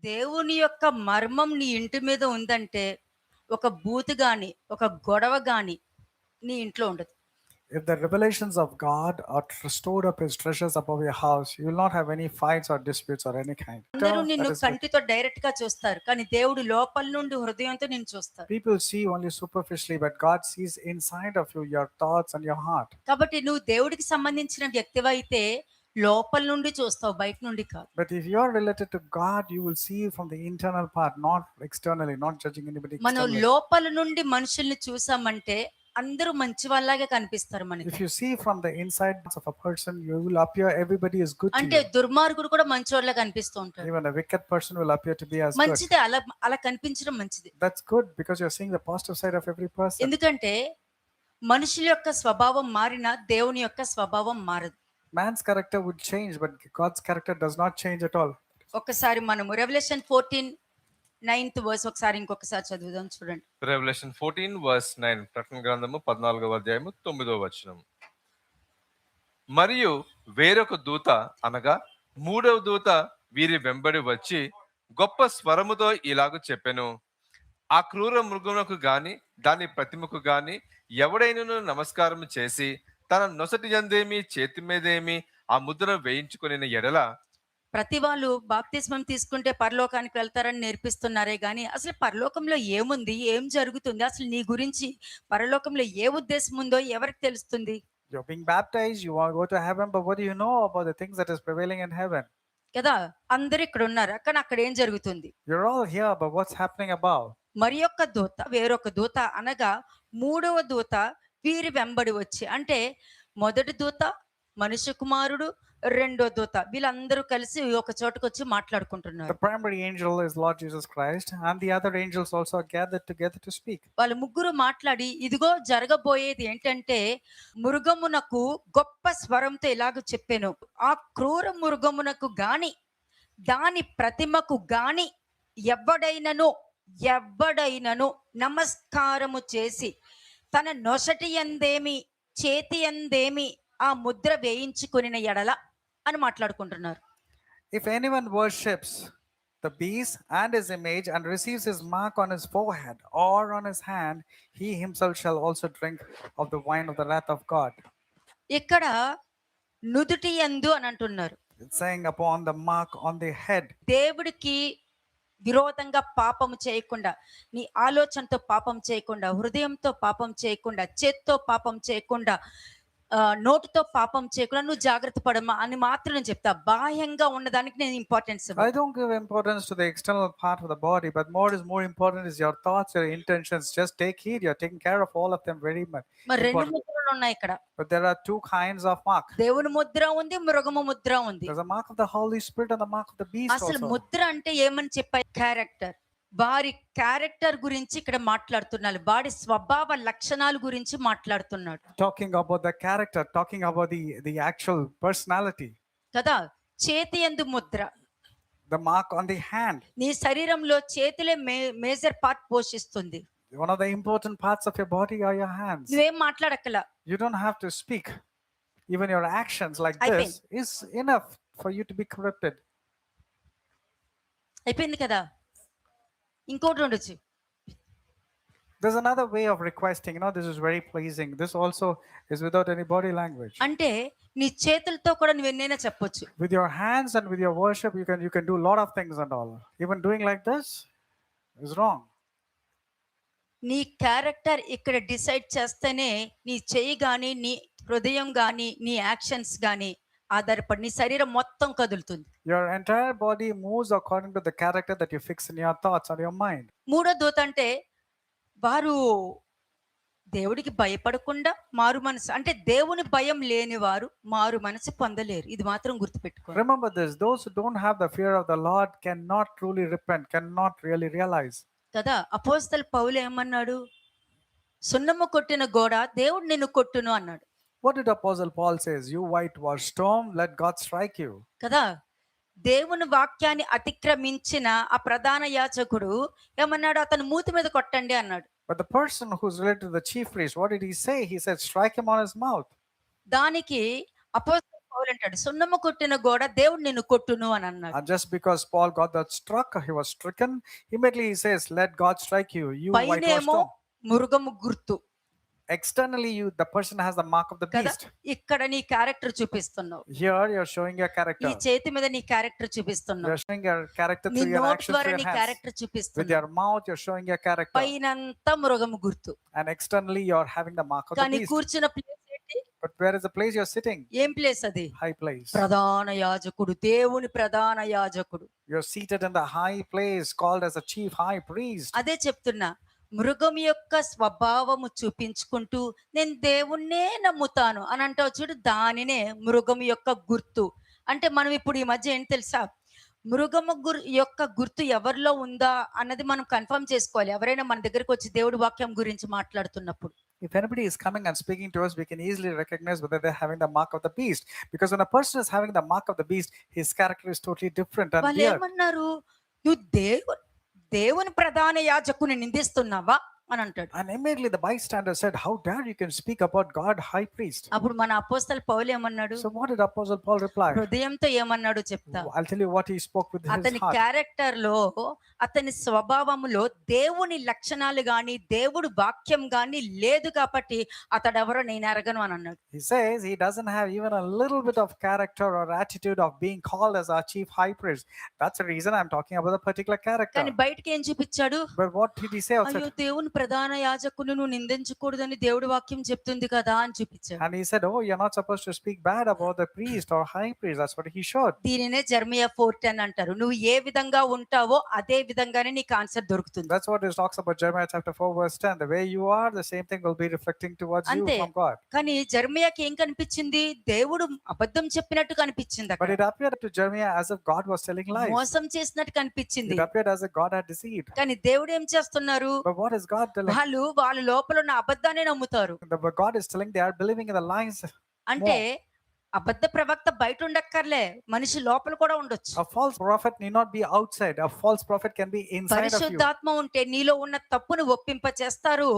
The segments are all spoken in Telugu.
దేవుని యొక్క మర్మం నీ ఇంటి మీద ఉందంటే, ఒక బూతు గాని, ఒక గొడవ గాని నీ ఇంట్లో ఉండదు. If the revelations of God are stored up as treasures above your house, you will not have any fights or disputes or any kind. అందరూ నిన్ను That is good. కంటితో డైరెక్ట్‌గా చూస్తారు. కానీ దేవుడు లోపల నుండి హృదయంతో నిన్ను చూస్తారు. People see only superficially, but God sees inside of you, your thoughts and your heart. కాబట్టి నువ్వు దేవుడికి సంబంధించిన వ్యక్తివైతే లోపల నుండి చూస్తావు, బయట నుండి కాదు. But if you are related to God, you will see from the internal part, not externally, not judging anybody మనం externally. లోపల నుండి మనుషుల్ని చూసామంటే అందరూ మంచి వాళ్ళలాగే కనిపిస్తారు మనకి. If you see from the inside of a person, you will appear everybody is good to అంటే you. దుర్మార్గుడు కూడా మంచోళ్ళ కనిపిస్తూ ఉంటాడు. Even a wicked person will appear to be as good. మంచిదే, అలా అలా కనిపించడం మంచిది. That's good because you're seeing the positive side of every person. ఎందుకంటే మనుషుల యొక్క స్వభావం మారినా దేవుని యొక్క స్వభావం మారదు. Man's character would change, but God's character does not change at all. ఒకసారి మనము రెవల్యూషన్ 14 9th వర్స్ ఒకసారి ఇంకొకసారి చదువుదాం, చూడండి. రెవల్యూషన్ 14:9 ప్రకటన గ్రంథము 14వ అధ్యాయము 9వ వచనం. మరియు వేరొక దూత అనగా మూడవ దూత వీరి వెంబడి వచ్చి గొప్ప స్వరముతో ఇలాగ చెప్పెను, ఆ క్రూర మృగమునకు గాని దాని ప్రతిమకు గాని ఎవడైనను నమస్కారం చేసి తన నొసటి యందేమి చేతి మీదేమి ఆ ముద్ర వేయించుకొనిన ఎడల. ప్రతి వాళ్ళు బాప్తిస్మం తీసుకుంటే పరలోకానికి వెళ్తారని నేర్పిస్తున్నారే గాని అసలు పరలోకంలో ఏముంది, ఏం జరుగుతుంది, అసలు నీ గురించి పరలోకంలో ఏ ఉద్దేశం ఉందో ఎవరికి తెలుస్తుంది? You're being baptized, you want to go to heaven, but what do you know about the things that is prevailing in heaven? కదా, అందరు ఇక్కడ ఉన్నారు, కానీ అక్కడ ఏం జరుగుతుంది? You're all here, but what's happening above? మరి యొక్క దూత వేరొక దూత అనగా మూడవ దూత వీరి వెంబడి వచ్చి, అంటే మొదటి దూత మనుష్య కుమారుడు, రెండో దూత వీళ్ళందరూ కలిసి ఒక చోటుకు వచ్చి మాట్లాడుకుంటున్నారు. The primary angel is Lord Jesus Christ, and the other angels also are gathered together to speak. వాళ్ళు ముగ్గురు మాట్లాడి, ఇదిగో జరగబోయేది ఏంటంటే, మృగమునకు గొప్ప స్వరంతో ఇలాగ చెప్పాను, ఆ క్రూర మృగమునకు గాని దాని ప్రతిమకు గాని ఎవడైనను నమస్కారము చేసి తన నొసటి యందేమి చేతి యందేమి ఆ ముద్ర వేయించుకొనిన ఎడల అని మాట్లాడుకుంటున్నారు. If anyone worships the beast and his image and receives his mark on his forehead or on his hand, he himself shall also drink of the wine of the wrath of God. ఇక్కడ నుదుటి యందు అని అంటున్నారు. It's saying upon the mark on the head. దేవుడికి విరోధంగా పాపము చేయకుండా, నీ ఆలోచనతో పాపం చేయకుండా, హృదయంతో పాపం చేయకుండా, చేత్తో పాపం చేయకుండా, నోటితో పాపం చేయకుండా నువ్వు జాగ్రత్త పడమా అని మాత్రం నేను చెప్తా. బాహ్యంగా ఉన్నదానికి నేను importance. I don't give importance to the external part of the body, but more important is your thoughts, your intentions. Just take heed. You're taking care of all of them very much. మరి రెండు important. ముద్రలు ఉన్నాయి ఇక్కడ. But there are two kinds of mark. దేవుని ముద్ర ఉంది, మృగము ముద్ర ఉంది. There's a mark of the Holy Spirit and the mark of the beast అసలు also. ముద్ర అంటే ఏమని చెప్పారు? క్యారెక్టర్. వారి క్యారెక్టర్ గురించి ఇక్కడ మాట్లాడుతున్నాడు, వాడి స్వభావ లక్షణాల గురించి మాట్లాడుతున్నాడు. Talking about the character, talking about the actual personality. కదా, చేతి యందు Mudra. The mark on the hand. నీ శరీరంలో చేతులే మేజర్ పార్ట్ పోషిస్తుంది. One of the important parts of your body are your hands. నువ్వేం మాట్లాడక్కల. You don't have to speak. Even your actions like this is enough for you to be corrupted. అయిపోయింది కదా, ఇంకోటి ఉండొచ్చు. There's another way of requesting. This is very pleasing. This also is without any body language. అంటే నీ చేతులతో కూడా నువ్వు ఎన్నైనా చెప్పొచ్చు. With your hands and with your worship, you can do a lot of things and all. Even doing like this is wrong. నీ క్యారెక్టర్ ఇక్కడ డిసైడ్ చేస్తేనే నీ చెయ్యి గాని, నీ హృదయం గాని, నీ యాక్షన్స్ గాని ఆధారపడి నీ శరీరం మొత్తం కదులుతుంది. Your entire body moves according to the character that you fix in your thoughts or your mind. మూడో దూత అంటే వారు దేవుడికి భయపడకుండా మారు మనసు, అంటే దేవుని భయం లేని వారు మారు మనసు పొందలేరు. ఇది మాత్రం గుర్తుపెట్టుకో. Remember this, those who don't have the fear of the Lord cannot truly repent, cannot really realize. కదా, అపోస్తలు పౌలు ఏమన్నాడు? సున్నము కొట్టిన గోడ దేవుడు నిన్ను కొట్టును అన్నాడు. What did Apostle Paul says? You whitewashed stone, let God strike you. కదా, దేవుని వాక్యాన్ని అతిక్రమించిన ఆ ప్రధాన యాజకుడు ఏమన్నాడు? అతను మూతి మీద కొట్టండి అన్నాడు. But the person who's related to the chief priest, what did he say? He said, strike him on his mouth. దానికి అపోస్తలు పౌలు పౌలు అంటాడు, సున్నము కొట్టిన గోడ దేవుడు నిన్ను కొట్టును అని అన్నాడు. And just because Paul got that struck, he was stricken, immediately he says, let God strike you, you whitewashed పైనేమో tomb. మృగము గుర్తు Externally, the person has the mark of the కదా, beast. ఇక్కడ నీ క్యారెక్టర్ చూపిస్తున్నావు, Here, you're showing your ఈ character. చేతి మీద నీ క్యారెక్టర్ చూపిస్తున్నావు, You're showing your character నీ through your నోటి actions, ద్వారా through నీ your hands. Character With చూపిస్తున్నావు. your mouth, you're showing your character. పైనంతా మృగము గుర్తు, And externally, you're having the mark of the కానీ beast. కూర్చున్న ప్లేస్ ఏంటి? But where is the place you're sitting? ఏం ప్లేస్ అది? High place. ప్రధాన యాజకుడు, దేవుని ప్రధాన యాజకుడు. You're seated in the high place called as a chief high priest. అదే చెప్తున్నా, మృగం యొక్క స్వభావము చూపించుకుంటూ నేను దేవుణ్ణే నమ్ముతాను అని అంటావు చూడు, దానినే మృగం యొక్క గుర్తు. అంటే మనం ఇప్పుడు ఈ మధ్య ఏంటి తెలుసా, మృగము యొక్క గుర్తు ఎవరిలో ఉందా అన్నది మనం కన్ఫర్మ్ చేసుకోవాలి. ఎవరైనా మన దగ్గరికి వచ్చి దేవుడి వాక్యం గురించి మాట్లాడుతున్నప్పుడు. If anybody is coming and speaking to us, we can easily recognize whether they're having the mark of the beast. Because when a person is having the mark of the beast, his character is totally different and వాళ్ళు weird. ఏమన్నారు, నువ్వు దేవుని ప్రధాన యాజకుని నిందిస్తున్నావా అని అంటాడు. And immediately the bystander said, how dare you can speak about God high priest? అప్పుడు మన అపోస్తలుడు పౌలు ఏమన్నాడు, So what did Apostle Paul reply? హృదయంతో ఏమన్నాడు చెప్తా. I'll tell you what he spoke with his అతని heart. క్యారెక్టర్ లో, అతని స్వభావములో దేవుని లక్షణాలు గాని దేవుడు వాక్యం గాని లేదు కాబట్టి అతడెవరో నేను ఎరగను అని అన్నాడు. He says he doesn't have even a little bit of character or attitude of being called as our chief high priest. That's the reason I'm talking about the particular character. కానీ బయటికి ఏం చూపించాడు, But what did he say outside? అయ్యో దేవుని ప్రధాన యాజకుని నువ్వు నిందించకూడదని దేవుడి వాక్యం చెప్తుంది కదా అని చూపించాడు. And he said, oh, you're not supposed to speak bad about the priest or high priest. That's what he showed. దీనినే జెర్మియా 4:10 అంటారు. నువ్వు ఏ విధంగా ఉంటావో అదే విధంగానే నీకు ఆన్సర్ దొరుకుతుంది. That's what it talks about Jeremiah chapter 4 verse 10. The way you are, the same thing will be reflecting towards you అంతే. from God. కానీ జెర్మియాకి ఏం కనిపించింది, దేవుడు అబద్ధం చెప్పినట్టు కనిపించింది. But అక్కడ it appeared to Jeremiah as if God was telling lies. మోసం చేసినట్టు కనిపించింది. It appeared as if God had deceived. కానీ దేవుడు ఏం చేస్తున్నారు, But what is God telling? వాళ్ళ లోపల ఉన్న అబద్ధాన్ని నమ్ముతారు. But God is telling they are believing in the lies. అంటే అబద్ధ ప్రవక్త బయట ఉండక్కర్లే, మనిషి లోపల కూడా ఉండొచ్చు. A false prophet need not be outside. A false prophet can be inside of you. పరిశుద్ధాత్మ ఉంటే నీలో ఉన్న తప్పును ఒప్పింప చేస్తారు.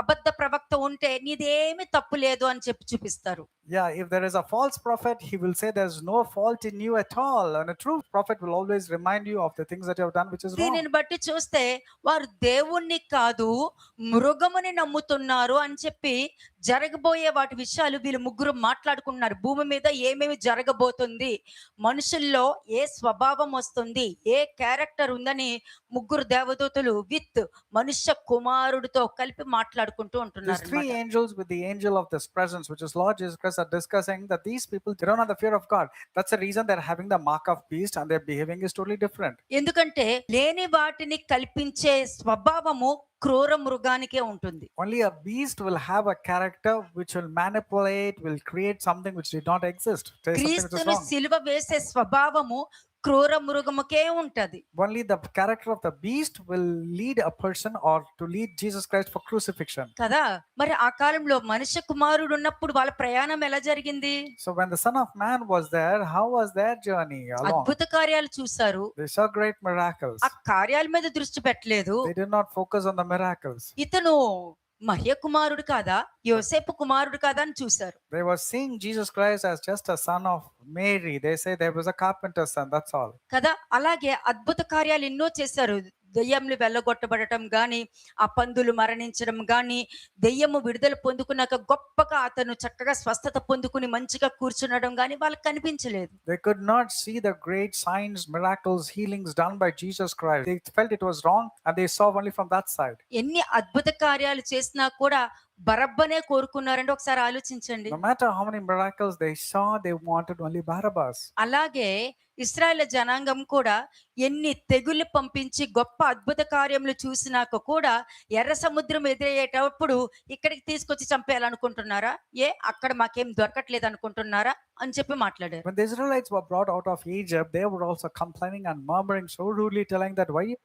అబద్ధ ప్రవక్త ఉంటే నీదేమి తప్పు లేదు అని చెప్పి చూపిస్తారు. Yeah, if there is a false prophet, he will say there's no fault in you at all. And a true prophet will always remind you of the things that you have done which is wrong. దీనిని బట్టి చూస్తే వారు దేవుణ్ణి కాదు మృగముని నమ్ముతున్నారు అని చెప్పి జరగబోయే వాటి విషయాలు వీళ్ళు ముగ్గురు మాట్లాడుకుంటున్నారు. భూమి మీద ఏమేమి జరగబోతుంది, మనుషుల్లో ఏ స్వభావం వస్తుంది, ఏ క్యారెక్టర్ ఉందని ముగ్గురు దేవదూతలు విత్ మనుష్య కుమారుడితో కలిపి మాట్లాడుకుంటూ These ఉంటున్నారు. three angels with the angel of this presence, which is Lord Jesus Christ, are discussing that these people, they don't have the fear of God. That's the reason they're having the mark of beast and their behaving is totally different. ఎందుకంటే లేని వాటిని కల్పించే స్వభావము క్రూర మృగానికే ఉంటుంది. Only a beast will have a character which will manipulate, will create something which did not exist. Say something which is క్రీస్తును wrong. సిలువ వేసే స్వభావము క్రూర మృగముకే ఉంటది. Only the character of the beast will lead a person or to lead Jesus Christ for crucifixion. కదా, మరి ఆ కాలంలో మనుష్య కుమారుడు ఉన్నప్పుడు వాళ్ళ ప్రయాణం ఎలా జరిగింది? So when the Son of Man was there, how was their journey along? అద్భుత కార్యాలు చూశారు, They saw great miracles. ఆ కార్యాల మీద దృష్టి పెట్టలేదు. They did not focus on the miracles. ఇతను మహ్య కుమారుడు కాదా, యోసేపు కుమారుడు కాదా అని చూశారు. They were seeing Jesus Christ as just a son of Mary. They say there was a carpenter's son, that's all. కదా, అలాగే అద్భుత కార్యాలు ఎన్నో చేశారు. దెయ్యంలు వెళ్ళగొట్టబడటం గాని, ఆ పందులు మరణించడం గాని, దెయ్యము విడుదల పొందుకున్నాక గొప్పగా అతను చక్కగా స్వస్థత పొందుకుని మంచిగా కూర్చునడం గాని వాళ్ళకి కనిపించలేదు. They could not see the great signs, miracles, healings done by Jesus Christ. They felt it was wrong and they saw only from that side. ఎన్ని అద్భుత కార్యాలు చేసినా కూడా బరబ్బనే కోరుకున్నారంటే ఒకసారి ఆలోచించండి. No matter how many miracles they saw, they wanted only Barabbas. అలాగే ఇశ్రాయేలు జనాంగం కూడా ఎన్ని తెగుళ్ళు పంపించి గొప్ప అద్భుత కార్యములు చూసినాక కూడా ఎర్ర సముద్రం ఎదురయ్యేటప్పుడు ఇక్కడికి తీసుకొచ్చి చంపేయాలనుకుంటున్నారా, అక్కడ మాకేం దొరకట్లేదు అనుకుంటున్నారా అని చెప్పి మాట్లాడారు. When the Israelites were brought out of Egypt, they were also complaining and murmuring so rudely, telling that why you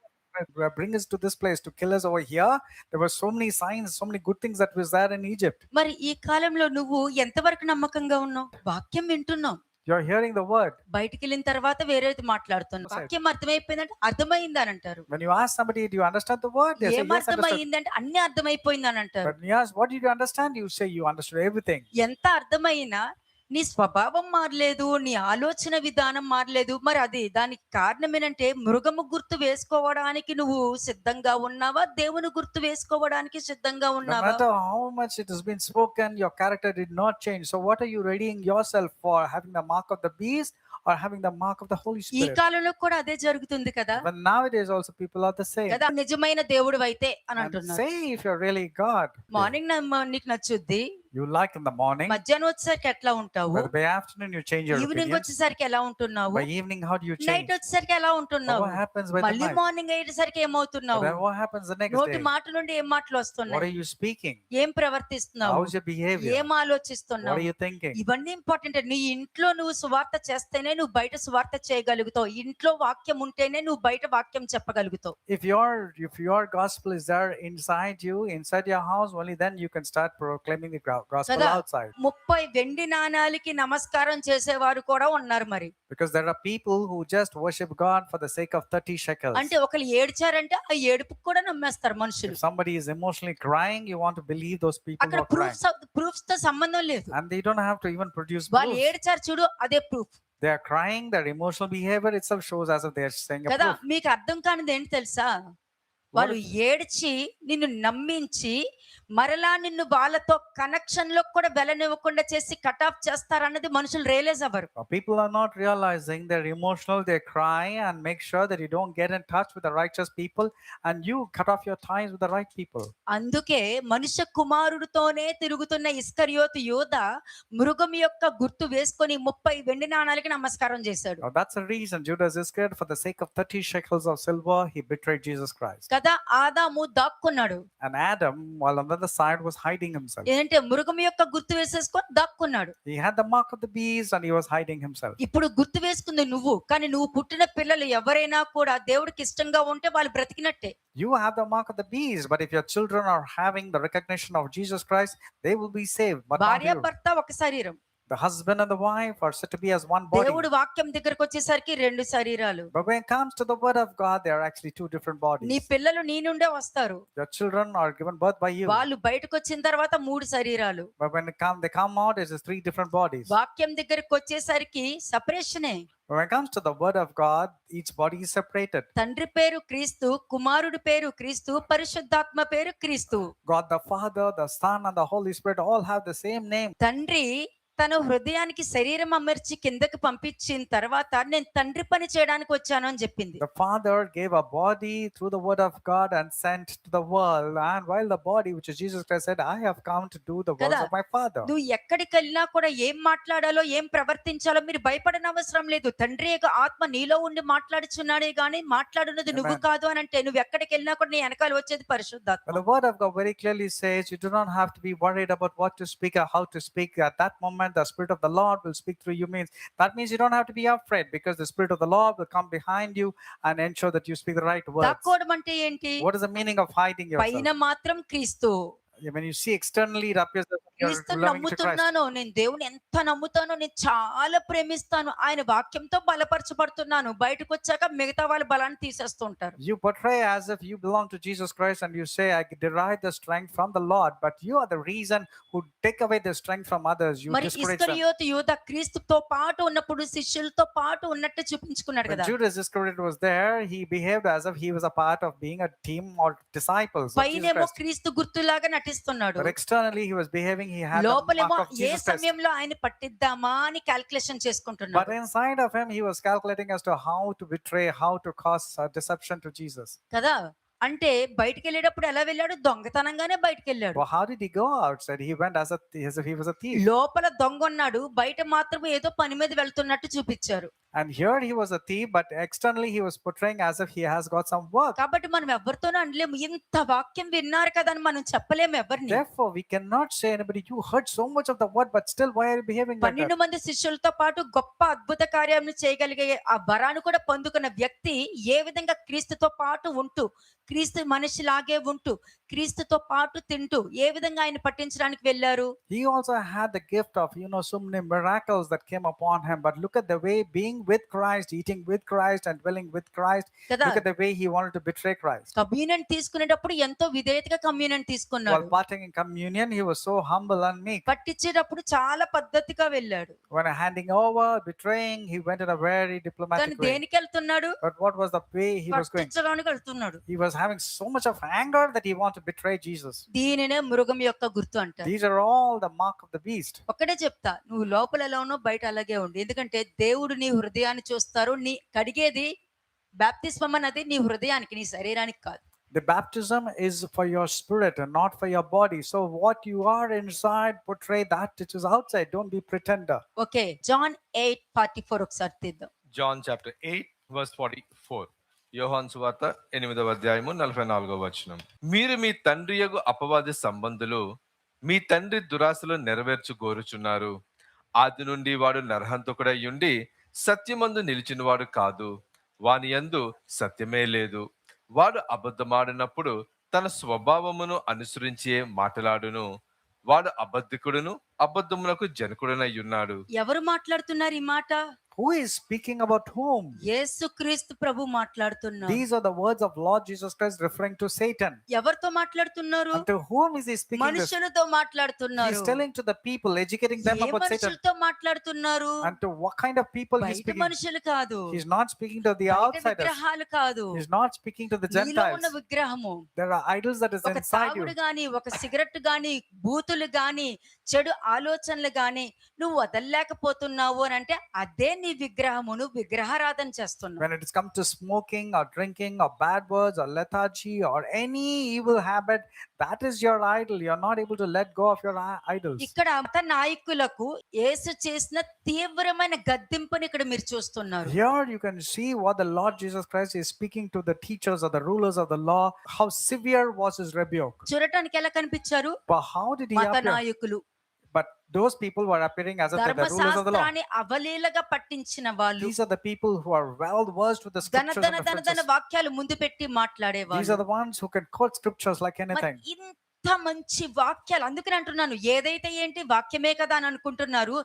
bring us to this place to kill us over here? There were so many signs, so many good things that was there in Egypt. మరి ఈ కాలంలో నువ్వు ఎంతవరకు నమ్మకంగా ఉన్నావు? వాక్యం వింటున్నావు, You're hearing the word. బయటికి వెళ్ళిన తర్వాత వేరేది మాట్లాడుతున్నావు. వాక్యం అర్థమైపోయిందంటే అర్థమైంది అని అంటారు. When you ask somebody, do you understand the word? They say, ఏం yes, understood. అర్థమైందంటే అన్ని అర్థమైపోయింది అని అంటారు. But when you ask, what did you understand? You say, you understood everything. ఎంత అర్థమైనా నీ స్వభావం మారలేదు, నీ ఆలోచన విధానం మారలేదు. మరి అది దానికి కారణం ఏంటంటే మృగము గుర్తు వేసుకోవడానికి నువ్వు సిద్ధంగా ఉన్నావా? దేవుని గుర్తు వేసుకోవడానికి సిద్ధంగా No ఉన్నావా? matter how much it has been spoken, your character did not change. So, what are you readying yourself for? Having the mark of the beast or having the mark of the Holy ఈ Spirit? కాలంలో కూడా అదే జరుగుతుంది కదా. But nowadays, also people are the same. కదా నిజమైన దేవుడివైతే అని And అంటున్నారు. say if you're really God, morning నీకు నచ్చుద్ది, you like in the morning, మధ్యాహ్నం వచ్చేసరికి ఎట్లా ఉంటావు, but by afternoon you change your evening opinions. వచ్చేసరికి ఎలా ఉంటున్నావు, By evening, how do you night change? వచ్చేసరికి ఎలా But ఉంటున్నావు, what happens by the మళ్ళీ night? మార్నింగ్ అయ్యేసరికి But ఏమవుతున్నావు, then what happens the next నోటి day? మాట నుండి ఏం మాటలు What వస్తున్నాయి, are you speaking? ఏం ప్రవర్తిస్తున్నావు, How's your behavior? ఏం What ఆలోచిస్తున్నావు, are you thinking? ఇవన్నీ ఇంపార్టెంట్. నీ ఇంట్లో నువ్వు సువార్త చేస్తేనే నువ్వు బయట సువార్త చేయగలుగుతావు. ఇంట్లో వాక్యం ఉంటేనే నువ్వు బయట వాక్యం చెప్పగలుగుతావు. If your gospel is there inside you, inside your house, only then you can start proclaiming the gospel కదా outside. 30 వెండి నాణాలకి నమస్కారం చేసేవారు కూడా ఉన్నారు మరి. Because there are people who just worship God for the sake of 30 shekels. అంటే ఒకళ్ళు ఏడ్చారంటే ఆ ఏడుపుకు కూడా నమ్మేస్తారు మనుషులు. If somebody is emotionally crying, you want to believe those people who అక్కడ are crying. ప్రూఫ్స్ తో సంబంధం లేదు. And they don't have to even produce వాళ్ళు proofs. ఏడ్చారు చూడు, అదే proof They are crying, their emotional behavior itself shows as if they are saying a కదా. proof. మీకు అర్థం కానిది ఏంటి తెలుసా? వాళ్ళు ఏడ్చి నిన్ను నమ్మించి మరలా నిన్ను వాళ్ళతో కనెక్షన్ లో కూడా వెళ్ళనివ్వకుండా చేసి కట్ ఆఫ్ చేస్తారన్నది మనుషులు రియలైజ్ అవ్వరు. People are not realizing they're emotional, they cry and make sure that you don't get in touch with the righteous people and you cut off your ties with the right people. అందుకే మనుష్య కుమారుడితోనే తిరుగుతున్న ఇస్కరియోతు యూద మృగం యొక్క గుర్తు వేసుకొని 30 వెండి నాణాలకి నమస్కారం చేశాడు. Now that's the reason Judas Iscariot, for the sake of 30 shekels of silver, he betrayed Jesus Christ. కదా. ఆదాము దాక్కున్నాడు. And Adam, while on the other side, was hiding himself. ఏంటంటే మృగం యొక్క గుర్తు వేసేసుకొని దాక్కున్నాడు. He had the mark of the beast and he was hiding himself. ఇప్పుడు గుర్తు వేసుకుంది నువ్వు, కానీ నువ్వు పుట్టిన పిల్లలు ఎవరైనా కూడా దేవుడికి ఇష్టంగా ఉంటే వాళ్ళు బ్రతికినట్టే. You have the mark of the beast, but if your children are having the recognition of Jesus Christ, they will be saved. But not భార్య you. భర్త ఒక శరీరం. The husband and the wife are said to be as one body. దేవుడు వాక్యం దగ్గరకు వచ్చేసరికి 2 శరీరాలు. But when it comes to the word of God, they are actually 2 different నీ bodies. పిల్లలు నీ నుండే వస్తారు. Your children are given birth by you. వాళ్ళు బయటకు వచ్చిన తర్వాత 3 శరీరాలు. But when they come out, it is 3 different bodies. వాక్యం దగ్గరకు వచ్చేసరికి సపరేషనే. But when it comes to the word of God, each body is separated. తండ్రి పేరు క్రీస్తు, కుమారుడి పేరు క్రీస్తు, పరిశుద్ధాత్మ పేరు క్రీస్తు. God the Father, the Son, and the Holy Spirit all have the same name. తండ్రి తన హృదయానికి శరీరం అమర్చి కిందకి పంపించిన తర్వాత నేను తండ్రి పని చేయడానికి వచ్చాను అని చెప్పింది. The Father gave a body through the word of God and sent to the world. And while the body, which is Jesus Christ, said, I have come to do the works of my Father. నువ్వు ఎక్కడికి వెళ్ళినా కూడా ఏం మాట్లాడాలో ఏం ప్రవర్తించాలో మీరు భయపడని అవసరం లేదు. తండ్రి యొక్క ఆత్మ నీలో ఉండి మాట్లాడుచున్నాడే గానీ మాట్లాడున్నది నువ్వు కాదు అని అంటే నువ్వు ఎక్కడికి వెళ్ళినా కూడా నీ వెనకాల వచ్చేది But పరిశుద్ధాత్మ. the word of God very clearly says you do not have to be worried about what to speak or how to speak. At that moment, the Spirit of the Lord will speak through you. That means you don't have to be afraid, because the Spirit of the Lord will come behind you and ensure that you speak the right words. దాక్కోవడం అంటే ఏంటి? What is the meaning of hiding పైన yourself? మాత్రం క్రీస్తు. When you see externally, it appears that you're క్రీస్తుని belonging to Christ. నమ్ముతున్నాను, నేను దేవుని ఎంత నమ్ముతానో, నేను చాలా ప్రేమిస్తాను, ఆయన వాక్యంతో బలపరచబడుతున్నాను, బయటకు వచ్చాక మిగతా వాళ్ళ బలాన్ని తీసేస్తూ ఉంటారు. You portray as if you belong to Jesus Christ and you say, I derive the strength from the Lord, but you are the reason who take away the strength from others. You మరి discourage them. ఇస్కరియోతు యూదా క్రీస్తుతో పాటు ఉన్నప్పుడు శిష్యులతో పాటు ఉన్నట్టు చూపించుకున్నాడు When కదా. Judas Iscariot was there, he behaved as if he was a part of being a team or disciples of Jesus పైనేమో Christ. క్రీస్తు గుర్తులాగా నటిస్తున్నాడు, But externally, he was behaving, he had the లోపలేమో mark of A Jesus Christ. సమయంలో ఆయన పట్టిద్దామా అని క్యాల్కులేషన్ But చేసుకుంటున్నాడు inside of him, he was calculating as to how to betray, how to cause deception to Jesus. కదా. అంటే బయటికి వెళ్ళేటప్పుడు ఎలా వెళ్ళాడు? దొంగతనంగానే బయటికి వెళ్ళాడు. Well, how did he go outside? He went as if he was a thief. లోపల దొంగ ఉన్నాడు, బయట మాత్రం ఏదో పని మీద వెళ్తున్నట్టు చూపించారు. And here he was a thief, but externally he was portraying as if he has got some work. కాబట్టి మనం ఎవరితోనూ అనలేము, ఇంత వాక్యం విన్నారు కదా అని మనం చెప్పలేము ఎవరిని. Therefore, we cannot say anybody, you heard so much of the word, but still why are you behaving like 12 that? మంది శిష్యులతో పాటు గొప్ప అద్భుత కార్యాలను చేయగలిగే ఆ వరాన్ని కూడా పొందుకున్న వ్యక్తి ఏ విధంగా క్రీస్తుతో పాటు ఉంటూ, క్రీస్తు మనిషిలాగే ఉంటూ, క్రీస్తుతో పాటు తింటూ ఏ విధంగా ఆయన పట్టించడానికి వెళ్ళారు? He also had the gift of, so many miracles that came upon him. But look at the way being with Christ, eating with Christ, and dwelling with Christ. కదా Look at the way he wanted to betray Christ. Communion తీసుకునేటప్పుడు ఎంతో విధేయతగా కమ్యూనియన్ While తీసుకున్నాడు. partaking in communion, he was so humble and meek. పట్టించేటప్పుడు చాలా పద్ధతిగా వెళ్ళాడు. When handing over, betraying, he went in a very కానీ diplomatic way. దేనికి వెళ్తున్నాడు? But what was the way he was going? పట్టించడానికి వెళ్తున్నాడు. He was having so much of anger that he wanted to betray Jesus. దీనినే మృగం యొక్క గుర్తు అంటారు. These are all the mark of the beast. ఒక్కటే చెప్తా, నువ్వు లోపల ఎలా ఉన్నావు బయట అలాగే ఉండు. ఎందుకంటే దేవుడు నీ హృదయాన్ని చూస్తారు. నీ కడిగేది బాప్తిస్మం అన్నది నీ హృదయానికి, నీ శరీరానికి కాదు. The baptism is for your spirit and not for your body. So what you are inside, portray that which is outside. Don't be pretender. Okay, John 8:44 ఒకసారి తీద్దాం. John chapter 8 verse 44. యోహాను సువార్త 8వ అధ్యాయము 44వ వచనం. మీరు మీ తండ్రి యగు అపవాది సంబంధులు, మీ తండ్రి దురాశలు నెరవేర్చు కోరుచున్నారు. ఆది నుండి వాడు నరహంతకుడై ఉండి సత్యమందు నిలిచినవాడు కాదు, వాని యందు సత్యమే లేదు. వాడు అబద్ధమాడినప్పుడు తన స్వభావమును అనుసరించే మాట్లాడును. వాడు అబద్ధికుడును అబద్ధమునకు జనకుడనై ఉన్నాడు. ఎవరు మాట్లాడుతున్నారు ఈ మాట? Who is speaking about whom? యేసుక్రీస్తు ప్రభు మాట్లాడుతున్నారు. These are the words of Lord Jesus Christ referring to Satan. ఎవరితో మాట్లాడుతున్నారు? And to whom is he speaking this? మనుషులతో మాట్లాడుతున్నారు. He's telling to the people, educating them A about Satan. మనుషులతో మాట్లాడుతున్నారు? And to what kind of people he's బయట speaking? మనుషులు కాదు, He's not speaking to the బయట outsiders. విగ్రహాలు కాదు, He's not speaking to the నీలో ఉన్న Gentiles. విగ్రహము. There are idols that is ఒక inside you. తాగుడు గాని, ఒక సిగరెట్ గాని, బూతులు గాని, చెడు ఆలోచనలు గాని నువ్వు వదలలేకపోతున్నావు అని అంటే అదే నీ విగ్రహము. నువ్వు విగ్రహారాధన చేస్తున్నావు. When it comes to smoking or drinking or bad words or lethargy or any evil habit, that is your idol. You're not able to let go of your idols. ఇక్కడ మత నాయకులకు యేసు చేసిన తీవ్రమైన గద్దింపుని ఇక్కడ మీరు చూస్తున్నారు. Here you can see what the Lord Jesus Christ is speaking to the teachers or the rulers of the law. How severe was his rebuke. చూడటానికి ఎలా కనిపించారు? But how did he మత appear? నాయకులు, But those people were appearing as if they're the rulers of the law. ధర్మశాస్త్రాన్ని అవలీలగా పట్టించిన వాళ్ళు, These are the people who are well versed with the ధన scriptures ధన and ధన ధన references. వాక్యాలు ముందు పెట్టి These మాట్లాడేవాళ్ళు. are the ones who can quote scriptures like మరి anything. ఇంత మంచి వాక్యాలు, అందుకని అంటున్నాను, ఏదైతే ఏంటి వాక్యమే కదా అని అనుకుంటున్నారు.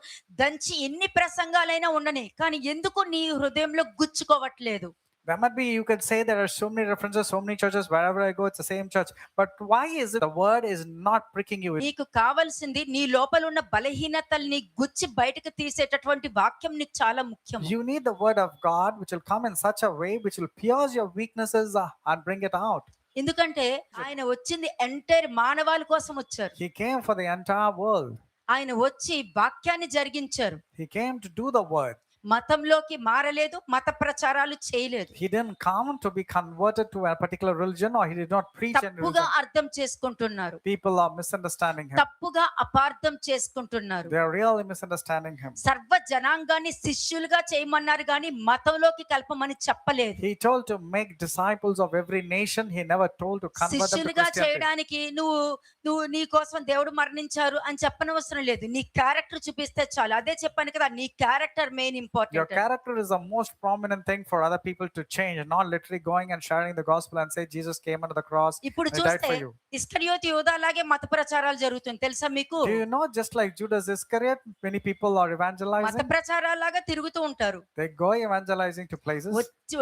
దంచి ఎన్ని ప్రసంగాలైనా ఉండని, కానీ ఎందుకు నీ హృదయంలో గుచ్చుకోవట్లేదు? There might be, you can say there are so many references, so many churches, wherever I go, it's the same church. But why is it the word is not pricking you? నీకు కావాల్సింది నీ లోపల ఉన్న బలహీనతల్ని గుచ్చి బయటకు తీసేటటువంటి వాక్యం నీకు చాలా ముఖ్యం. You need the word of God, which will come in such a way, which will pierce your weaknesses and bring it out. ఎందుకంటే ఆయన వచ్చింది ఎంటైర్ మానవాళి కోసం వచ్చారు. He came for the entire world. ఆయన వచ్చి వాక్యాన్ని జరిగించారు. He came to do the word. మతంలోకి మారలేదు, మత ప్రచారాలు చేయలేదు. He didn't come to be converted to a particular religion, or he did not preach any తప్పుగా religion. అర్థం చేసుకుంటున్నారు, People are misunderstanding him. తప్పుగా అపార్థం చేసుకుంటున్నారు. They are really misunderstanding him. సర్వ జనాంగాన్ని శిష్యులుగా చేయమన్నారు గాని మతంలోకి కలపమని చెప్పలేదు. He told to make disciples of every nation. He never told to convert them to శిష్యులుగా Christianity. చేయడానికి నువ్వు నీ కోసం దేవుడు మరణించారు అని చెప్పనవసరం లేదు. నీ క్యారెక్టర్ చూపిస్తే చాలు. అదే చెప్పాను కదా, నీ character main Your important. character is the most prominent thing for other people to change, not literally going and sharing the gospel and say Jesus came under the cross ఇప్పుడు and he died చూస్తే for you. ఇస్కరియోతు యూదా లాగే మత ప్రచారాలు జరుగుతుంది తెలుసా మీకు? Do you know, just like Judas Iscariot, many people are మత evangelizing. ప్రచారాలాగా తిరుగుతూ ఉంటారు. They go evangelizing to places.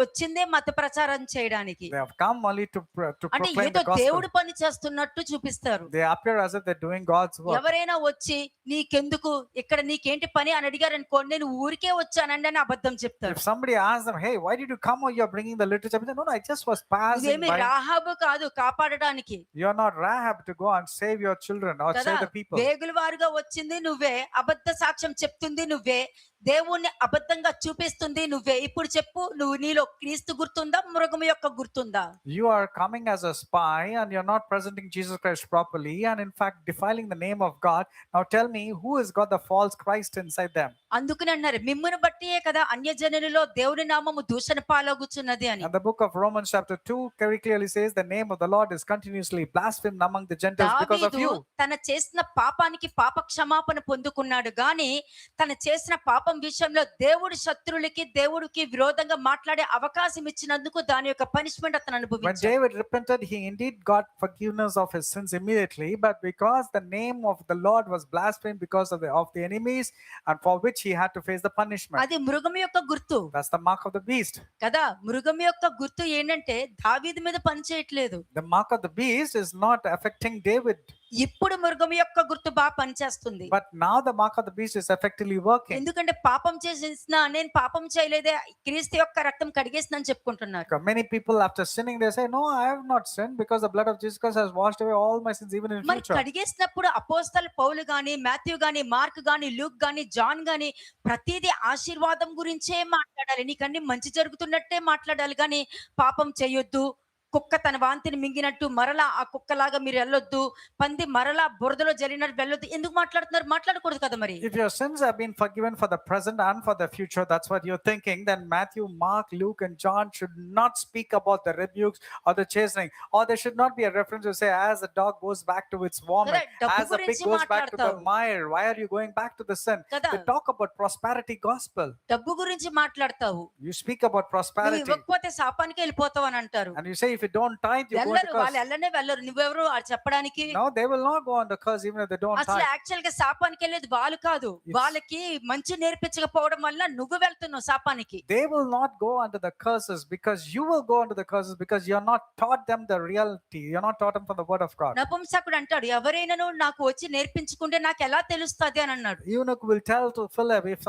వచ్చిందే మత ప్రచారం చేయడానికి. They have come only to అంటే proclaim ఏదో the gospel. దేవుడు పని చేస్తున్నట్టు చూపిస్తారు. They appear as if they're doing God's work. ఎవరైనా వచ్చి నీకెందుకు ఇక్కడ నీకేంటి పని అని అడిగారు అనుకోండి, నేను ఊరికే వచ్చానండి అని అబద్ధం చెప్తారు. If somebody asks them, hey, why did you come? Or you're bringing the literature? They say, no, I just was passing ఇదేమి by. రాహాబు కాదు కాపాడడానికి You're not Rahab to go and save your children or కదా. save the people. వేగుల వారుగా వచ్చింది నువ్వే, అబద్ధ సాక్ష్యం చెప్తుంది నువ్వే, దేవుణ్ణి అబద్ధంగా చూపిస్తుంది నువ్వే. ఇప్పుడు చెప్పు, నువ్వు నీలో క్రీస్తు గుర్తుందా, మృగము యొక్క గుర్తుందా? You are coming as a spy and you're not presenting Jesus Christ properly, and in fact defiling the name of God. Now tell me, who has got the false Christ inside them? అందుకని అన్నారు, మిమ్మును బట్టియే కదా అన్యజనులలో దేవుని నామము దూషణ పాలగుచున్నది అని. And the book of Romans chapter 2 very clearly says the name of the Lord is continuously blasphemed among the Gentiles because of దావీదు you. తన చేసిన పాపానికి పాప క్షమాపణ పొందుకున్నాడు గాని తన చేసిన పాపం పాపం విషయంలో దేవుడి శత్రువులకి దేవుడికి విరోధంగా మాట్లాడే అవకాశం ఇచ్చినందుకు దాని యొక్క పనిష్మెంట్ అతను When అనుభవించాడు. David repented, he indeed got forgiveness of his sins immediately, but because the name of the Lord was blasphemed because of the enemies, and for which he had to face the punishment. అది మృగం యొక్క గుర్తు That's the mark of the beast. కదా. మృగం యొక్క గుర్తు ఏంటంటే దావీదు మీద పని చేయట్లేదు. The mark of the beast is not affecting David, ఇప్పుడు మృగం యొక్క గుర్తు బాగా పనిచేస్తుంది. but now the mark of the beast is effectively working. ఎందుకంటే పాపం చేసిన నేను పాపం చేయలేదే, క్రీస్తు యొక్క రక్తం కడిగేసిందని చెప్పుకుంటున్నారు. Because many people after sinning, they say, no, I have not sinned because the blood of Jesus Christ has washed away all my sins even in మరి future. కడిగేసినప్పుడు అపోస్తలు పౌలు గాని, మాథ్యూ గాని, మార్క్ గాని, లూక్ గాని, జాన్ గాని ప్రతిదీ ఆశీర్వాదం గురించే మాట్లాడాలి. నీకన్నీ మంచి జరుగుతున్నట్టే మాట్లాడాలి గాని పాపం చేయొద్దు, కుక్క తన వాంతిని మింగినట్టు మరలా ఆ కుక్కలాగా మీరు వెళ్ళొద్దు, పంది మరలా బురదలో జరిగినట్టు వెళ్ళొద్దు, ఎందుకు మాట్లాడుతున్నారు? మాట్లాడకూడదు కదా. మరి If your sins have been forgiven for the present and for the future, that's what you're thinking, then Matthew, Mark, Luke, and John should not speak about the rebukes or the chastening, or there should not be a reference to say, as a dog goes back to its vomit, Correct. డబ్బు as a pig గురించి goes back to the మాట్లాడతావు mire, why are you going back to the sin? కదా. They talk about prosperity gospel. డబ్బు గురించి మాట్లాడతావు, You speak about నువ్వు prosperity, ఇవ్వకపోతే శాపానికి వెళ్ళిపోతావు అని అంటారు. and you say, if you don't tithe, you go వెళ్ళరు, into వాళ్ళు curse. వెళ్ళనే వెళ్ళరు. నువ్వెవరు అది చెప్పడానికి? No, they will not go on the curse even if they don't అసలు tithe. యాక్చువల్ గా శాపానికి వెళ్ళేది వాళ్ళు కాదు, వాళ్ళకి మంచి నేర్పించకపోవడం వల్ల నువ్వు వెళ్తున్నావు శాపానికి. They will not go under the curses because you will go under the curses because you're not taught them the reality. You're not taught them from the word of God. నపుంసకుడు అంటాడు, ఎవరైనాను నాకు వచ్చి నేర్పించుకుంటే నాకు ఎలా తెలుస్తుంది అని అన్నాడు. Eunuch will tell to Philip, if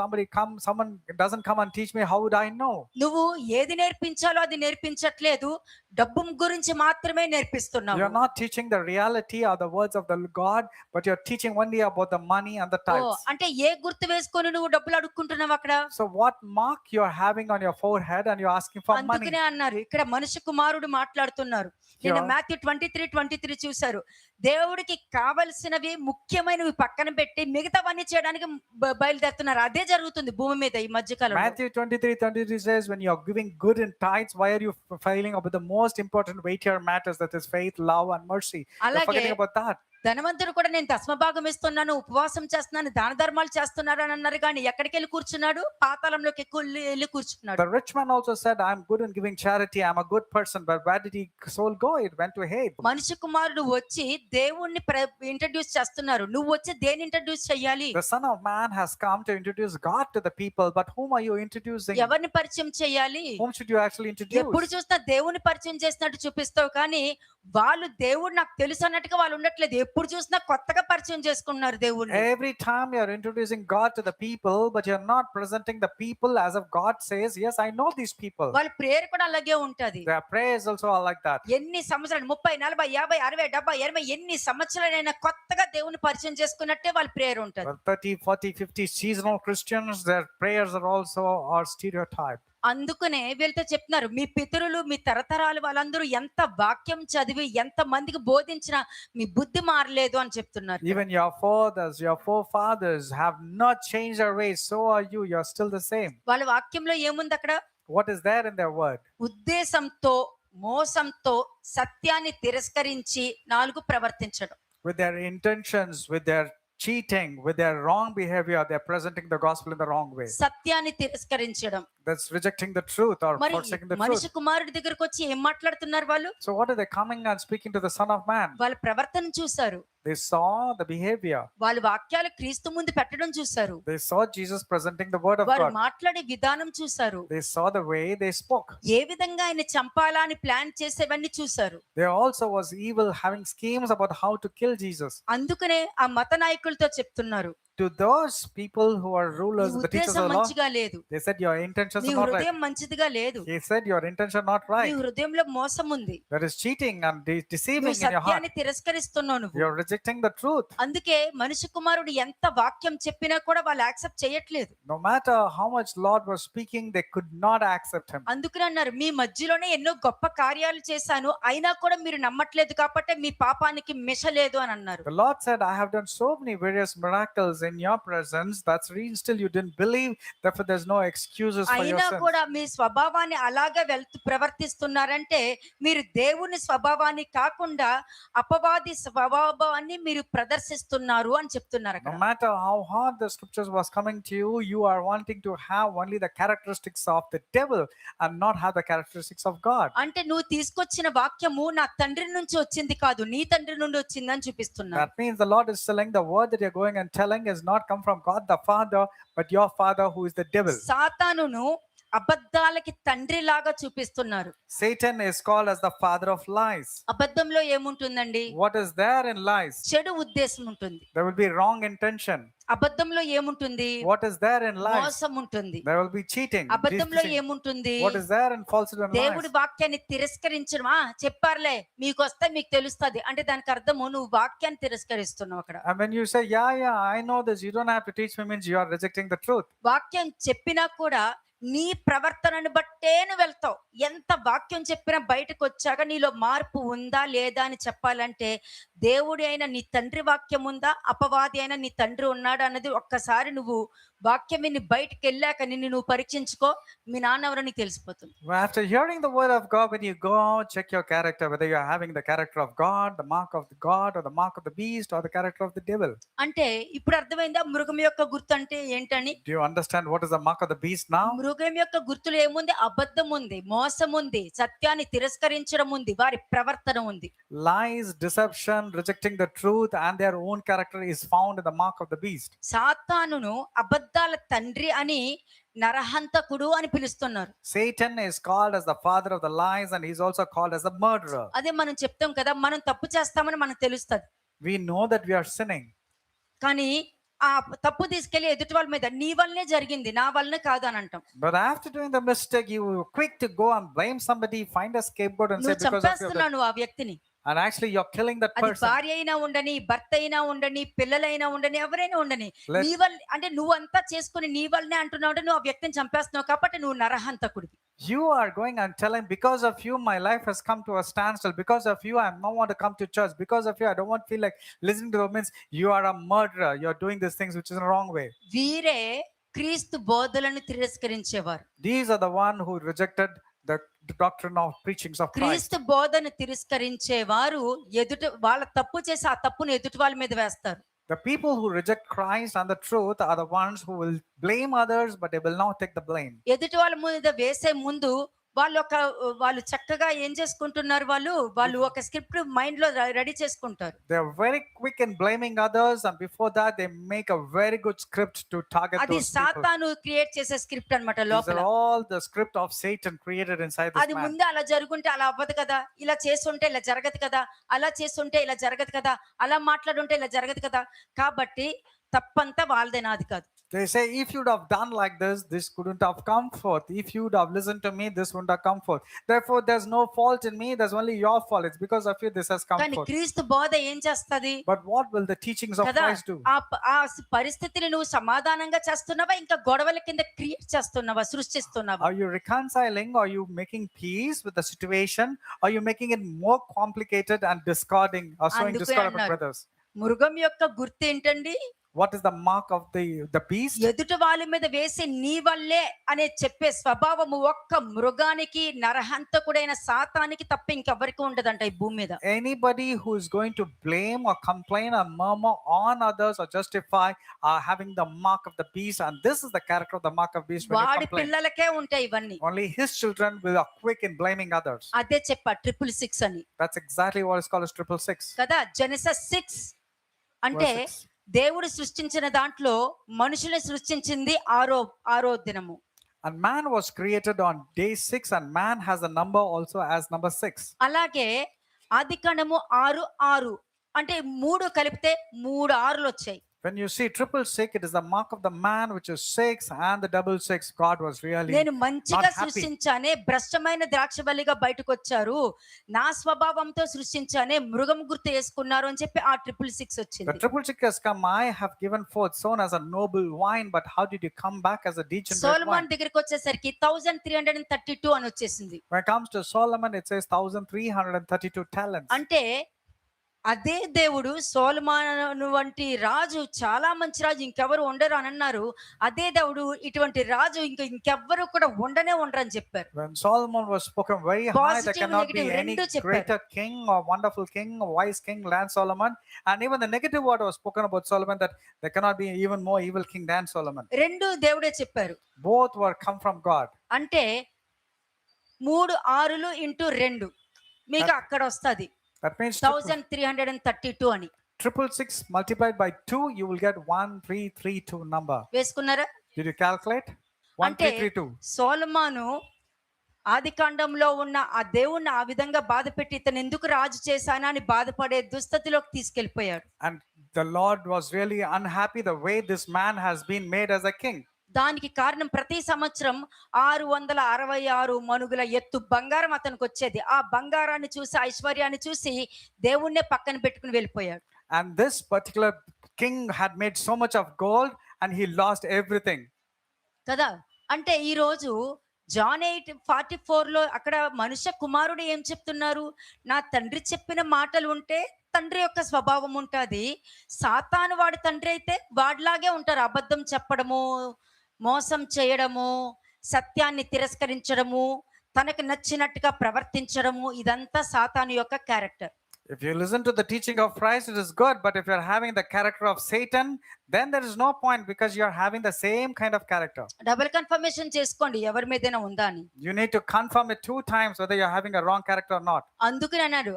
someone doesn't come and teach me, how would I know? నువ్వు ఏది నేర్పించాలో అది నేర్పించట్లేదు, డబ్బు గురించి మాత్రమే నేర్పిస్తున్నావు. You're not teaching the reality or the words of the God, but you're teaching only about the money and the oh, tithes. అంటే ఏ గుర్తు వేసుకొని నువ్వు డబ్బులు అడుక్కుంటున్నావు అక్కడ? So what mark you're having on your forehead and you're asking for money? అందుకనే అన్నారు ఇక్కడ మనుష్య కుమారుడు మాట్లాడుతున్నారు. నేను Yeah. మాథ్యూ 23:23 చూశారు. దేవుడికి కావలసినవి ముఖ్యమైనవి పక్కన పెట్టి మిగతావన్నీ చేయడానికి బయలుదేరుతున్నారు. అదే జరుగుతుంది భూమి మీద ఈ మధ్య కాలంలో. Matthew 23:23 says, when you're giving good in tithes, why are you failing about the most important weightier matters, that is faith, love, and mercy? You're అలాగే forgetting about that. ధనవంతుడు కూడా నేను దశమభాగం ఇస్తున్నాను, ఉపవాసం చేస్తున్నాను, దాన ధర్మాలు చేస్తున్నారు అని అన్నారు. కానీ ఎక్కడికి వెళ్ళి కూర్చున్నాడు? పాతాళంలోకి వెళ్ళి కూర్చున్నాడు. The rich man also said, I'm good in giving charity, I'm a good person, but where did his soul go? It went to hate. మనిషి కుమారుడు వచ్చి దేవుణ్ణి ఇంట్రడ్యూస్ చేస్తున్నారు. నువ్వు వచ్చి దేని ఇంట్రడ్యూస్ చెయ్యాలి? The Son of Man has come to introduce God to the people, but whom are you introducing? ఎవరిని పరిచయం చేయాలి? Whom should you actually introduce? ఎప్పుడు చూసినా దేవుని పరిచయం చేసినట్టు చూపిస్తావు, కానీ వాళ్ళు దేవుడు నాకు తెలుసు అన్నట్టుగా వాళ్ళు ఉండట్లేదు. ఎప్పుడు చూసినా కొత్తగా పరిచయం చేసుకుంటున్నారు దేవుడిని. Every time you're introducing God to the people, but you're not presenting the people as if God says, yes, I know these people. వాళ్ళ ప్రేయర్ కూడా అలాగే ఉంటది. Their prayers also are like that. ఎన్ని సంవత్సరాలు 30, 40, 50, 60, 70, 80 ఎన్ని సంవత్సరాలైనా కొత్తగా దేవుని పరిచయం చేసుకున్నట్టే వాళ్ళ ప్రేయర్ ఉంటది. Well, 30, 40, 50 seasonal Christians, their prayers are also are stereotyped. అందుకనే వీళ్ళతో చెప్తున్నారు, మీ పితరులు మీ తరతరాలు వాళ్ళందరూ ఎంత వాక్యం చదివి ఎంత మందికి బోధించినా మీ బుద్ధి మారలేదు అని చెప్తున్నారు. Even your fathers, your forefathers have not changed their ways. So are you. You're still the same. వాళ్ళ వాక్యంలో ఏముంది అక్కడ? What is there in their word? ఉద్దేశంతో మోసంతో సత్యాన్ని తిరస్కరించి 4 ప్రవర్తించడం. With their intentions, with their cheating, with their wrong behavior, they're presenting the gospel in the wrong way. సత్యాన్ని తిరస్కరించడం. That's rejecting the truth or మరి forsaking the మనిషి truth. కుమారుడి దగ్గరకు వచ్చి ఏం మాట్లాడుతున్నారు వాళ్ళు? So what are they coming and speaking to the Son of Man? వాళ్ళ ప్రవర్తన చూశారు, They saw the behavior. వాళ్ళ వాక్యాలు క్రీస్తు ముందు పెట్టడం చూశారు, They saw Jesus presenting the word of వారు God. మాట్లాడే విధానం చూశారు, They saw the way they spoke. ఏ విధంగా ఆయన చంపాలా అని ప్లాన్ చేసేవన్నీ చూశారు. There also was evil having schemes about how to kill Jesus. అందుకనే ఆ మత నాయకులతో చెప్తున్నారు, To those people who are నీ rulers, the teachers ఉద్దేశం of the law, మంచిగా లేదు, they said your intentions నీ are not right. హృదయం మంచిదిగా లేదు, He said your intention not నీ right. హృదయంలో మోసం ఉంది, There is cheating and deceiving నువ్వు in your heart. సత్యాన్ని తిరస్కరిస్తున్నావు నువ్వు. You're rejecting the truth. అందుకే మనిషి కుమారుడు ఎంత వాక్యం చెప్పినా కూడా వాళ్ళు యాక్సెప్ట్ చేయట్లేదు. No matter how much Lord was speaking, they could not accept him. అందుకని అన్నారు, మీ మధ్యలోనే ఎన్నో గొప్ప కార్యాలు చేశాను, అయినా కూడా మీరు నమ్మట్లేదు కాబట్టి మీ పాపానికి మిషలేదు అని అన్నారు. The Lord said, I have done so many various miracles in your presence. That's reason still you didn't believe. Therefore, there's no excuses for your అయినా sins. కూడా మీ స్వభావాన్ని అలాగే ప్రవర్తిస్తున్నారంటే మీరు దేవుని స్వభావాన్ని కాకుండా అపవాది స్వభావాన్ని మీరు ప్రదర్శిస్తున్నారు అని చెప్తున్నారు No అక్కడ. matter how hard the scriptures was coming to you, you are wanting to have only the characteristics of the devil and not have the characteristics of God. అంటే నువ్వు తీసుకొచ్చిన వాక్యము నా తండ్రి నుంచి వచ్చింది కాదు, నీ తండ్రి నుండి వచ్చిందని చూపిస్తున్నారు. That means the Lord is telling the word that you're going and telling is not come from God the Father, but your father who is the devil. సాతానును అబద్ధాలకి తండ్రి లాగా చూపిస్తున్నారు. Satan is called as the father of lies. అబద్ధంలో ఏముంటుందండి? What is there in lies? చెడు ఉద్దేశం ఉంటుంది. There will be wrong intention. అబద్ధంలో ఏముంటుంది? What is there in lies? మోసం ఉంటుంది. There will be cheating. అబద్ధంలో deceit. ఏముంటుంది? What is there in falsehood and దేవుడి lies? వాక్యాన్ని తిరస్కరించడం. చెప్పారులే మీకు వస్తే మీకు తెలుస్తుంది అంటే దానికి అర్థము నువ్వు వాక్యాన్ని తిరస్కరిస్తున్నావు అక్కడ. And when you say, yeah, I know this, you don't have to teach me, means you are rejecting the truth. వాక్యం చెప్పినా కూడా నీ ప్రవర్తనను బట్టే నువ్వు వెళ్తావు. ఎంత వాక్యం చెప్పినా బయటకు వచ్చాక నీలో మార్పు ఉందా లేదా అని చెప్పాలంటే దేవుడి అయిన నీ తండ్రి వాక్యం ఉందా, అపవాది అయిన నీ తండ్రి ఉన్నాడా అన్నది ఒక్కసారి నువ్వు వాక్యం విని బయటకు వెళ్ళాక నిన్ను నువ్వు పరీక్షించుకో, మీ నాన్న ఎవరో నీకు తెలిసిపోతుంది. After hearing the word of God, when you go out, check your character, whether you are having the character of God, the mark of the God, or the mark of the beast, or the character of the devil. అంటే ఇప్పుడు అర్థమైందా మృగం యొక్క గుర్తు అంటే ఏంటని? Do you understand what is the mark of the beast now? మృగం యొక్క గుర్తులు ఏముంది? అబద్ధం ఉంది, మోసం ఉంది, సత్యాన్ని తిరస్కరించడం ఉంది, వారి ప్రవర్తన ఉంది. Lies, deception, rejecting the truth, and their own character is found in the mark of the beast. సాతానును అబద్ధాల తండ్రి అని నరహంతకుడు అని పిలుస్తున్నారు. Satan is called as the father of the lies, and he's also called as a murderer. అదే మనం చెప్తాం కదా, మనం తప్పు చేస్తామని మనకు తెలుస్తుంది. We know that we are sinning. కానీ ఆ తప్పు తీసుకెళ్లి ఎదుటి వాళ్ళ మీద నీ వల్లనే జరిగింది, నా వల్లనే కాదు అని అంటాం. But after doing the mistake, you were quick to go and blame somebody, find a scapegoat and say నువ్వు because of you. చంపేస్తున్నావు నువ్వు ఆ వ్యక్తిని. And actually you're killing that అది person. భార్య అయినా ఉండని, భర్త అయినా ఉండని, పిల్లలైనా ఉండని, ఎవరైనా ఉండని, Let- నీ వల్ల అంటే నువ్వంతా చేసుకుని నీ వల్లనే అంటున్నావు అంటే నువ్వు ఆ వ్యక్తిని చంపేస్తున్నావు కాబట్టి నువ్వు నరహంతకుడివి. You are going and telling, because of you, my life has come to a standstill. Because of you, I don't want to come to church. Because of you, I don't want to feel like listening to the means you are a murderer. You're doing these things which is in the wrong way. వీరే క్రీస్తు బోధలను తిరస్కరించేవారు. These are the one who rejected the doctrine of preachings of Christ. క్రీస్తు బోధను తిరస్కరించేవారు వాళ్ళ తప్పు చేసి ఆ తప్పును ఎదుటి వాళ్ళ మీద వేస్తారు. The people who reject Christ and the truth are the ones who will blame others, but they will not take the blame. ఎదుటి వాళ్ళ మీద వేసే ముందు వాళ్ళు చక్కగా ఏం చేసుకుంటున్నారు, వాళ్ళు ఒక స్క్రిప్ట్ మైండ్ లో రెడీ చేసుకుంటారు. They are very quick in blaming others, and before that they make a very good script to target అది those people. సాతాను క్రియేట్ చేసే స్క్రిప్ట్ అన్నమాట These లోపల. are all the script of Satan created inside this అది man. ముందే అలా జరుగుంటే అలా అవ్వదు కదా, ఇలా చేస్తుంటే ఇలా జరగదు కదా, అలా చేస్తుంటే ఇలా జరగదు కదా, అలా మాట్లాడుంటే ఇలా జరగదు కదా, కాబట్టి తప్పంతా వాళ్ళదే, నాది కాదు. They say, if you'd have done like this, this couldn't have come forth. If you'd have listened to me, this wouldn't have come forth. Therefore, there's no fault in me. There's only your fault. It's because of you this has come కానీ forth. క్రీస్తు బోధ ఏం చేస్తది But what will the teachings of కదా? Christ do? ఆ పరిస్థితిని నువ్వు సమాధానంగా చేస్తున్నావా, ఇంకా గొడవల కింద క్రియేట్ చేస్తున్నావా, సృష్టిస్తున్నావా? Are you reconciling? Are you making peace with the situation? Are you making it more complicated and discarding or showing అందుకే discord among అన్నారు. brothers? మృగం యొక్క గుర్తు ఏంటండి? What is the mark of the beast? ఎదుటి వాళ్ళ మీద వేసి నీ వల్లే అనే చెప్పే స్వభావము ఒక్క మృగానికి, నరహంతకుడైన సాతానికి తప్ప ఇంకెవరికి ఉండదంట ఈ భూమి మీద. Anybody who is going to blame or complain or murmur on others or justify are having the mark of the beast, and this is the character of the mark of beast. When you వాడి complain, పిల్లలకే ఉంటాయి ఇవన్నీ. only his children will are quick in blaming others. అదే చెప్పా 666 అని That's exactly what is called as 666. కదా. జెనసిస్ 6 అంటే Verse 6. దేవుడు సృష్టించిన దాంట్లో మనుషుల్ని సృష్టించింది ఆరో దినము. And man was created on day 6, and man has a number also as number 6. అలాగే ఆదికాండము 6:6 అంటే 3 కలిపితే 3 6లు వచ్చాయి. When you see 666, it is the mark of the man, which is 6, and the 666. God was really నేను మంచిగా not happy. సృష్టించానే, భ్రష్టమైన ద్రాక్షవల్లిగా బయటకు వచ్చారు, నా స్వభావంతో సృష్టించానే, మృగం గుర్తు వేసుకున్నారు అని చెప్పి ఆ 666 The వచ్చింది. 666 has come. I have given forth, sown as a noble wine, but how did you come back as a degenerate wine? సోలొమోన్ దగ్గరికి వచ్చేసరికి 1332 అని వచ్చేసింది. When it comes to Solomon, it says 1332 talents. అంటే అదే దేవుడు సొలొమోను వంటి రాజు చాలా మంచి రాజు, ఇంకెవరు ఉండరు అని అన్నారు. అదే దేవుడు ఇటువంటి రాజు ఇంకెవ్వరు కూడా ఉండనే ఉండరని చెప్పారు. When Solomon was spoken very high, there Positive, cannot be negative any రెండు చెప్పారు. greater king or wonderful king or wise king than Solomon. And even the negative word was spoken about Solomon, that there cannot be even more evil king than Solomon. రెండు దేవుడే చెప్పారు. Both were come from God. అంటే 3 6లు ఇంటూ 2 మీకు అక్కడ వస్తది That means 1332 అని. 666 multiplied by 2, you will get 1332 number. వేసుకున్నారా? Did you calculate? అంటే 1332. సొలొమోను ఆదికాండంలో ఉన్న ఆ దేవుణ్ణి ఆ విధంగా బాధపెట్టి ఇతను ఎందుకు రాజు చేశానా అని బాధపడే దుస్థితిలోకి తీసుకెళ్లిపోయాడు. And the Lord was really unhappy the way this man has been made as a king. దానికి కారణం ప్రతి సంవత్సరం 666 మనుగుల ఎత్తు బంగారం అతనికి వచ్చేది. ఆ బంగారాన్ని చూసి, ఐశ్వర్యాన్ని చూసి దేవుణ్ణే పక్కన పెట్టుకుని వెళ్ళిపోయాడు. And this particular king had made so much of gold and he lost everything. కదా. అంటే ఈ రోజు జాన్ 8:44లో అక్కడ మనుష్య కుమారుడు ఏం చెప్తున్నారు? నా తండ్రి చెప్పిన మాటలు ఉంటే తండ్రి యొక్క స్వభావం ఉంటుంది. సాతాను వాడి తండ్రి అయితే వాడిలాగే ఉంటారు. అబద్ధం చెప్పడము, మోసం చేయడము, సత్యాన్ని తిరస్కరించడము, తనకు నచ్చినట్టుగా ప్రవర్తించడము, ఇదంతా సాతాను యొక్క character. If you listen to the teaching of Christ, it is good. But if you're having the character of Satan, then there is no point, because you're having the same kind of character. Double confirmation చేసుకోండి ఎవరి మీదైనా ఉందా అని. You need to confirm it 2 times whether you're having a wrong character or not. అందుకని అన్నాడు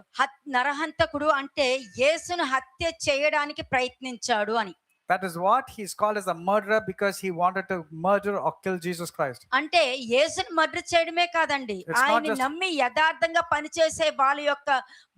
నరహంతకుడు అంటే యేసును హత్య చేయడానికి ప్రయత్నించాడు అని. That is what he's called as a murderer, because he wanted to murder or kill Jesus Christ. అంటే యేసుని మర్డర్ చేయడమే కాదండి, It's not ఆయన just- నమ్మి యథార్థంగా పనిచేసే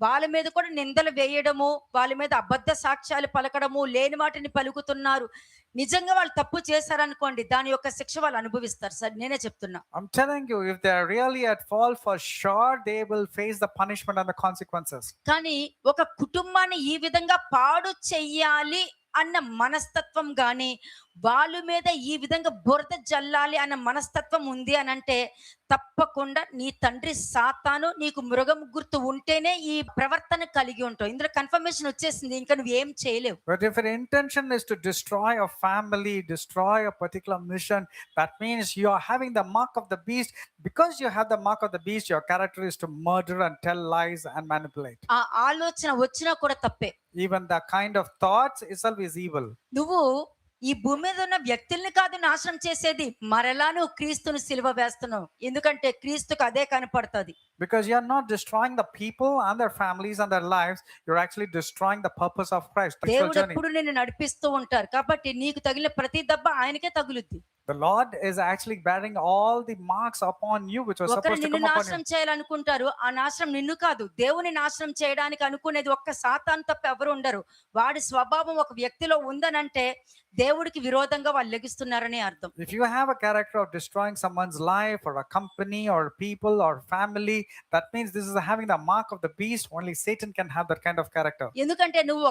వాళ్ళ మీద కూడా నిందలు వేయడము, వాళ్ళ మీద అబద్ధ సాక్ష్యాలు పలకడము, లేని వాటిని పలుకుతున్నారు. నిజంగా వాళ్ళు తప్పు చేశారనుకోండి, దాని యొక్క శిక్ష వాళ్ళు అనుభవిస్తారు సార్, నేనే చెప్తున్నా. I'm telling you, if they are really at fault, for sure they will face the punishment and the consequences. కానీ ఒక కుటుంబాన్ని ఈ విధంగా పాడు చెయ్యాలి అన్న మనస్తత్వం గాని, వాళ్ళ మీద ఈ విధంగా బురద జల్లాలి అన్న మనస్తత్వం ఉంది అని అంటే, తప్పకుండా నీ తండ్రి సాతాను నీకు మృగం గుర్తు ఉంటేనే ఈ ప్రవర్తన కలిగి ఉంటావు. ఇందులో కన్ఫర్మేషన్ వచ్చేసింది, ఇంకా నువ్వు ఏం చేయలేవు. But if your intention is to destroy a family, destroy a particular mission, that means you are having the mark of the beast. Because you have the mark of the beast, your character is to murder and tell lies and manipulate. ఆ ఆలోచన వచ్చినా కూడా తప్పే. Even the kind of thoughts itself is evil. నువ్వు ఈ భూమి మీద ఉన్న వ్యక్తుల్ని కాదు నాశనం చేసేది, మరలా నువ్వు క్రీస్తును సిలువ వేస్తున్నావు. ఎందుకంటే క్రీస్తుకు అదే కనపడుతుంది. Because you are not destroying the people and their families and their lives, you're actually destroying the purpose of Christ. దేవుడు ఎప్పుడు నిన్ను నడిపిస్తూ ఉంటారు కాబట్టి నీకు తగిలిన ప్రతి దెబ్బ ఆయనకే తగులుద్ది. The Lord is actually bearing all the marks upon you, which was ఒకరు supposed to నిన్ను come upon నాశనం you. చేయాలనుకుంటారు, ఆ నాశనం నిన్ను కాదు, దేవుని నాశనం చేయడానికి అనుకునేది ఒక్క సాతాను తప్ప ఎవరు ఉండరు. వాడి స్వభావం ఒక వ్యక్తిలో ఉందనంటే దేవుడికి విరోధంగా వాళ్ళు లెగిస్తున్నారని అర్థం. If you have a character of destroying someone's life or a company or people or family, that means this is having the mark of the beast. Only Satan can have that kind of character. ఎందుకంటే నువ్వు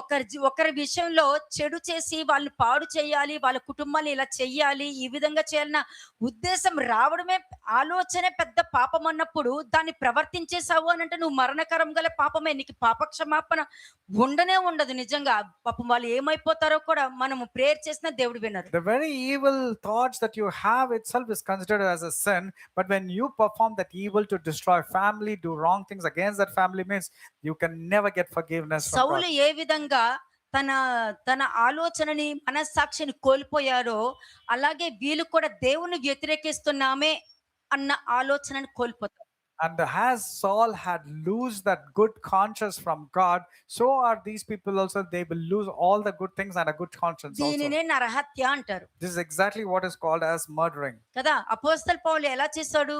ఒకరి విషయంలో చెడు చేసి వాళ్ళని పాడు చేయాలి, వాళ్ళ కుటుంబాన్ని ఇలా చెయ్యాలి, ఈ విధంగా చేయాలన్న ఉద్దేశం రావడమే, ఆలోచనే పెద్ద పాపం అన్నప్పుడు దాన్ని ప్రవర్తించేసావు అని అంటే నువ్వు మరణకరం గల పాపమే. నీకు పాపక్షమాపణ ఉండనే ఉండదు. నిజంగా పాపం వాళ్ళు ఏమైపోతారో కూడా మనము ప్రేయర్ చేసినా దేవుడు వినరు. The very evil thoughts that you have itself is considered as a sin, but when you perform that evil to destroy family, do wrong things against that family, means you can never get forgiveness from Saul God. ఏ విధంగా తన ఆలోచనని, మనస్సాక్షిని కోల్పోయారో, అలాగే వీళ్ళు కూడా దేవుని వ్యతిరేకిస్తున్నామే అన్న ఆలోచనని కోల్పోతారు. And as Saul had lost that good conscience from God, so are these people also. They will lose all the good things and a good conscience also. దీనినే నరహత్య అంటారు This is exactly what is called as murdering. కదా. అపోస్తలుడు పౌలు ఎలా చేశాడు?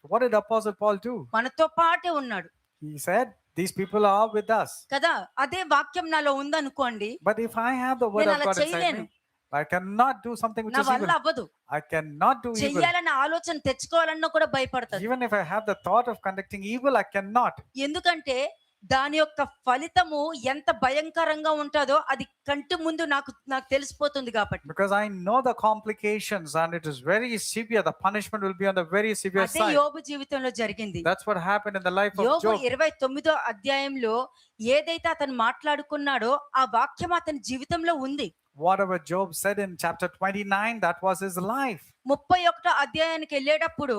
What did Apostle Paul do? మనతో పాటే ఉన్నాడు He said, these people are with us. కదా. అదే వాక్యం నాలో ఉందనుకోండి, But if I have the word నేను of అలా God inside చేయలేను. me, I cannot do something which నా is వల్ల evil. అవ్వదు. I cannot do evil. చెయ్యాలన్న ఆలోచన తెచ్చుకోవాలన్నా కూడా భయపడతాడు. Even if I have the thought of conducting evil, I cannot. ఎందుకంటే దాని యొక్క ఫలితము ఎంత భయంకరంగా ఉంటుందో అది కంటి ముందు నాకు తెలిసిపోతుంది కాబట్టి. Because I know the complications and it is very severe. The punishment will be on the very severe అదే side. యోబు జీవితంలో జరిగింది. That's what happened in the life of యోబు Job. 29వ అధ్యాయంలో ఏదైతే అతను మాట్లాడుకున్నాడో ఆ వాక్యం అతని జీవితంలో ఉంది. Whatever Job said in chapter 29, that was his life. 31వ అధ్యాయానికి వెళ్ళేటప్పుడు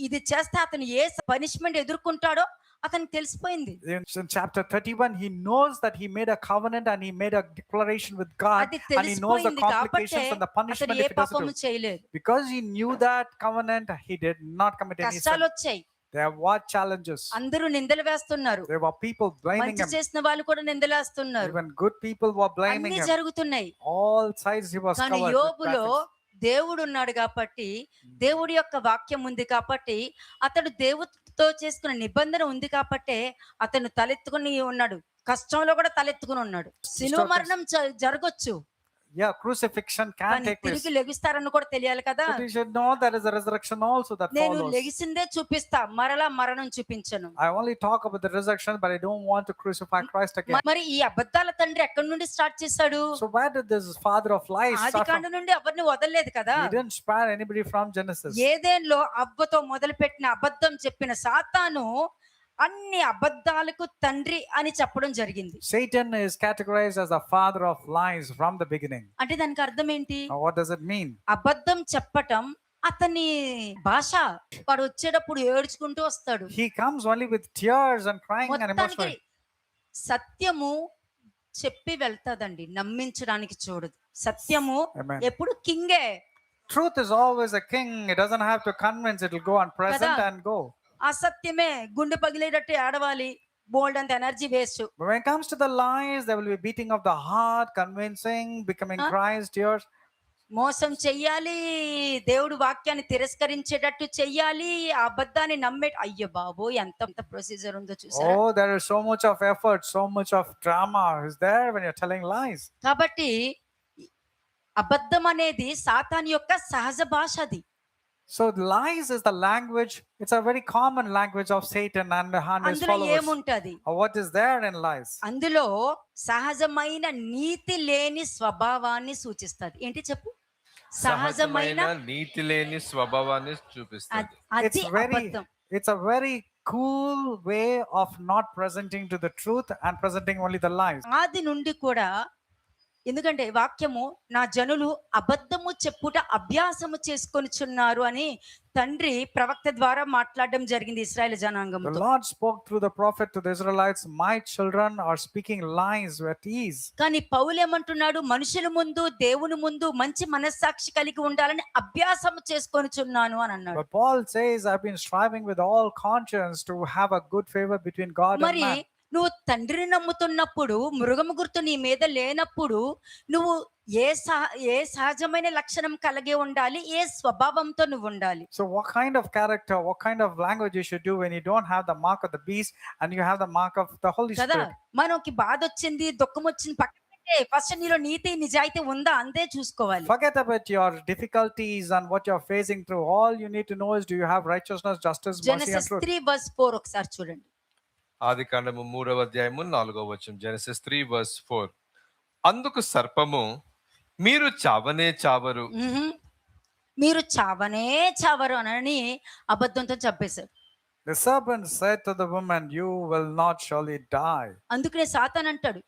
ఇది చేస్తే అతను ఏ పనిష్మెంట్ ఎదుర్కొంటాడో అతనికి తెలిసిపోయింది. In chapter 31, he knows that he made a covenant and he made a declaration with God, అది and he knows the తెలిసిపోయింది కాబట్టి complications and the అతను punishment A if he doesn't పాపము do it. చేయలేదు. Because he knew that covenant, he did not commit any sin. కష్టాలు వచ్చాయి, There were challenges. అందరూ నిందలు వేస్తున్నారు, There were people blaming మంచి him. చేసిన వాళ్ళు కూడా నిందలేస్తున్నారు, Even good people were blaming అన్ని him. జరుగుతున్నాయి. All sides he was కానీ covered with యోబులో traffic. దేవుడు ఉన్నాడు కాబట్టి, దేవుడి యొక్క వాక్యం ఉంది కాబట్టి, అతడు దేవుడితో చేసుకున్న నిబంధన ఉంది కాబట్టి అతను తలెత్తుకుని ఉన్నాడు. కష్టంలో కూడా తలెత్తుకుని ఉన్నాడు. శిలువ మరణం జరగొచ్చు, Yeah, crucifixion can కానీ take place. తిరిగి లెగిస్తారని కూడా తెలియాలి కదా. But you should know there is a resurrection also that నేను follows. లెగిసిందే చూపిస్తా, మరలా మరణం చూపించను. I only talk about the resurrection, but I don't want to crucify Christ again. మరి ఈ అబద్ధాల తండ్రి ఎక్కడి నుండి స్టార్ట్ చేశాడు? So where did this father of lies ఆది start from? కాండ నుండి ఎవరిని వదలలేదు కదా. He didn't spare anybody from Genesis. ఏదెన్లో అవ్వతో మొదలుపెట్టిన అబద్ధం చెప్పిన సాతాను అన్ని అబద్ధాలకు తండ్రి అని చెప్పడం జరిగింది. Satan is categorized as the father of lies from the beginning. అంటే దానికి అర్థం ఏంటి? Now what does it mean? అబద్ధం చెప్పటం అతని భాష. వాడు వచ్చేటప్పుడు ఏడ్చుకుంటూ వస్తాడు. He comes only with tears and crying and మొత్తానికి emotion. సత్యము చెప్పి వెళ్తాదండి, నమ్మించడానికి చూడదు. సత్యము Amen. ఎప్పుడు కింగే. Truth is always a king. It doesn't have to convince. It will go and present కదా. and go. అసత్యమే గుండె పగిలేటట్టు ఏడవాలి, బోల్డ్ అంత energy waste. But when it comes to the lies, there will be beating of the heart, convincing, becoming cries, tears. మోసం చెయ్యాలి, దేవుడు వాక్యాన్ని తిరస్కరించేటట్టు చెయ్యాలి, ఆ అబద్ధాన్ని అయ్యో బాబో ఎంత ప్రొసీజర్ ఉందో చూసారా. Oh, there is so much of effort, so much of drama is there when you're telling lies. కాబట్టి అబద్ధం అనేది సాతాను యొక్క సహజ భాష. అది So lies is the language. It's a very common language of Satan and his అందులో followers. ఏముంటది? What is there in lies? అందులో సహజమైన నీతి లేని స్వభావాన్ని సూచిస్తది. ఏంటి చెప్పు? సహజమైన నీతి లేని స్వభావాన్ని చూపిస్తుంది. అది అబద్ధం. It's a very cool way of not presenting to the truth and presenting only the lies. ఆది నుండి కూడా, ఎందుకంటే వాక్యము నా జనులు అబద్ధము చెప్పుట అభ్యాసము చేసుకొనిచున్నారు అని తండ్రి ప్రవక్త ద్వారా మాట్లాడడం జరిగింది ఇశ్రాయేలు The జనాంగంతో. Lord spoke through the prophet to the Israelites, my children are speaking lies at ease. కానీ పౌలు ఏమంటున్నాడు? మనుషుల ముందు దేవుని ముందు మంచి మనస్సాక్షి కలిగి ఉండాలని అభ్యాసము చేసుకొనిచున్నాను అని అన్నాడు. But Paul says, I've been striving with all conscience to have a good favor between God and మరి man. నువ్వు తండ్రిని నమ్ముతున్నప్పుడు, మృగము గుర్తు నీ మీద లేనప్పుడు నువ్వు ఏ సహజమైన లక్షణం కలిగి ఉండాలి, ఏ స్వభావంతో నువ్వు ఉండాలి? So what kind of character, what kind of language you should do when you don't have the mark of the beast and you have the mark of the Holy కదా. Spirit? మనకి బాధ వచ్చింది, దుఃఖం వచ్చింది, పక్కన పెట్టే ఫస్ట్ నీలో నీతి నిజాయితీ ఉందా అంతే చూసుకోవాలి. Forget about your difficulties and what you're facing through. All you need to know is, do you have righteousness, justice, mercy and Genesis truth? 3:4 ఒకసారి చూడండి. ఆది కాండము 3వ అధ్యాయము 4వ వచనం. Genesis 3:4. అందుకు సర్పము, మీరు చావనే చావరు. మీరు చావనే చావరు అని అబద్ధంతో చెప్పేశాడు. The serpent said to the woman, you will not surely die. అందుకనే సాతాన్ అంటాడు,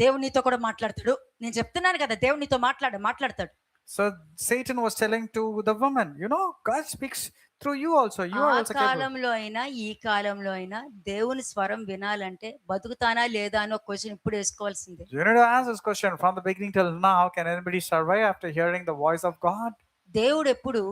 దేవుడు నీతో కూడా మాట్లాడతాడు, నేను చెప్తున్నాను కదా దేవుడు నీతో మాట్లాడతాడు. So Satan was telling to the woman, you know, God speaks through you also. You are ఆ also capable. కాలంలో అయినా ఈ కాలంలో అయినా దేవుని స్వరం వినాలంటే బతుకుతానా లేదా అని ఒక క్వశ్చన్ ఇప్పుడు వేసుకోవాల్సిందే. You need to ask this question from the beginning till now. Can anybody survive after hearing the voice of God? దేవుడు ఎప్పుడు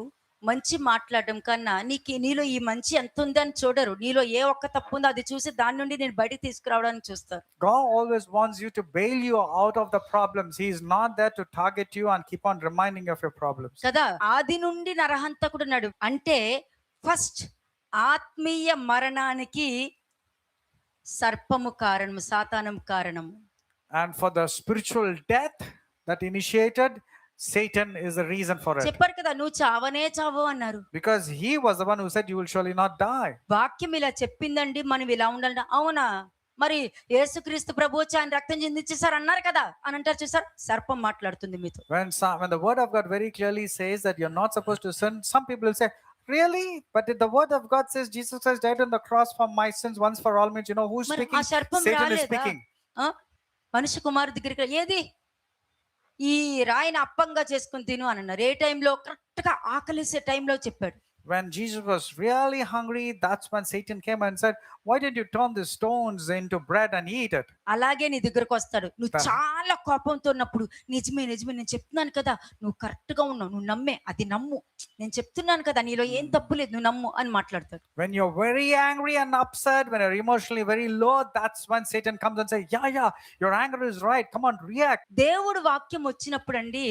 మంచి మాట్లాడడం కన్నా నీలో ఈ మంచి ఎంత ఉందని చూడరు. నీలో ఏ ఒక్క తప్పు ఉందో అది చూసి దాని నుండి నేను బయటికి తీసుకురావడానికి చూస్తారు. God always wants you to bail you out of the problems. He is not there to target you and keep on reminding you of your problems. కదా. ఆది నుండి నరహంతకుడు నడు అంటే ఫస్ట్ ఆత్మీయ మరణానికి సర్పము కారణము, సాతానం కారణము. And for the spiritual death that initiated, Satan is the reason for it. చెప్పారు కదా, నువ్వు చావనే చావు అన్నారు. Because he was the one who said, you will surely not die. వాక్యం ఇలా చెప్పిందండి, మనం ఇలా ఉండాలి. అవునా, మరి యేసుక్రీస్తు ప్రభు వచ్చి ఆయన రక్తం చిందించేసారు అన్నారు కదా అని అంటారు చూసారు. సర్పం మాట్లాడుతుంది మీతో. When the word of God very clearly says that you're not supposed to sin, some people will say, really? But if the word of God says Jesus Christ died on the cross for my sins once for all means, you know who's మరి ఆ speaking? సర్పం Satan is రాలేదా? speaking. ఆ? మనిషి కుమారు దగ్గరికి ఏది ఈ రాయిని అప్పంగా చేసుకుని తిను అని అన్నారు. ఏ టైంలో? కరెక్ట్ గా ఆకలిసే టైంలో చెప్పాడు. When Jesus was really hungry, that's when Satan came and said, why didn't you turn the stones into bread and eat it? అలాగే నీ దగ్గరకు వస్తాడు. నువ్వు చాలా కోపంతో ఉన్నప్పుడు, నిజమే నిజమే నేను చెప్తున్నాను కదా, నువ్వు కరెక్ట్ గా ఉన్నావు, నువ్వు నమ్మే, అది నమ్ము, నేను చెప్తున్నాను కదా, నీలో ఏం తప్పు లేదు, నువ్వు నమ్ము అని మాట్లాడతాడు. When you're very angry and upset, when you're emotionally very low, that's when Satan comes and says, yeah, your anger is right, come on, react. దేవుడు వాక్యం వచ్చినప్పుడు అండి,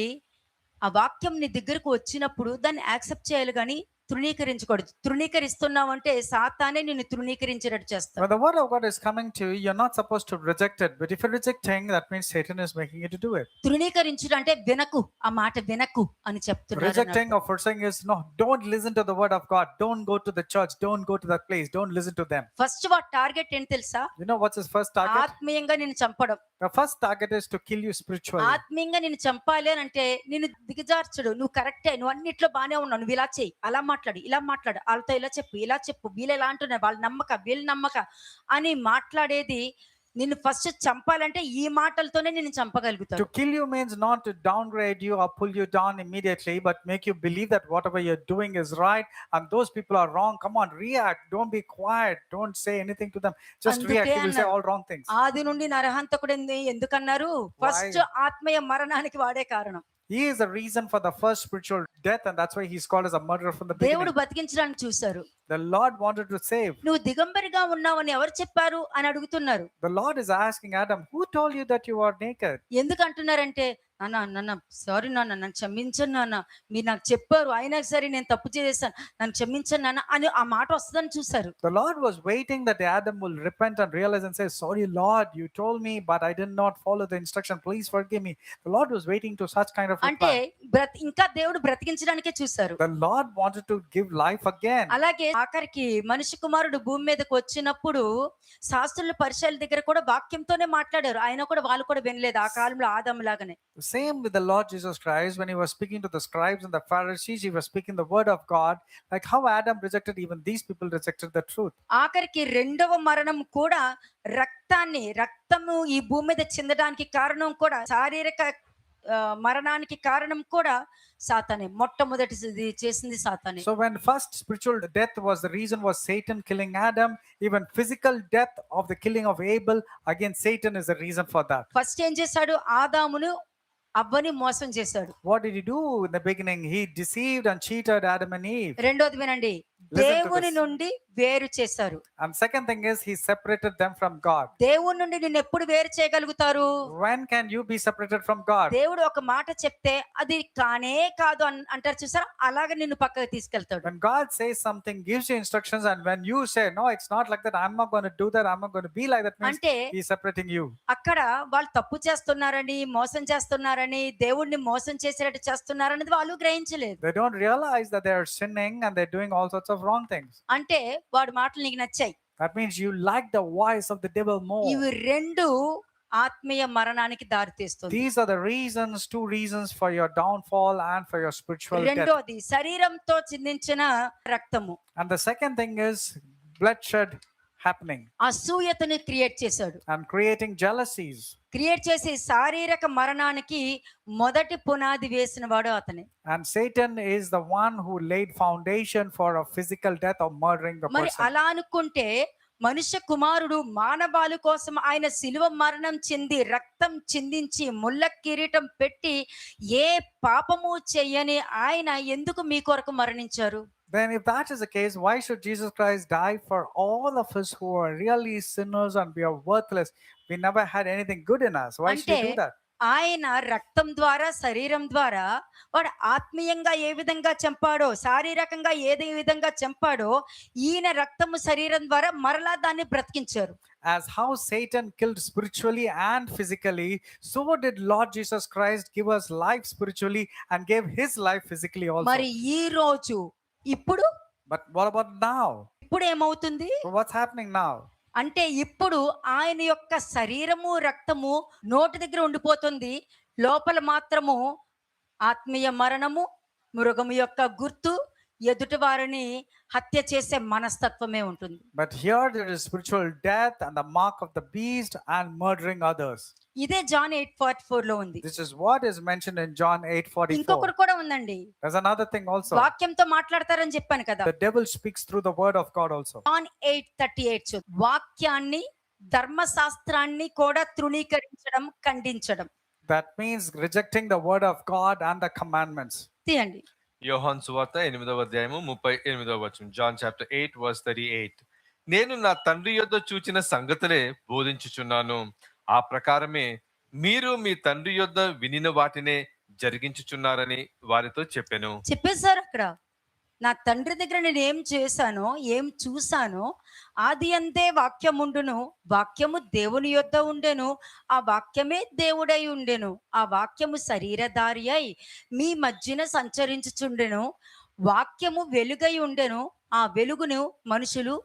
ఆ వాక్యం నీ దగ్గరకు వచ్చినప్పుడు దాన్ని యాక్సెప్ట్ చేయాలి కానీ తృణీకరించకూడదు. తృణీకరిస్తున్నావు అంటే సాతానే నిన్ను తృణీకరించేటట్టు చేస్తాడు. When the word of God is coming to you, you're not supposed to reject it. But if you're rejecting, that means Satan is making you to do it. తృణీకరించుడు అంటే వినకు, ఆ మాట వినకు అని చెప్తున్నాడు. Rejecting or forsaking is no, don't listen to the word of God. Don't go to the church. Don't go to that place. Don't listen to them. First వాడి టార్గెట్ ఏంటి తెలుసా? You know what's his first target? ఆత్మీయంగా నిన్ను చంపడం. The first target is to kill you spiritually. ఆత్మీయంగా నిన్ను చంపాలి అని అంటే నిన్ను దిగజార్చడు. నువ్వు కరెక్టే, నువ్వు అన్నిట్లో బానే ఉన్నావు, నువ్వు ఇలా చేయి, అలా మాట్లాడు, ఇలా మాట్లాడు, వాళ్ళతో ఇలా చెప్పు, వీళ్ళు ఎలా అంటున్నారు, వాళ్ళ నమ్మక వీళ్ళు నమ్మక అని మాట్లాడేది నిన్ను ఫస్ట్ చంపాలంటే ఈ మాటలతోనే నిన్ను చంపగలుగుతాడు. To kill you means not to downgrade you or pull you down immediately, but make you believe that whatever you're doing is right and those people are wrong. Come on, react. Don't be quiet. Don't say anything to them. Just అందుకే react. You will say అన్నారు, all wrong things. ఆది నుండి నరహంతకుడు ఎందుకన్నారు? ఫస్ట్ ఆత్మీయ మరణానికి వాడే కారణం. He is the reason for the first spiritual death, and that's why he's called as a murderer from the దేవుడు beginning. బతికించడానికి చూశారు. The Lord wanted to save. నువ్వు దిగంబరిగా ఉన్నావని ఎవరు చెప్పారు అని అడుగుతున్నారు. The Lord is asking Adam, who told you that you are naked? ఎందుకు అంటున్నారంటే, నాన్న సారీ నాన్న, నన్ను క్షమించండి నాన్న, మీరు నాకు చెప్పారు, అయినా సరే నేను తప్పు చేశాను, నన్ను క్షమించండి నాన్న అని ఆ మాట వస్తుందని చూశారు. The Lord was waiting that Adam will repent and realize and say, sorry Lord, you told me, but I did not follow the instruction. Please forgive me. The Lord was waiting to such kind of అంటే reply. ఇంకా దేవుడు బ్రతికించడానికే చూశారు. The Lord wanted to give life again. అలాగే ఆఖరికి మనిషి కుమారుడు భూమి మీదకి వచ్చినప్పుడు శాస్త్రుల పరిచయాల దగ్గర కూడా వాక్యంతోనే మాట్లాడారు. ఆయన కూడా వాళ్ళు కూడా వినలేదు ఆ కాలంలో ఆదాము లాగానే. Same with the Lord Jesus Christ. When he was speaking to the scribes and the Pharisees, he was speaking the word of God. Like how Adam rejected, even these people rejected the truth. ఆఖరికి రెండవ మరణం కూడా రక్తము ఈ భూమి మీద చెందడానికి కారణం కూడా, శారీరక మరణానికి కారణం కూడా సాతానే. మొట్టమొదటిది చేసింది సాతానే. So when first spiritual death was the reason was Satan killing Adam, even physical death of the killing of Abel, again Satan is the reason for that. First ఏం చేశాడు? ఆదామును అవ్వని మోసం చేశాడు. What did he do in the beginning? He deceived and cheated Adam and Eve. రెండోది వినండి, Listen to దేవుని this. నుండి వేరు చేశారు. And second thing is he separated them from God. దేవుని నుండి నిన్ను ఎప్పుడు వేరు చేయగలుగుతారు? When can you be separated from God? దేవుడు ఒక మాట చెప్తే అది కానే కాదు అంటారు చూసారా, అలాగే నిన్ను పక్కకు తీసుకెళ్తాడు. When God says something, gives you instructions, and when you say, no, it's not like that, I'm not going to do that, I'm not going to be like that, means అంటే he's separating you. అక్కడ వాళ్ళు తప్పు చేస్తున్నారని, మోసం చేస్తున్నారని, దేవుణ్ణి మోసం చేసేటట్టు చేస్తున్నారనేది వాళ్ళు గ్రహించలేదు. They don't realize that they are sinning and they're doing all sorts of wrong things. అంటే వాడి మాటలు నీకు నచ్చాయి. That means you like the voice of the devil more. ఇవి రెండు ఆత్మీయ మరణానికి దారితీస్తుంది. These are the reasons, two reasons for your downfall and for your spiritual death. రెండోది శరీరంతో చిందించిన రక్తము. And the second thing is bloodshed happening అసూయతని క్రియేట్ చేశాడు. and creating jealousies. క్రియేట్ చేసి శారీరక మరణానికి మొదటి పునాది వేసిన వాడు అతనే. And Satan is the one who laid foundation for a physical death or murdering the మరి person. అలా అనుకుంటే మనుష్య కుమారుడు మానవాళి కోసం ఆయన శిలువ మరణం చెంది రక్తం చిందించి ముళ్ళ కిరీటం పెట్టి ఏ పాపము చెయ్యని ఆయన ఎందుకు మీ కొరకు మరణించారు? Then if that is the case, why should Jesus Christ die for all of us who are really sinners and we are worthless? We never had anything good in us. Why should he do that? ఆయన రక్తం ద్వారా శరీరం ద్వారా వాడు ఆత్మీయంగా ఏ విధంగా చంపాడో, శారీరకంగా ఏదే విధంగా చంపాడో, ఈయన రక్తము శరీరం ద్వారా మరలా దాన్ని బ్రతికించారు. As how Satan killed spiritually and physically, so did Lord Jesus Christ give us life spiritually and gave his life physically also. మరి ఈ రోజు ఇప్పుడు But what about now? ఇప్పుడు ఏమవుతుంది So what's happening now? అంటే ఇప్పుడు ఆయన యొక్క శరీరము రక్తము నోటి దగ్గర ఉండిపోతుంది, లోపల మాత్రము ఆత్మీయ మరణము, మృగము యొక్క గుర్తు, ఎదుటి వారిని హత్య చేసే మనస్తత్వమే ఉంటుంది. But here there is spiritual death and the mark of the beast and murdering others. ఇదే జాన్ 8:44 లో ఉంది. This is what is mentioned in John 8:44. ఇంకొకటి కూడా ఉందండి. There's another thing also. వాక్యంతో మాట్లాడతారని చెప్పాను కదా. The devil speaks through the word of God also. John 8:38 వాక్యాన్ని ధర్మశాస్త్రాన్ని కూడా తృణీకరించడం, ఖండించడం. That means rejecting the word of God and the commandments. తీయండి. యోహాను సువార్త 8వ అధ్యాయము 38వ వచనం. John chapter 8 verse 38. నేను నా తండ్రి యొద్ద చూచిన సంగతులే బోధించుచున్నాను, ఆ ప్రకారమే మీరు మీ తండ్రి యొద్ద వినిన వాటినే జరిగించుచున్నారని వారితో చెప్పెను. చెప్పేశారు అక్కడ. నా తండ్రి దగ్గర నేను ఏం చేశానో, ఏం చూశానో, ఆది అంతే వాక్యం ఉండును, వాక్యము దేవుని యొద్ద ఉండెను, ఆ వాక్యమే దేవుడై ఉండెను, ఆ వాక్యము శరీరధారి అయి మీ మధ్యన సంచరించుచుండెను, వాక్యము వెలుగై ఉండెను, ఆ వెలుగును మనుషులు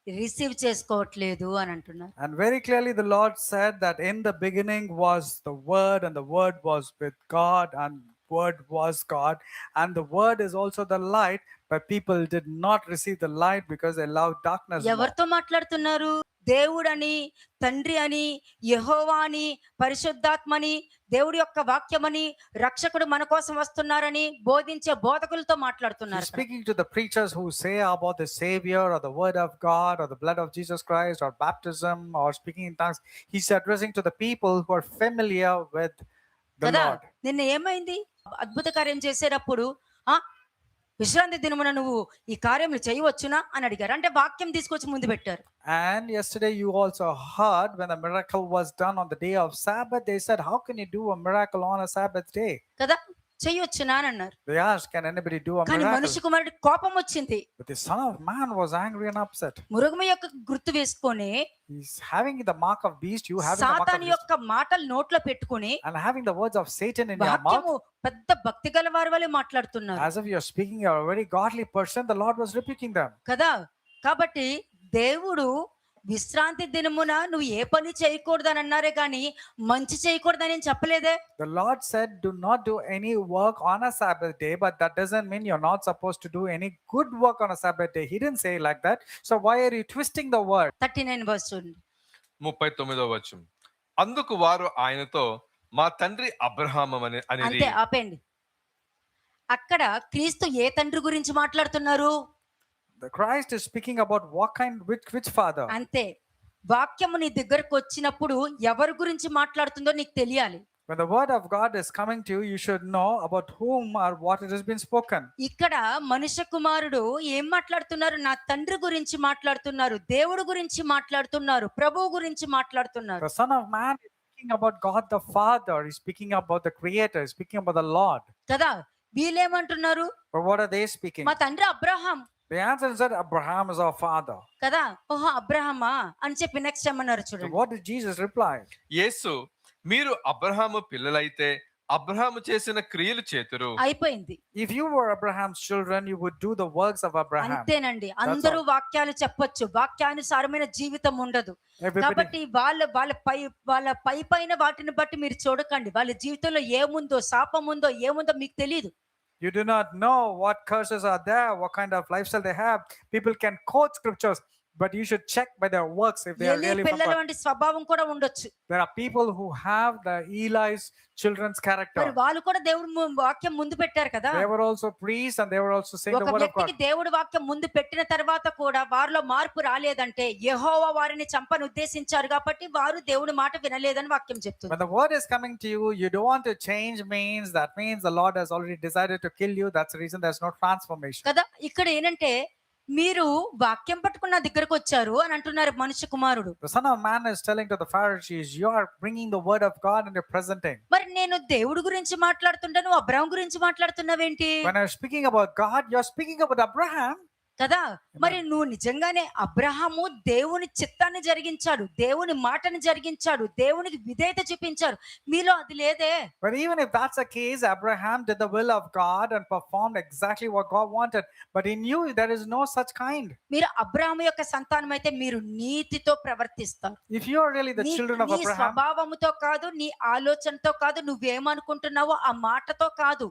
రిసీవ్ చేసుకోవట్లేదు అని అంటున్నారు. And very clearly the Lord said that in the beginning was the word and the word was with God and word was God and the word is also the light, but people did not receive the light because they loved darkness more. ఎవరితో మాట్లాడుతున్నారు? దేవుడని, తండ్రి అని, యెహోవా అని, పరిశుద్ధాత్మని, దేవుడి యొక్క వాక్యమని, రక్షకుడు మన కోసం వస్తున్నారని బోధించే బోధకులతో He's మాట్లాడుతున్నారు. speaking to the preachers who say about the Savior or the word of God or the blood of Jesus Christ or baptism or speaking in tongues. He's addressing to the people who are familiar with the కదా. Lord. నిన్న ఏమైంది? అద్భుత కార్యం చేసేటప్పుడు ఆ విశ్రాంతి దినమున నువ్వు ఈ కార్యములు చేయవచ్చునా అని అడిగారు. అంటే వాక్యం తీసుకొచ్చి ముందు పెట్టారు. And yesterday you also heard when the miracle was done on the day of Sabbath, they said, how can you do a miracle on a Sabbath day? కదా, చేయొచ్చునా అని అన్నారు. They asked, can anybody do a కానీ miracle? మనుష్య కుమారుడి కోపం వచ్చింది. But the Son of Man was angry and upset. మృగము యొక్క గుర్తు వేసుకొని He's having the mark of beast, you having the mark of సాతాను beast, యొక్క మాటలు నోట్లో పెట్టుకుని and having the words of Satan in your mouth. వాక్యము పెద్ద భక్తి గల వారి వలె మాట్లాడుతున్నారు As if you're speaking, you're a very godly person, the Lord was rebuking them. కదా. కాబట్టి దేవుడు విశ్రాంతి దినమున నువ్వు ఏ పని చేయకూడదని అన్నారే కానీ మంచి చేయకూడదని ఏం చెప్పలేదే. The Lord said, do not do any work on a Sabbath day, but that doesn't mean you're not supposed to do any good work on a Sabbath day. He didn't say like that. So why are you twisting the word? 39 verse చూడండి. 39వ వచనం. అందుకు వారు ఆయనతో, మా తండ్రి అబ్రహామని అనేది. అంతే, ఆపేయండి. అక్కడ క్రీస్తు ఏ తండ్రి గురించి మాట్లాడుతున్నారు? The Christ is speaking about what kind, which father? అంతే. వాక్యము నీ దగ్గరకు వచ్చినప్పుడు ఎవరి గురించి మాట్లాడుతుందో నీకు తెలియాలి. When the word of God is coming to you, you should know about whom or what it has been spoken. ఇక్కడ మనుష్య కుమారుడు ఏం మాట్లాడుతున్నారు? నా తండ్రి గురించి మాట్లాడుతున్నారు, దేవుడు గురించి మాట్లాడుతున్నారు, ప్రభువు గురించి మాట్లాడుతున్నారు. The Son of Man is speaking about God the Father. He's speaking about the Creator. He's speaking about the Lord. కదా. వీళ్ళేమంటున్నారు? But what are they speaking? మా తండ్రి Abraham. The answer is that Abraham is our father. కదా. ఓహో అబ్రహమా అని చెప్పి నెక్స్ట్ ఏమన్నారు So చూడండి. what did Jesus reply? యేసు, మీరు అబ్రహాము పిల్లలైతే అబ్రహాము చేసిన క్రియలు చేతురు. అయిపోయింది. If you were Abraham's children, you would do the works of Abraham. అంతేనండి. అందరూ వాక్యాలు చెప్పొచ్చు, వాక్యానుసారమైన జీవితం ఉండదు. Everybody, కాబట్టి వాళ్ళ పైన వాటిని బట్టి మీరు చూడకండి. వాళ్ళ జీవితంలో ఏముందో, శాపం ఉందో, ఏముందో మీకు తెలియదు. you do not know what curses are there, what kind of lifestyle they have. People can quote scriptures, but you should check by their works if they are ఎలీ really from పిల్లల God. వంటి స్వభావం కూడా ఉండొచ్చు. There are people who have the Eli's children's మరి character. వాళ్ళు కూడా దేవుడు వాక్యం ముందు పెట్టారు కదా. They were also priests and they were also saying the ఒక word of God. వ్యక్తికి దేవుడు వాక్యం ముందు పెట్టిన తర్వాత కూడా వారిలో మార్పు రాలేదంటే యెహోవా వారిని చంపని ఉద్దేశించారు కాబట్టి వారు దేవుడి మాట వినలేదని వాక్యం చెప్తుంది. When the word is coming to you, you don't want to change means that means the Lord has already decided to kill you. That's the reason there's no transformation. కదా. ఇక్కడ ఏంటంటే మీరు వాక్యం పట్టుకుని నా దగ్గరకు వచ్చారు అని అంటున్నారు మనుష్య కుమారుడు. The Son of Man is telling to the Pharisees, you are bringing the word of God and you're presenting. మరి నేను దేవుడి గురించి మాట్లాడుతుంటే నువ్వు అబ్రాహాం గురించి మాట్లాడుతున్నావేంటి When I'm speaking about God, you're speaking about Abraham. కదా? మరి నువ్వు నిజంగానే అబ్రహాము దేవుని చిత్తాన్ని జరిగించాడు, దేవుని మాటని జరిగించాడు, దేవునికి విధేయత చూపించారు. మీలో అది లేదే. But even if that's the case, Abraham did the will of God and performed exactly what God wanted. But in you, there is no such kind. మీరు అబ్రహాము యొక్క సంతానం అయితే మీరు నీతితో ప్రవర్తిస్తారు. If you are really the children of నీ Abraham, స్వభావముతో కాదు, నీ ఆలోచనతో కాదు, నువ్వేమనుకుంటున్నావో ఆ మాటతో కాదు.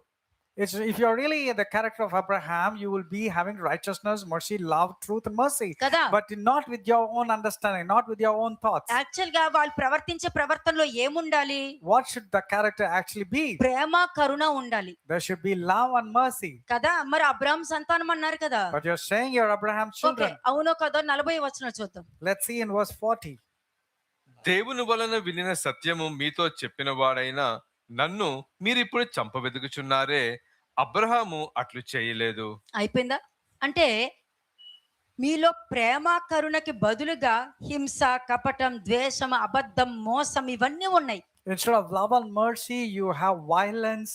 if you're really the character of Abraham, you will be having righteousness, mercy, love, truth, and mercy. కదా? But not with your own understanding, not with your own thoughts. Actual గా వాళ్ళు ప్రవర్తించే ప్రవర్తనలో ఏముండాలి? What should the character actually be? ప్రేమ, కరుణ ఉండాలి There should be love and mercy. కదా? మరి అబ్రహాం సంతానం అన్నారు కదా. But you're saying you're Abraham's okay, children. అవునో కదా? 40 వచనం చూద్దాం. Let's see in verse 40. దేవుని వలన వినిన సత్యము మీతో చెప్పిన వాడైన నన్ను మీరిప్పుడు చంపవెతుకుచున్నారే, అబ్రహాము అట్లు చేయలేదు. అయిపోయిందా? అంటే మీలో ప్రేమ కరుణకి బదులుగా హింస, కపటం, ద్వేషం, అబద్ధం, మోసం ఇవన్నీ ఉన్నాయి. Instead of love and mercy, you have violence,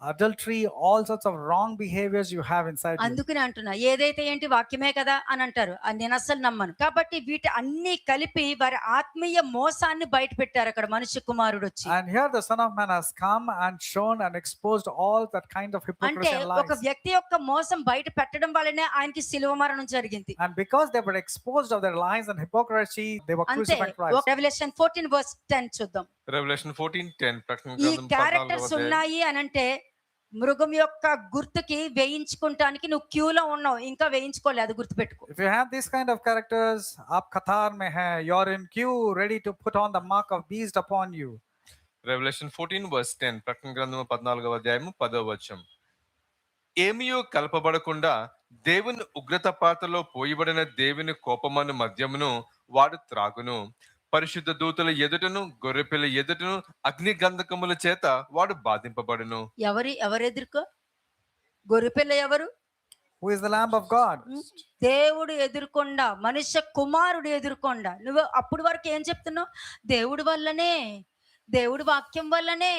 adultery, all sorts of wrong behaviors you have inside you. అందుకని అంటున్నా, ఏదైతే ఏంటి వాక్యమే కదా అని అంటారు, అది నేను అస్సలు నమ్మను. కాబట్టి వీటి అన్ని కలిపి వారి ఆత్మీయ మోసాన్ని బయట పెట్టారు అక్కడ మనుష్య కుమారుడు వచ్చి. And here the Son of Man has come and shown and exposed all that kind of అంటే hypocrisy and ఒక lies. వ్యక్తి యొక్క మోసం బయట పెట్టడం వల్లనే ఆయనకి శిలువ మరణం జరిగింది. And because they were exposed of their lies and hypocrisy, they were అంతే. crucified Christ. రెవల్యూషన్ 14 verse 10 చూద్దాం. రెవల్యూషన్ 14:10 ప్రకటన ఈ గ్రంథం 14వ క్యారెక్టర్స్ అధ్యాయం. ఉన్నాయి అని అంటే మృగం యొక్క గుర్తుకి వేయించుకుంటానికి నువ్వు క్యూలో ఉన్నావు, ఇంకా వేయించుకోలేదు, అది గుర్తుపెట్టుకో. If you have these kind of characters, aap qatar mein hai, you're in queue ready to put on the mark of beast upon you. Revolution 14:10 ప్రకటన గ్రంథం 14వ అధ్యాయం 10వ వచనం. ఏమియో కలపబడకుండా దేవుని ఉగ్రత పాత్రలో పోయబడిన దేవుని కోపమను మద్యమును వాడు త్రాగును. పరిశుద్ధ దూతల ఎదుటను గొర్రెపిల్ల ఎదుటను అగ్ని గంధకముల చేత వాడు బాధింపబడును. ఎవరెదురుకో? గొర్రెపిల్ల ఎవరు? Who is the Lamb of God? దేవుడు ఎదుర్కొండా, మనుష్య కుమారుడు ఎదుర్కొండా. నువ్వు అప్పుడు వరకు ఏం చెప్తున్నావు? దేవుడి వల్లనే, దేవుడి వాక్యం వల్లనే,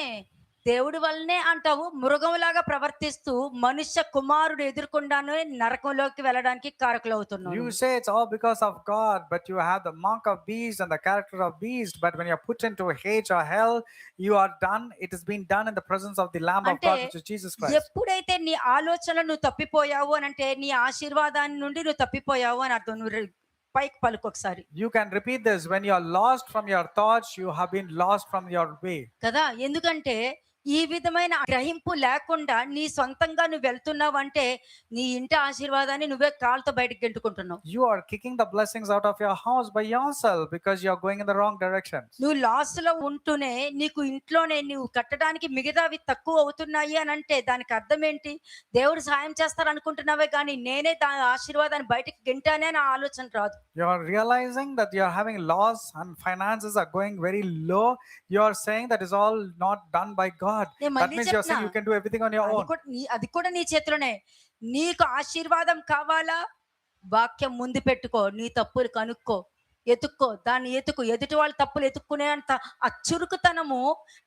దేవుడి వల్లనే అంటావు. మృగంలాగా ప్రవర్తిస్తూ మనుష్య కుమారుడు ఎదుర్కొండాను నరకంలోకి వెళ్ళడానికి కారకులవుతున్నావు. You say it's all because of God, but you have the mark of beast and the character of beast. But when you're put into hate or hell, you are done. It has been done in the presence of the Lamb of God, which is Jesus Christ. ఎప్పుడైతే నీ ఆలోచనలు నువ్వు తప్పిపోయావు అని అంటే నీ ఆశీర్వాదాన్ని నుండి నువ్వు తప్పిపోయావు అని అర్థం. నువ్వు పైకి పలుకు ఒకసారి. You can repeat this. When you are lost from your thoughts, you have been lost from your way. కదా? ఎందుకంటే ఈ విధమైన గ్రహింపు లేకుండా నీ సొంతంగా నువ్వు వెళ్తున్నావు అంటే నీ ఇంటి ఆశీర్వాదాన్ని నువ్వే కాళ్ళతో బయటకు గెంటుకుంటున్నావు. You are kicking the blessings out of your house by yourself because you are going in the wrong direction. నువ్వు లాస్ లో ఉంటూనే నీకు ఇంట్లోనే నువ్వు కట్టడానికి మిగతావి తక్కువ అవుతున్నాయి అని అంటే దానికి అర్థం ఏంటి? దేవుడు సాయం చేస్తారు అనుకుంటున్నావే కానీ నేనే దాని ఆశీర్వాదాన్ని బయటకు గెంటానే అని ఆలోచన రాదు. You are realizing that you are having loss and finances are going very low. You are saying that is all not done by God. That means you are saying you can do everything on your own. అది కూడా నీ చేతిలోనే. నీకు ఆశీర్వాదం కావాలా? వాక్యం ముందు పెట్టుకో, నీ తప్పులు కనుక్కో, ఎతుక్కో, దాన్ని ఎతుకు. ఎదుటి వాళ్ళ తప్పులు ఎతుక్కునే అంత ఆ చురుకుతనము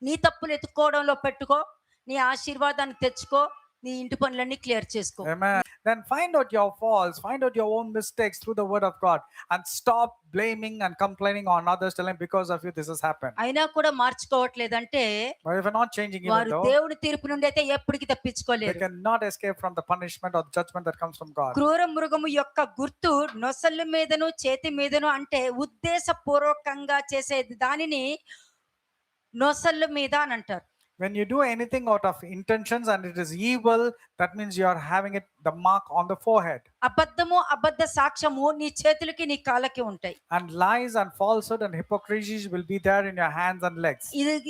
నీ తప్పులు ఎత్తుక్కోవడంలో పెట్టుకో. నీ ఆశీర్వాదాన్ని తెచ్చుకో, నీ ఇంటి పనులన్నీ క్లియర్ చేసుకో. Amen. Then find out your faults, find out your own mistakes through the word of God and stop blaming and complaining on others, telling because of you this has happened. అయినా కూడా మార్చుకోవట్లేదంటే But if you're not changing even వారు though, దేవుని తీర్పు నుండి అయితే ఎప్పటికీ they తప్పించుకోలేరు. cannot escape from the punishment or the judgment that comes from God. క్రూర మృగము యొక్క గుర్తు నొసళ్ళ మీదను చేతి మీదను అంటే ఉద్దేశపూర్వకంగా చేసేది దానిని నొసళ్ళ మీద అని అంటారు. When you do anything out of intentions and it is evil, that means you are having it the mark on the forehead. అబద్ధము, అబద్ధ సాక్ష్యము నీ చేతులకి నీ కాళ్ళకి ఉంటాయి. And lies and falsehood and hypocrisy will be there in your hands and legs.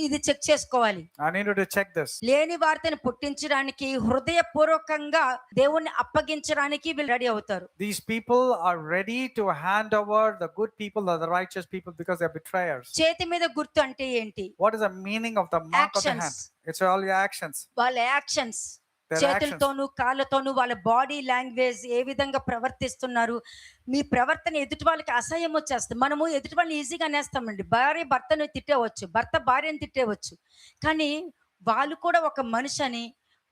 ఇది చెక్ చేసుకోవాలి. I need you to check this. లేని వార్తను పుట్టించడానికి హృదయపూర్వకంగా దేవుణ్ణి అప్పగించడానికి వీళ్ళు రెడీ అవుతారు. These people are ready to hand over the good people or the righteous people because they are betrayers. చేతి మీద గుర్తు అంటే ఏంటి? What is the meaning of the mark of the hand? It's all your actions. వాళ్ళ యాక్షన్స్ their actions. చేతులతోనూ కాళ్ళతోనూ వాళ్ళ బాడీ లాంగ్వేజ్ ఏ విధంగా ప్రవర్తిస్తున్నారు. మీ ప్రవర్తన ఎదుటి వాళ్ళకి అసహ్యం వచ్చేస్తుంది. మనము ఎదుటి వాళ్ళని ఈజీగా అనేస్తామండి. భార్య భర్తను తిట్టేవచ్చు, భర్త భార్యను తిట్టేవచ్చు. కానీ వాళ్ళు కూడా ఒక మనిషి అని,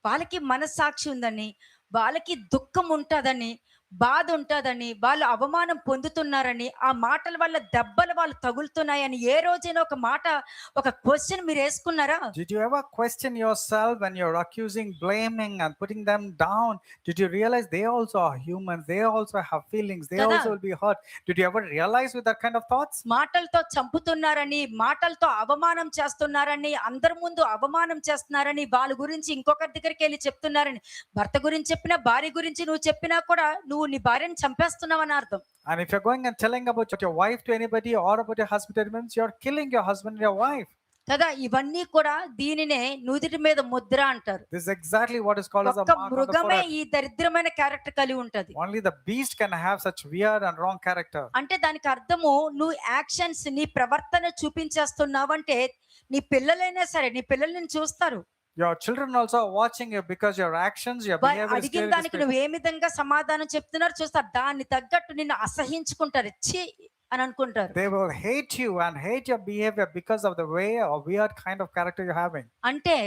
వాళ్ళకి మనస్సాక్షి ఉందని, వాళ్ళకి దుఃఖం ఉంటదని, బాధ ఉంటదని, వాళ్ళు అవమానం పొందుతున్నారని, ఆ మాటల వల్ల దెబ్బలు వాళ్ళు తగులుతున్నాయని ఏ రోజైనా ఒక మాట, ఒక క్వశ్చన్ మీరు వేసుకున్నారా? Did you ever question yourself when you're accusing, blaming, and putting them down? Did you realize they also are humans? They also have feelings. They Kada. also will be hurt. Did you ever realize with that kind of thoughts? మాటలతో చంపుతున్నారని, మాటలతో అవమానం చేస్తున్నారని, అందరి ముందు అవమానం చేస్తున్నారని, వాళ్ళ గురించి ఇంకొకరి దగ్గరికి వెళ్ళి చెప్తున్నారని, భర్త గురించి చెప్పినా, భార్య గురించి నువ్వు చెప్పినా కూడా నువ్వు నీ భార్యని చంపేస్తున్నావని అర్థం. And if you're going and telling about your wife to anybody or about your husband, it means you're killing your husband and your wife. కదా, ఇవన్నీ కూడా దీనినే నుదిటి మీద ముద్ర అంటారు. This is exactly what is called as a ఒక్క mark on the మృగమే forehead. ఈ దరిద్రమైన క్యారెక్టర్ కలిగి ఉంటది. Only the beast can have such weird and wrong character. అంటే దానికి అర్థము, నువ్వు యాక్షన్స్, నీ ప్రవర్తన చూపించేస్తున్నావంటే నీ పిల్లలైనా సరే, నీ పిల్లలు నిన్ను చూస్తారు. Your children also are watching you because your actions, your behavior is అడిగిన clearly దానికి displayed. నువ్వు ఏ విధంగా సమాధానం చెప్తున్నారు చూస్తారు. దాన్ని తగ్గట్టు నిన్ను అసహించుకుంటారు, ఛీ అని అనుకుంటారు. They will hate you and hate your behavior because of the way or weird kind of character you're having. అంటే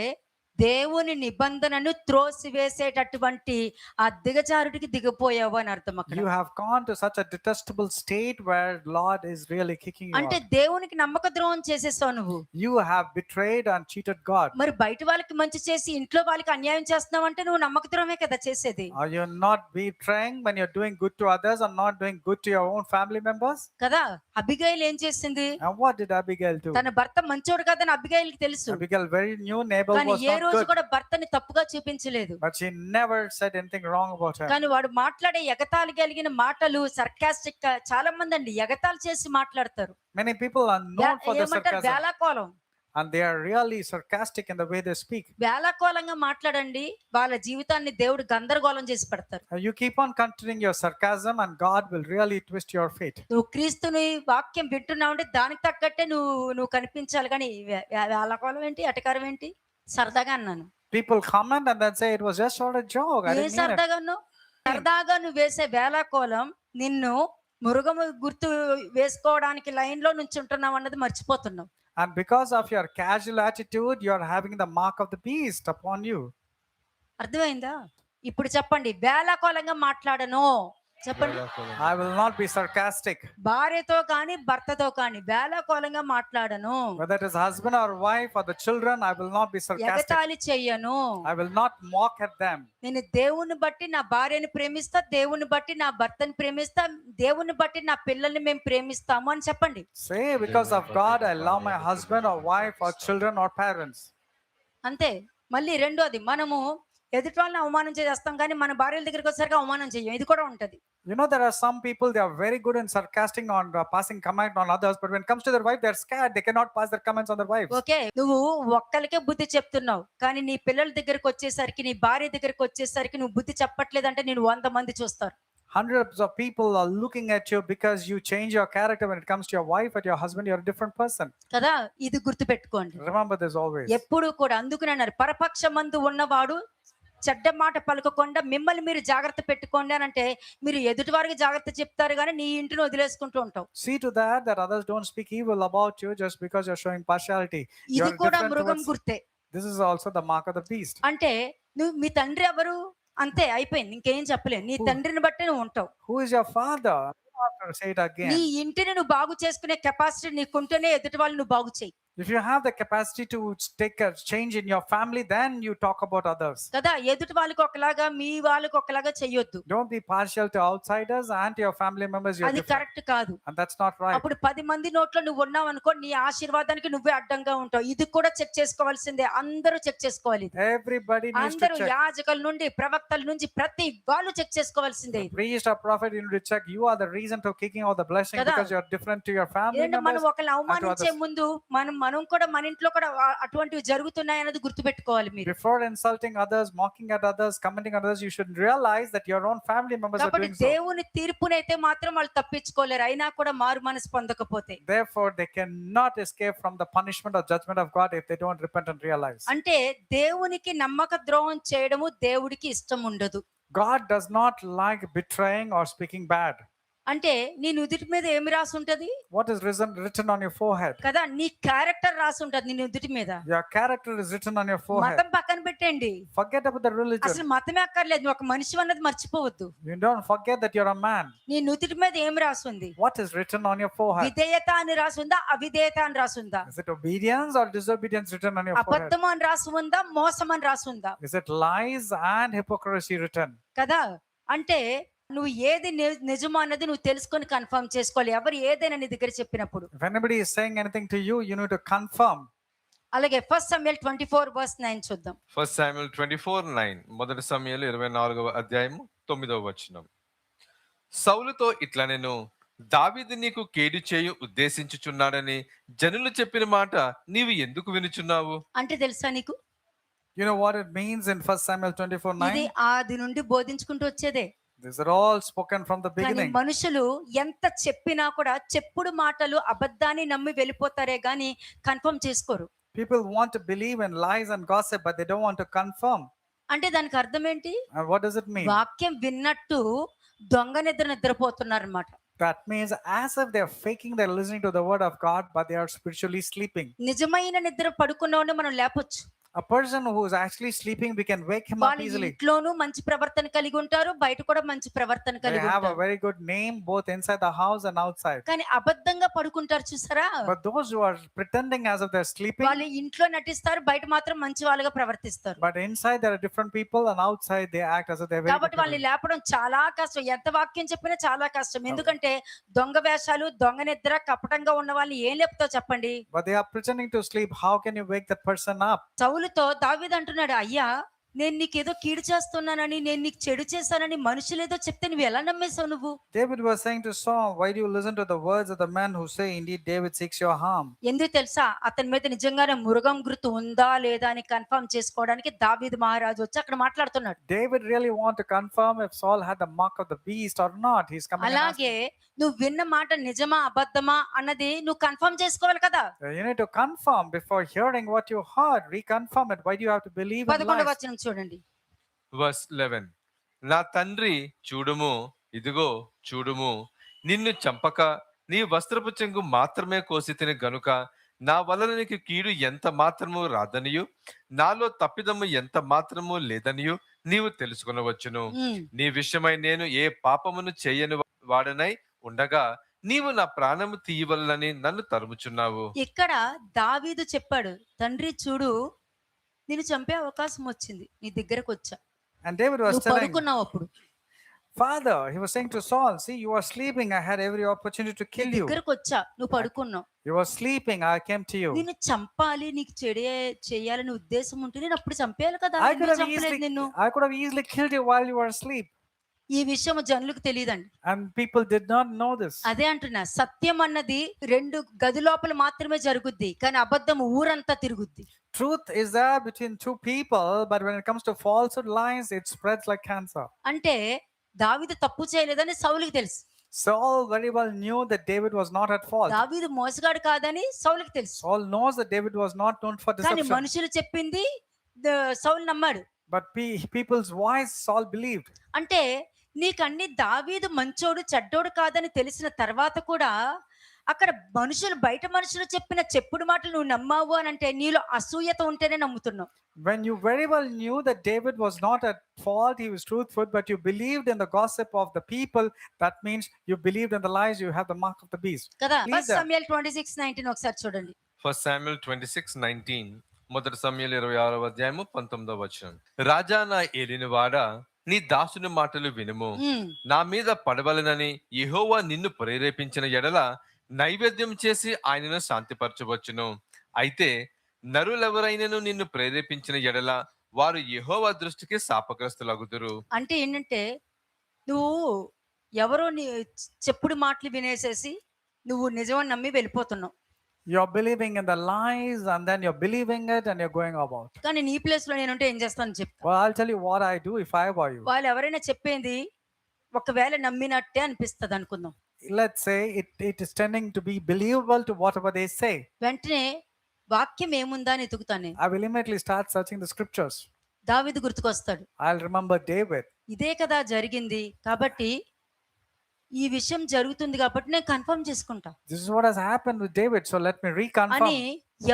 దేవుని నిబంధనను త్రోసివేసేటటువంటి ఆ దిగజారుడికి దిగిపోయావు అని అర్థం అక్కడ. You have gone to such a detestable state where Lord is really kicking you అంటే out. దేవునికి నమ్మక ద్రోహం చేసేసావు నువ్వు. You have betrayed and cheated God. మరి బయట వాళ్ళకి మంచి చేసి ఇంట్లో వాళ్ళకి అన్యాయం చేస్తున్నావు అంటే నువ్వు నమ్మక ద్రోహమే కదా చేసేది. Are you not betraying when you're doing good to others and not doing good to your own family members? కదా, అబిగైల్ ఏం చేసింది? And what did Abigail do? తన భర్త మంచోడు కాదని అబిగైల్కి తెలుసు. Abigail, very new neighbor, కానీ was ఏ not రోజు good, కూడా భర్తని తప్పుగా చూపించలేదు. but she never said anything wrong about him. కానీ వాడు మాట్లాడే ఎగతాళి కలిగిన మాటలు సర్కాస్టిక్ గా, చాలా మంది అండి ఎగతాళి చేసి మాట్లాడతారు. Many people are known for their ఏమంటారు? sarcasm, వేళాకోళం. and they are really sarcastic in the way they speak. వేళాకోళంగా మాట్లాడండి, వాళ్ళ జీవితాన్ని దేవుడు గందరగోళం చేసి పెడతారు. You keep on continuing your sarcasm and God will really twist your fate. నువ్వు క్రీస్తుని వాక్యం వింటున్నావు అంటే దానికి తగ్గట్టే నువ్వు కనిపించాలి. కానీ వేళాకోళం ఏంటి, అటకారం ఏంటి? సరదాగా అన్నాను. People comment and then say it was just sort of joke. I A didn't mean it. సరదాగా అన్నావు? సరదాగా నువ్వు వేసే వేళాకోళం నిన్ను మృగము గుర్తు వేసుకోవడానికి లైన్ లో నుంచి ఉంటున్నావు అన్నది మర్చిపోతున్నావు. And because of your casual attitude, you are having the mark of the beast upon you. అర్థమైందా? ఇప్పుడు చెప్పండి, వేళాకోళంగా మాట్లాడను చెప్పండి. I will not be sarcastic. భార్యతో కానీ భర్తతో కానీ వేళాకోళంగా మాట్లాడను. Whether it is husband or wife or the children, I will not be sarcastic. ఎగతాళి చెయ్యను. I will not mock at them. నేను దేవుని బట్టి నా భార్యని ప్రేమిస్తా, దేవుని బట్టి నా భర్తని ప్రేమిస్తా, దేవుని బట్టి నా పిల్లల్ని మేము ప్రేమిస్తాము అని చెప్పండి. Say, because of God, I love my husband or wife or children or parents. అంతే. మళ్ళీ రెండోది, మనము ఎదుటి వాళ్ళని అవమానం చేస్తాం కానీ మన భార్యల దగ్గరికి వచ్చేసరికి అవమానం చెయ్యం. ఇది కూడా ఉంటది. You know, there are some people, they are very good in sarcastic on passing comment on others, but when it comes to their wife, they're scared. They cannot pass their comments on their wives. Okay, నువ్వు ఒక్కరికే బుద్ధి చెప్తున్నావు కానీ నీ పిల్లల దగ్గరికి వచ్చేసరికి, నీ భార్య దగ్గరికి వచ్చేసరికి నువ్వు బుద్ధి చెప్పట్లేదంటే నేను 100 మంది చూస్తారు. Hundreds of people are looking at you because you change your character when it comes to your wife and your husband. You're a different person. కదా, ఇది గుర్తు పెట్టుకోండి Remember this always. ఎప్పుడు కూడా. అందుకనే అన్నారు, పరపక్షమందు ఉన్నవాడు చెడ్డ మాట పలకకుండా మిమ్మల్ని మీరు జాగ్రత్త పెట్టుకోండి అని అంటే, మీరు ఎదుటి వారికి జాగ్రత్త చెప్తారు కానీ నీ ఇంటిని వదిలేసుకుంటూ ఉంటావు. See to that others don't speak evil about you just because you're showing partiality. ఇది You're కూడా different మృగం towards- గుర్తే. This is also the mark of the beast. అంటే నువ్వు, మీ తండ్రి ఎవరు, అంతే, అయిపోయింది, ఇంకేం చెప్పలేను. నీ తండ్రిని బట్టి నువ్వు ఉంటావు. Who is your father? You don't have to say it again. నీ ఇంటిని నువ్వు బాగు చేసుకునే కెపాసిటీ నీకుంటేనే ఎదుటి వాళ్ళు నువ్వు బాగు చేయి. If you have the capacity to take a change in your family, then you talk about others. కదా, ఎదుటి వాళ్ళకి ఒకలాగా మీ వాళ్ళకి ఒకలాగా చెయ్యొద్దు. Don't be partial to outsiders and to your family members. You're అది different. కరెక్ట్ కాదు. And that's not right. అప్పుడు 10 మంది నోట్లో నువ్వు ఉన్నావు అనుకో, నీ ఆశీర్వాదానికి నువ్వే అడ్డంగా ఉంటావు. ఇది కూడా చెక్ చేసుకోవాల్సిందే. అందరూ చెక్ చేసుకోవాలి. Everybody needs to అందరూ, check. యాజకుల నుండి ప్రవక్తల నుంచి ప్రతి వాళ్ళు చెక్ చేసుకోవాల్సిందే. Priest or prophet, you need to check. You are the reason to kicking out the blessing Kada. because you're different to your family ఏంటంటే మనం members. ఒకరిని అవమానించే others. ముందు మనం మనం కూడా మన ఇంట్లో కూడా అటువంటివి జరుగుతున్నాయి అన్నది గుర్తుపెట్టుకోవాలి మీరు. Before insulting others, mocking at others, commenting on others, you should realize that your own family members are కాబట్టి doing so. దేవుని తీర్పునైతే మాత్రం వాళ్ళు తప్పించుకోలేరు, అయినా కూడా మారు మనసు పొందకపోతే. Therefore, they cannot escape from the punishment or judgment of God if they don't repent and realize. అంటే దేవునికి నమ్మక ద్రోహం చేయడము దేవుడికి ఇష్టం ఉండదు. God does not like betraying or speaking bad. అంటే నీ నుదుటి మీద ఏమి రాసి ఉంటది What is written on your forehead? కదా, నీ క్యారెక్టర్ రాసి ఉంటది నీ నుదుటి మీద. Your character is written on your forehead. మతం పక్కన పెట్టండి, Forget about the religion. అసలు మతమే అక్కర్లేదు, నువ్వు ఒక మనిషి అన్నది మర్చిపోవద్దు. You don't forget that you're a man. నీ నుదుటి మీద ఏమి రాసి ఉంది? What is written on your forehead? విధేయత అని రాసి ఉందా, అవిధేయత అని రాసి ఉందా? Is it obedience or disobedience written on your forehead? అబద్ధం అని రాసి ఉందా, మోసం అని రాసి ఉందా? Is it lies and hypocrisy written? కదా, అంటే నువ్వు ఏది నిజమో అన్నది నువ్వు తెలుసుకొని కన్ఫర్మ్ చేసుకోవాలి, ఎవరు ఏదైనా నీ దగ్గర చెప్పినప్పుడు. If anybody is saying anything to you, you need to confirm. అలాగే 1 Samuel 24:9 చూద్దాం. 1 Samuel 24:9 మొదటి సమూయేలు 24వ అధ్యాయము 9వ వచనం. సౌలుతో ఇట్లా నేను దావీదు నీకు కేడు చేయు ఉద్దేశించుచున్నాడని జనులు చెప్పిన మాట నీవు ఎందుకు వినుచున్నావు? అంటే తెలుసా నీకు, You know what it means in 1 Samuel 24:9? ఇది ఆది నుండి బోధించుకుంటూ వచ్చేదే. These are all spoken from the కానీ beginning. మనుషులు ఎంత చెప్పినా కూడా చెప్పుడు మాటలు అబద్ధాన్ని నమ్మి వెళ్ళిపోతారే గాని కన్ఫర్మ్ చేసుకోరు. People want to believe in lies and gossip, but they don't want to confirm. అంటే దానికి అర్థం ఏంటి? And what does it mean? వాక్యం విన్నట్టు దొంగ నిద్రపోతున్నారు అన్నమాట. That means as if they're faking they're listening to the word of God, but they are spiritually sleeping. నిజమైన నిద్ర పడుకున్నవాడిని మనం లేపొచ్చు. A person who is actually sleeping, we can wake him up వాళ్ళ easily. ఇంట్లోనూ మంచి ప్రవర్తన కలిగి ఉంటారు, బయట కూడా మంచి ప్రవర్తన They కలిగి have a ఉంటారు. very good name both inside the house and outside. కానీ అబద్ధంగా పడుకుంటారు చూసారా, But those who are pretending as if they're sleeping, వాళ్ళు ఇంట్లో నటిస్తారు, బయట మాత్రం మంచి వాళ్ళగా ప్రవర్తిస్తారు. but inside there are different people and outside they act as if they're very కాబట్టి good వాళ్ళని people. లేపడం చాలా కష్టం, ఎంత వాక్యం చెప్పినా చాలా కష్టం. ఎందుకంటే దొంగ వేషాలు, దొంగ నిద్ర, కపటంగా ఉన్న వాళ్ళని ఏం లేపుతావు చెప్పండి. But they are pretending to sleep. How can you wake that person up? సౌలుతో దావీదు అంటున్నాడు, అయ్యా నేను నీకేదో కీడు చేస్తున్నానని, నేను నీకు చెడు చేశానని మనుషులు ఏదో చెప్తే నువ్వు ఎలా నమ్మేశావు నువ్వు? David was saying to Saul, why do you listen to the words of the men who say, indeed David seeks your harm? ఎందుకు తెలుసా, అతని మీద నిజంగానే మృగం గుర్తు ఉందా లేదా అని కన్ఫర్మ్ చేసుకోవడానికి దావీదు మహారాజు వచ్చి అక్కడ మాట్లాడుతున్నాడు. David really want to confirm if Saul had the mark of the beast or not. He's coming and అలాగే asking. నువ్వు విన్న మాట నిజమా అబద్ధమా అన్నది నువ్వు కన్ఫర్మ్ చేసుకోవాలి కదా. You need to confirm before hearing what you heard. Reconfirm it. Why do you have to believe in 11వ lies? వచనం చూడండి. Verse 11 నా తండ్రి చూడుము, ఇదిగో చూడుము, నిన్ను చంపక నీ వస్త్రపు చెంగు మాత్రమే కోసి తిని గనుక నా వలన నీకు కీడు ఎంత మాత్రము రాదనియు నాలో తప్పిదము ఎంత మాత్రము లేదనియు నీవు తెలుసుకొనవచ్చును. నీ విషయమై నేను ఏ పాపమును చేయని వాడనై ఉండగా నీవు నా ప్రాణము తీయవలనని నన్ను తరుముచున్నావు. ఇక్కడ దావీదు చెప్పాడు, తండ్రి చూడు నిన్ను చంపే అవకాశం వచ్చింది, నీ దగ్గరకు వచ్చా, And David was నువ్వు telling, పడుకున్నావు అప్పుడు, Father, he was saying to Saul, see, you are sleeping. I had every opportunity to నీ kill you. దగ్గరకు వచ్చా, నువ్వు పడుకున్నావు, You were sleeping. I came to you. నిన్ను చంపాలి, నీకు చేయాలని ఉద్దేశం ఉంటే నేను అప్పుడు చంపేయాలి కదా, I could ఎందుకు have చంపలేదు easily, నిన్ను? I could have easily killed you while you were asleep. ఈ విషయం జనులకు తెలియదండి. And people did not know this. అదే అంటున్నా, సత్యం అన్నది 2 గది లోపల మాత్రమే జరుగుద్ది, కానీ అబద్ధం ఊరంతా తిరుగుద్ది. Truth is there between two people, but when it comes to falsehood, lies, it spreads like cancer. అంటే దావీదు తప్పు చేయలేదని సౌలుకి తెలుసు, Saul very well knew that David was not at fault. దావీదు మోసగాడు కాదని సౌలుకి తెలుసు. Saul knows that David was not known for కానీ deception. మనుషులు చెప్పింది సౌలు నమ్మాడు. But people's voice Saul believed. అంటే నీకన్ని దావీదు మంచోడు చెడ్డోడు కాదని తెలిసిన తర్వాత కూడా అక్కడ బయట మనుషులు చెప్పిన చెప్పుడు మాటలు నువ్వు నమ్మావు అని అంటే నీలో అసూయత ఉంటేనే నమ్ముతున్నావు. When you very well knew that David was not at fault, he was truthful, but you believed in the gossip of the people, that means you believed in the lies, you have the mark of the beast. కదా. Please, 1 Samuel 26:19 ఒకసారి చూడండి. 1 Samuel 26:19 మొదటి సమూయేలు 26వ అధ్యాయము 19వ వచనం. రాజా నా ఏలినవాడా, నీ దాసుని మాటలు వినుము. నా మీద పడవలనని యెహోవా నిన్ను ప్రేరేపించిన ఎడల నైవేద్యం చేసి ఆయనను శాంతిపరచవచ్చును. అయితే నరులెవరైనను నిన్ను ప్రేరేపించిన ఎడల వారు యెహోవా దృష్టికి శాపగ్రస్తులగుదురు. అంటే ఏంటంటే నువ్వు ఎవరో నీ చెప్పుడు మాటలు వినేసేసి నువ్వు నిజమని నమ్మి వెళ్ళిపోతున్నావు. You're believing in the lies and then you're believing it and you're going about. కానీ నీ ప్లేస్ లో నేనుంటే ఏం చేస్తాను చెప్తా. Well, I'll tell you what I do if I were you. వాళ్ళు ఎవరైనా చెప్పేది ఒకవేళ నమ్మినట్టే అనిపిస్తది అనుకుందాం. Let's say it is tending to be believable to whatever they say. వెంటనే వాక్యం ఏముందా అని ఎతుకుతాను నేను. I will immediately start searching the scriptures. దావీదు గుర్తుకొస్తాడు. I'll remember David. ఇదే కదా జరిగింది కాబట్టి ఈ విషయం జరుగుతుంది కాబట్టి నేను కన్ఫర్మ్ చేసుకుంటా This is what has happened with David, so let me అని reconfirm.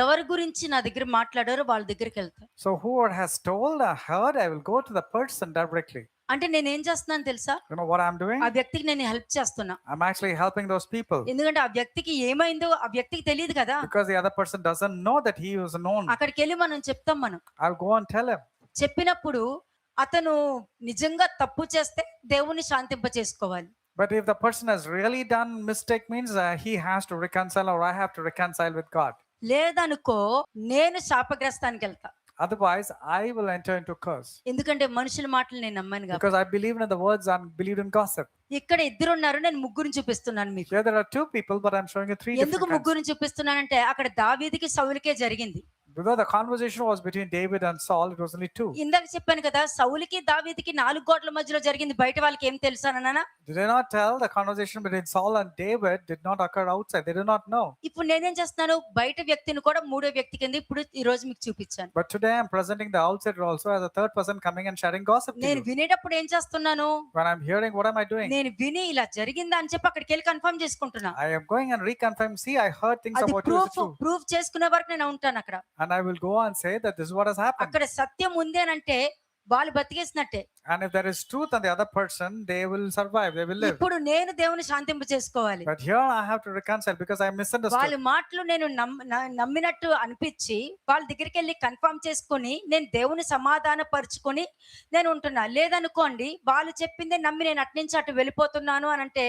ఎవరి గురించి నా దగ్గర మాట్లాడారో వాళ్ళ దగ్గరికి వెళ్తా. So whoever has told or heard, I will go to the person directly. అంటే నేను ఏం చేస్తున్నాను తెలుసా? You know what I'm doing? ఆ వ్యక్తికి నేను హెల్ప్ చేస్తున్నా. I'm actually helping those people ఎందుకంటే ఆ వ్యక్తికి ఏమైందో ఆ వ్యక్తికి తెలియదు కదా. because the other person doesn't know that he was known. అక్కడికి వెళ్ళి మనం చెప్తాం. మనం I'll go and tell him. చెప్పినప్పుడు అతను నిజంగా తప్పు చేస్తే దేవుణ్ణి శాంతింప చేసుకోవాలి. But if the person has really done mistake, means he has to reconcile or I have to reconcile with God. లేదనుకో నేను శాపగ్రస్తానికి వెళ్తా. Otherwise, I will enter into curse ఎందుకంటే మనుషుల మాటలు నేను నమ్మను కాబట్టి. because I believe in the words and believe in gossip. ఇక్కడ ఇద్దరు ఉన్నారు, నేను ముగ్గురిని చూపిస్తున్నాను మీకు. Here there are two people, but I'm showing you three ఎందుకు different kinds. ముగ్గురిని చూపిస్తున్నానంటే అక్కడ దావీదుకి సౌలుకే జరిగింది. Because the conversation was between David and Saul, it was only two. ఇందాక చెప్పాను కదా, సౌలుకి దావీదుకి 4 గోడల మధ్యలో జరిగింది. బయట వాళ్ళకి ఏం తెలుసు అన్నానా? Did I not tell the conversation between Saul and David did not occur outside? They did not know. ఇప్పుడు నేనేం చేస్తున్నాను, బయట వ్యక్తిని కూడా మూడో వ్యక్తి కింద ఇప్పుడు ఈ రోజు మీకు చూపించాను. But today I'm presenting the outsider also as a third person coming and sharing gossip to నేను you. వినేటప్పుడు ఏం చేస్తున్నాను, When I'm hearing, what am I doing? నేను విని ఇలా జరిగిందా అని చెప్పి అక్కడికి వెళ్ళి కన్ఫర్మ్ చేసుకుంటున్నా. I am going and reconfirm. See, I heard things అది about you. Is it true? Proof చేసుకునే వరకు నేను ఉంటాను అక్కడ. And I will go and say that this is what has happened. అక్కడ సత్యం ఉంది అని అంటే వాళ్ళు బతికేసినట్టే. And if there is truth on the other person, they will survive, they will live. ఇప్పుడు నేను దేవుని శాంతింప చేసుకోవాలి. But here I have to reconcile because I వాళ్ళ misunderstood. మాటలు నేను నమ్మినట్టు అనిపించి వాళ్ళ దగ్గరికి వెళ్ళి కన్ఫర్మ్ చేసుకొని నేను దేవుని సమాధాన పరుచుకొని నేను ఉంటున్నా. లేదనుకోండి వాళ్ళు చెప్పిందే నమ్మి నేను అట్నుంచి అటు వెళ్ళిపోతున్నాను అని అంటే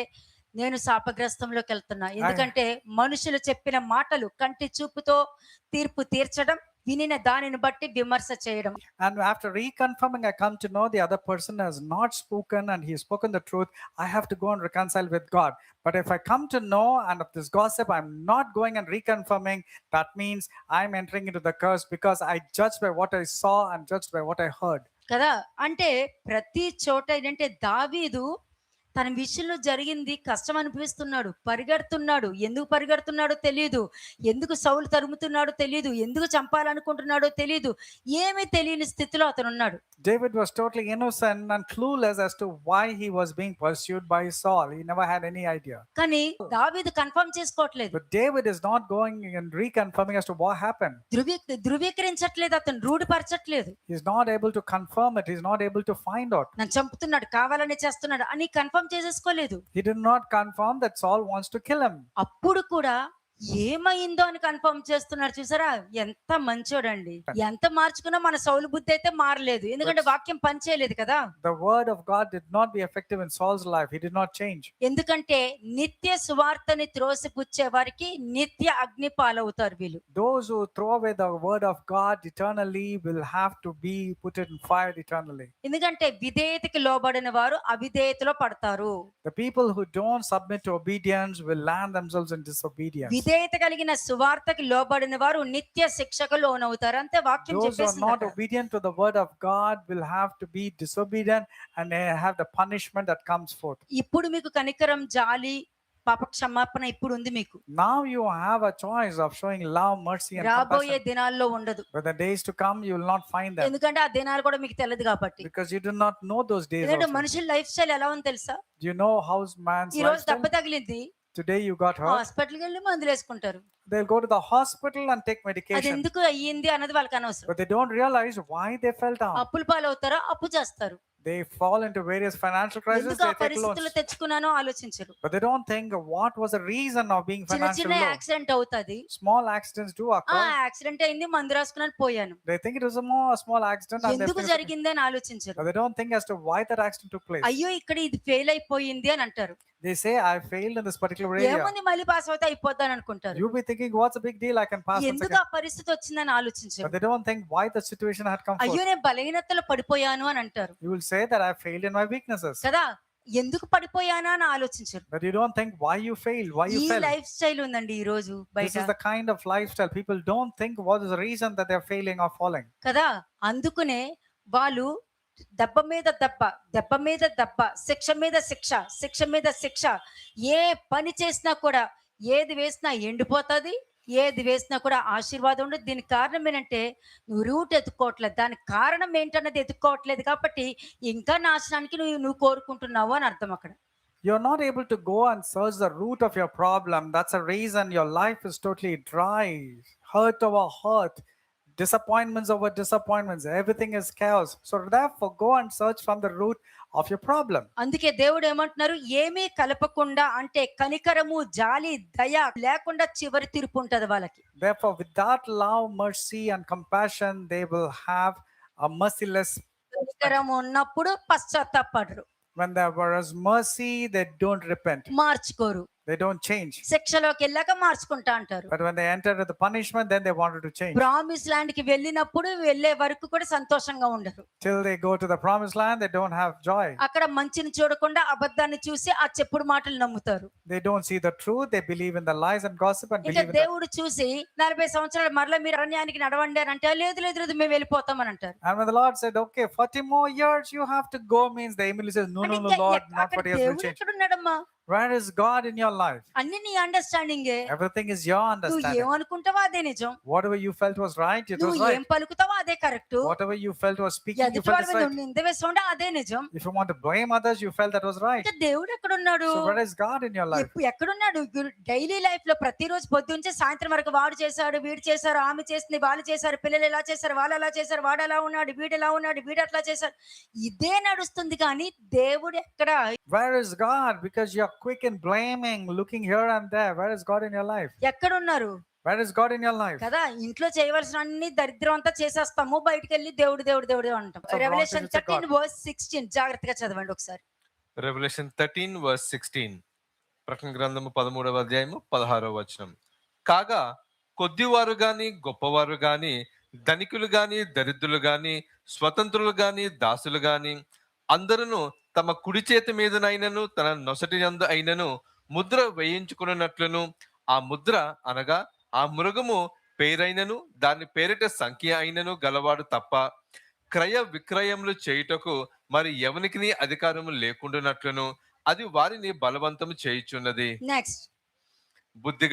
నేను శాపగ్రస్తంలోకి వెళ్తున్నా. ఎందుకంటే మనుషులు చెప్పిన మాటలు కంటి చూపుతో తీర్పు తీర్చడం, వినిన దానిని బట్టి విమర్శ చేయడం. And after reconfirming, I come to know the other person has not spoken and he has spoken the truth. I have to go and reconcile with God. But if I come to know and of this gossip, I'm not going and reconfirming, that means I'm entering into the curse because I judged by what I saw and judged by what I heard. కదా, అంటే ప్రతి చోట ఏంటంటే దావీదు తన విషయంలో జరిగింది కష్టం అనిపిస్తున్నాడు, పరిగెడుతున్నాడు. ఎందుకు పరిగెడుతున్నాడో తెలియదు, ఎందుకు సౌలు తరుముతున్నాడో తెలియదు, ఎందుకు చంపాలనుకుంటున్నాడో తెలియదు. ఏమీ తెలియని స్థితిలో అతను ఉన్నాడు. David was totally innocent and clueless as to why he was being pursued by Saul. He never had any idea. కానీ దావీదు కన్ఫర్మ్ చేసుకోవట్లేదు, But David is not going and reconfirming as to what happened. ధృవీకరించట్లేదు, అతను రూఢపరచట్లేదు. He's not able to confirm it. He's not able to find out. నన్ను చంపుతున్నాడు, కావాలని చేస్తున్నాడు అని confirm చేసేసుకోలేదు. He did not confirm that Saul wants to kill him. అప్పుడు కూడా ఏమైందో అని కన్ఫర్మ్ చేస్తున్నాడు. చూసారా ఎంత మంచోడండి. ఎంత మార్చుకున్నా మన సౌలు బుద్ధి అయితే మారలేదు, ఎందుకంటే వాక్యం పనిచేయలేదు కదా. The word of God did not be effective in Saul's life. He did not change. ఎందుకంటే నిత్య సువార్తని త్రోసిపుచ్చే వారికి నిత్య అగ్ని పాలవుతారు వీళ్ళు. Those who throw away the word of God eternally will have to be put in fire eternally. ఎందుకంటే విధేయతకి లోబడిన వారు అవిధేయతలో పడతారు. The people who don't submit to obedience will land themselves in disobedience. విధేయత కలిగిన సువార్తకి లోబడిన వారు నిత్య శిక్షకు లోనవుతారు. అంతే వాక్యం Those who are చెప్పేసింది not అక్కడ. obedient to the word of God will have to be disobedient and they have the punishment that comes forth. ఇప్పుడు మీకు కనికరం, జాలి, పాప క్షమాపణ ఇప్పుడు ఉంది మీకు. Now you have a choice of showing love, mercy and రాబోయే compassion. దినాల్లో ఉండదు, But the days to come, you will not find them ఎందుకంటే ఆ దినాలు కూడా మీకు తెలియదు కాబట్టి. because you do not know those days. ఎందుకంటే Also. మనుషుల లైఫ్ స్టైల్ ఎలా ఉంది తెలుసా? Do you know how man's ఈ రోజు దెబ్బ lifestyle? తగిలింది, Today you got hurt. హాస్పిటల్కి వెళ్ళి మందులు వేసుకుంటారు. They'll go to the hospital and take అది medication. ఎందుకు అయ్యింది అన్నది వాళ్ళకి అనవసరం. But they don't realize why they fell down. అప్పుల పాలవుతారో అప్పు చేస్తారు. They fall into various financial crises. ఎందుకు ఆ They take పరిస్థితులు loans. తెచ్చుకున్నానో ఆలోచించరు. But they don't think what was the reason of being చిన్న financially చిన్న low. యాక్సిడెంట్ అవుతుంది, Small accidents do ఆ occur. యాక్సిడెంట్ అయింది, మందు రాసుకున్నాను పోయాను. They think it was a small accident and ఎందుకు they జరిగింది అని ఆలోచించరు. but they don't think as to why that accident took place. అయ్యో ఇక్కడ ఇది ఫెయిల్ అయిపోయింది అని అంటారు. They say I failed in this particular area. ఏముంది మళ్ళీ పాస్ అవుతే అయిపోతాను అనుకుంటారు. You'll be thinking what's a big deal, I can pass once ఎందుకు again. ఆ పరిస్థితి వచ్చిందని ఆలోచించరు. But they don't think why the situation had come అయ్యో forth. నేను బలహీనతలో పడిపోయాను అని అంటారు You will say that I failed in my weaknesses. కదా. ఎందుకు పడిపోయానా అని ఆలోచించరు. That you don't think why you failed, why you ఈ fell. లైఫ్ స్టైల్ ఉందండి ఈ రోజు This బయట is the kind of lifestyle. People don't think what is the reason that they're failing or falling. కదా. అందుకునే వాళ్ళు దెబ్బ మీద దెబ్బ, దెబ్బ మీద దెబ్బ, శిక్ష మీద శిక్ష, శిక్ష మీద శిక్ష. ఏ పని చేసినా కూడా ఏది వేసినా ఎండిపోతుంది, ఏది వేసినా కూడా ఆశీర్వాదం ఉండదు. దీనికి కారణం ఏంటంటే నువ్వు రూట్ ఎత్తుకోవట్లేదు. దానికి కారణం ఏంటన్నది ఎత్తుకోవట్లేదు కాబట్టి ఇంకా నాశనానికి నువ్వు కోరుకుంటున్నావు అని అర్థం అక్కడ. You're not able to go and search the root of your problem. That's a reason your life is totally dry, hurt over hurt, disappointments over disappointments. Everything is chaos. So therefore, go and search from the root of your problem. అందుకే దేవుడు ఏమంటున్నారు, ఏమీ కలపకుండా అంటే కనికరము, జాలి, దయ లేకుండా చివరి తీర్పు ఉంటది వాళ్ళకి. Therefore, without love, mercy, and compassion, they will have a merciless. కనికరము ఉన్నప్పుడు పశ్చాత్తాపడరు, When there is mercy, they don't repent. మార్చుకోరు. They don't change. శిక్షలోకి వెళ్ళాక మార్చుకుంటా అంటారు. But when they enter the punishment, then they wanted to change. Promise land కి వెళ్ళినప్పుడు వెళ్ళే వరకు కూడా సంతోషంగా ఉండరు. Till they go to the promised land, they don't have joy. అక్కడ మంచిని చూడకుండా అబద్ధాన్ని చూసి ఆ చెప్పుడు మాటలు నమ్ముతారు. They don't see the truth. They believe in the lies and gossip and ఇంకా believe in the. దేవుడు చూసి 40 సంవత్సరాలు మరలా మీరు అరణ్యానికి నడవండి అని అంటే లేదు లేదు లేదు మేము వెళ్ళిపోతాం అని అంటారు. And when the Lord said, "Okay, 40 more years you have to go," means the Emily says, "No, no, no, Lord, not అక్కడ 40 years will దేవుడు change." ఎక్కడ ఉన్నాడమ్మా? Where is God in your life? అన్ని నీ అండర్స్టాండింగే. Everything is your నువ్వు understanding. ఏమనుకుంటావో అదే నిజం. Whatever you felt was right, it నువ్వు was right. ఏం పలుకుతావో అదే correct. Whatever you felt was speaking, you ఎదుటి felt వాళ్ళ is మీద right. నింద వేస్తుంటే అదే నిజం. If you want to blame others, you felt that was right. ఇంకా దేవుడు ఎక్కడున్నాడు? So where is God in your life? ఎక్కడున్నాడు? డైలీ లైఫ్ లో ప్రతిరోజు పొద్దున్నే సాయంత్రం వరకు వాడు చేశాడు, వీడు చేశారు, ఆమె చేసింది, వాళ్ళు చేశారు, పిల్లలు ఎలా చేశారు, వాళ్ళు అలా చేశారు, వాడు అలా ఉన్నాడు, వీడు ఎలా ఉన్నాడు, వీడు అట్లా చేశారు, ఇదే నడుస్తుంది. కానీ దేవుడు ఎక్కడ? Where is God? Because you're quick in blaming, looking here and there. Where is God in your life? ఎక్కడున్నారు Where is God in your life? కదా. ఇంట్లో చేయవలసిన అన్ని దరిద్రం అంతా చేసేస్తాము, బయటికి వెళ్ళి దేవుడు దేవుడు దేవుడు అంటాం. So revolution wrong things to 13:16 జాగ్రత్తగా చదవండి ఒకసారి. రెవల్యూషన్ 13:16 ప్రకటన గ్రంథము 13వ అధ్యాయము 16వ వచనం. కాగా కొద్దివారు గాని గొప్పవారు గాని, ధనికులు గాని దరిద్రులు గాని, స్వతంత్రులు గాని దాసులు గాని, అందరూ తమ కుడి చేతి మీదనైనను తన నొసటి యందు అయినను ముద్ర వేయించుకున్నట్లును, ఆ ముద్ర అనగా ఆ మృగము పేరైనను దాని పేరిట సంఖ్య అయినను గలవాడు తప్ప క్రయ విక్రయములు చేయుటకు మరి ఎవనికి అధికారము లేకుండానట్లును అది వారిని బలవంతము చేయుచున్నది. నెక్స్ట్, బుద్ధి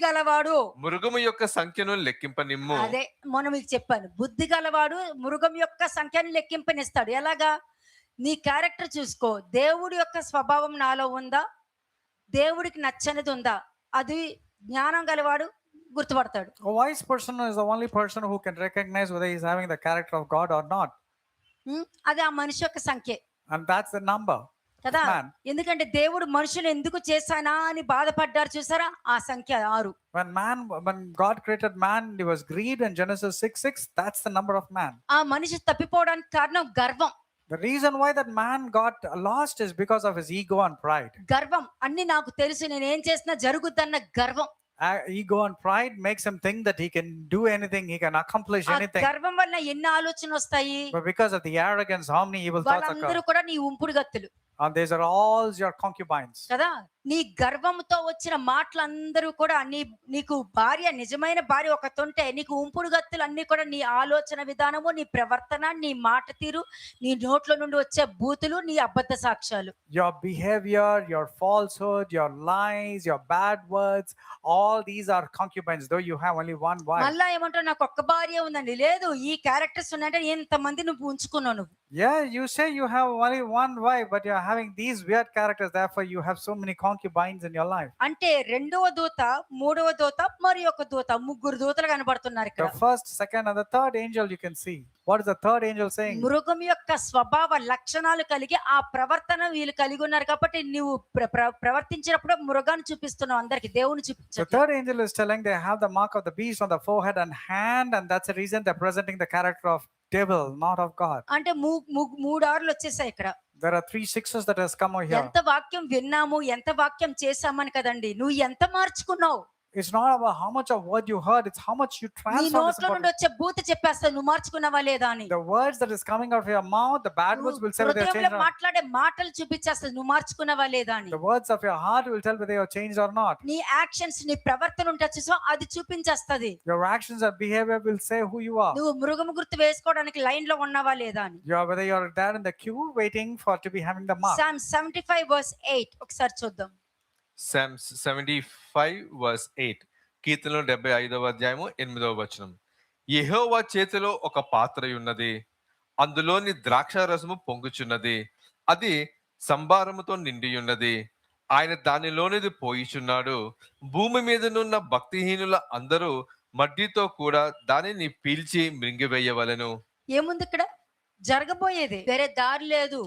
గలవాడు మృగము యొక్క సంఖ్యను లెక్కింపనిమ్ము. అదే మొన్న మీకు చెప్పాను, బుద్ధి గలవాడు మృగం యొక్క సంఖ్యను లెక్కింపనిస్తాడు. ఎలాగా? నీ క్యారెక్టర్ చూసుకో. దేవుడి యొక్క స్వభావం నాలో ఉందా, దేవుడికి నచ్చనిది ఉందా, అది జ్ఞానం గలవాడు గుర్తుపడతాడు. A wise person is the only person who can recognize whether he's having the character of God or not. అది ఆ మనిషి యొక్క సంఖ్య And that's the number. కదా. Man. ఎందుకంటే దేవుడు మనుషులు ఎందుకు చేశానా అని బాధపడ్డారు చూసారా, ఆ సంఖ్య 6. When God created man, he was grieved in Genesis 6:6. That's the number of man. ఆ మనిషి తప్పిపోవడానికి కారణం గర్వం. The reason why that man got lost is because of his ego and pride. గర్వం. అన్ని నాకు తెలుసు, నేను ఏం చేసినా జరుగుద్దన్న గర్వం. Ego and pride makes him think that he can do anything, he can accomplish ఆ anything. గర్వం వల్ల ఎన్ని ఆలోచనలు వస్తాయి. But because of the arrogance, how many evil thoughts వాళ్ళందరూ occur? కూడా నీ ఉంపుడు గత్తులు And these are all your concubines. కదా. నీ గర్వంతో వచ్చిన మాటలందరూ కూడా నీకు భార్య, నిజమైన భార్య ఒకతుంటే నీకు ఉంపుడు గత్తులు అన్ని కూడా నీ ఆలోచన విధానము, నీ ప్రవర్తన, నీ మాట తీరు, నీ నోట్లో నుండి వచ్చే బూతులు, నీ అబద్ధ సాక్ష్యాలు. Your behavior, your falsehood, your lies, your bad words, all these are concubines, though you have only one wife. మళ్ళా ఏమంటావు, నాకు ఒక్క భార్య ఉందండి. లేదు, ఈ క్యారెక్టర్స్ ఉన్నాయంటే ఎంతమంది నువ్వు ఉంచుకున్నావు నువ్వు. Yeah, you say you have only one wife, but you're having these weird characters, therefore you have so many concubines in your life. అంటే రెండవ దూత, మూడవ దూత, మరి ఒక దూత, ముగ్గురు దూతలు కనబడుతున్నారు ఇక్కడ. The first, second, and the third angel you can see. What is the third angel saying? మృగం యొక్క స్వభావ లక్షణాలు కలిగి ఆ ప్రవర్తన వీళ్ళు కలిగి ఉన్నారు కాబట్టి నువ్వు ప్రవర్తించినప్పుడు మృగాన్ని చూపిస్తున్నావు అందరికి, దేవుని The చూపించు. third angel is telling they have the mark of the beast on the forehead and hand, and that's the reason they're presenting the character of devil, not of God. అంటే మూడు ఆరులు వచ్చేసాయి ఇక్కడ. There are 3 6s that has come over here. ఎంత వాక్యం విన్నాము, ఎంత వాక్యం చేశామని కదండి. నువ్వు ఎంత మార్చుకున్నావు. It's not about how much of what you heard, it's how much you నీ transfer this నోట్లో నుండి important. వచ్చే బూతు చెప్పేస్తావు నువ్వు మార్చుకున్నావా లేదా అని. The words that is coming out of your mouth, the bad words will say whether you're హృదయంలో changed or not. మాట్లాడే మాటలు చూపించేస్తావు నువ్వు మార్చుకున్నావా లేదా అని. The words of your heart will tell whether you're changed or not. నీ యాక్షన్స్ నీ ప్రవర్తన ఉంటే చూసా అది చూపించేస్తది. Your actions and behavior will say who you are. నువ్వు మృగము గుర్తు వేసుకోవడానికి లైన్ లో ఉన్నావా లేదా అని. Whether you're there in the queue waiting for to be having the mark. Psalm 75 verse 8 ఒకసారి చూద్దాం. Psalms 75 verse 8. కీర్తనలు 75వ అధ్యాయము 8వ వచనం. యెహోవా చేతిలో ఒక పాత్ర ఉన్నది, అందులోని ద్రాక్ష రసము పొంగుచున్నది, అది సంభారముతో నిండి ఉన్నది, ఆయన దానిలోనిది పోయిచున్నాడు. భూమి మీదనున్న భక్తిహీనుల అందరూ మట్టితో కూడా దానిని పీల్చి మృంగివేయవలెను. ఏముంది ఇక్కడ? జరగబోయేది వేరే దారి లేదు.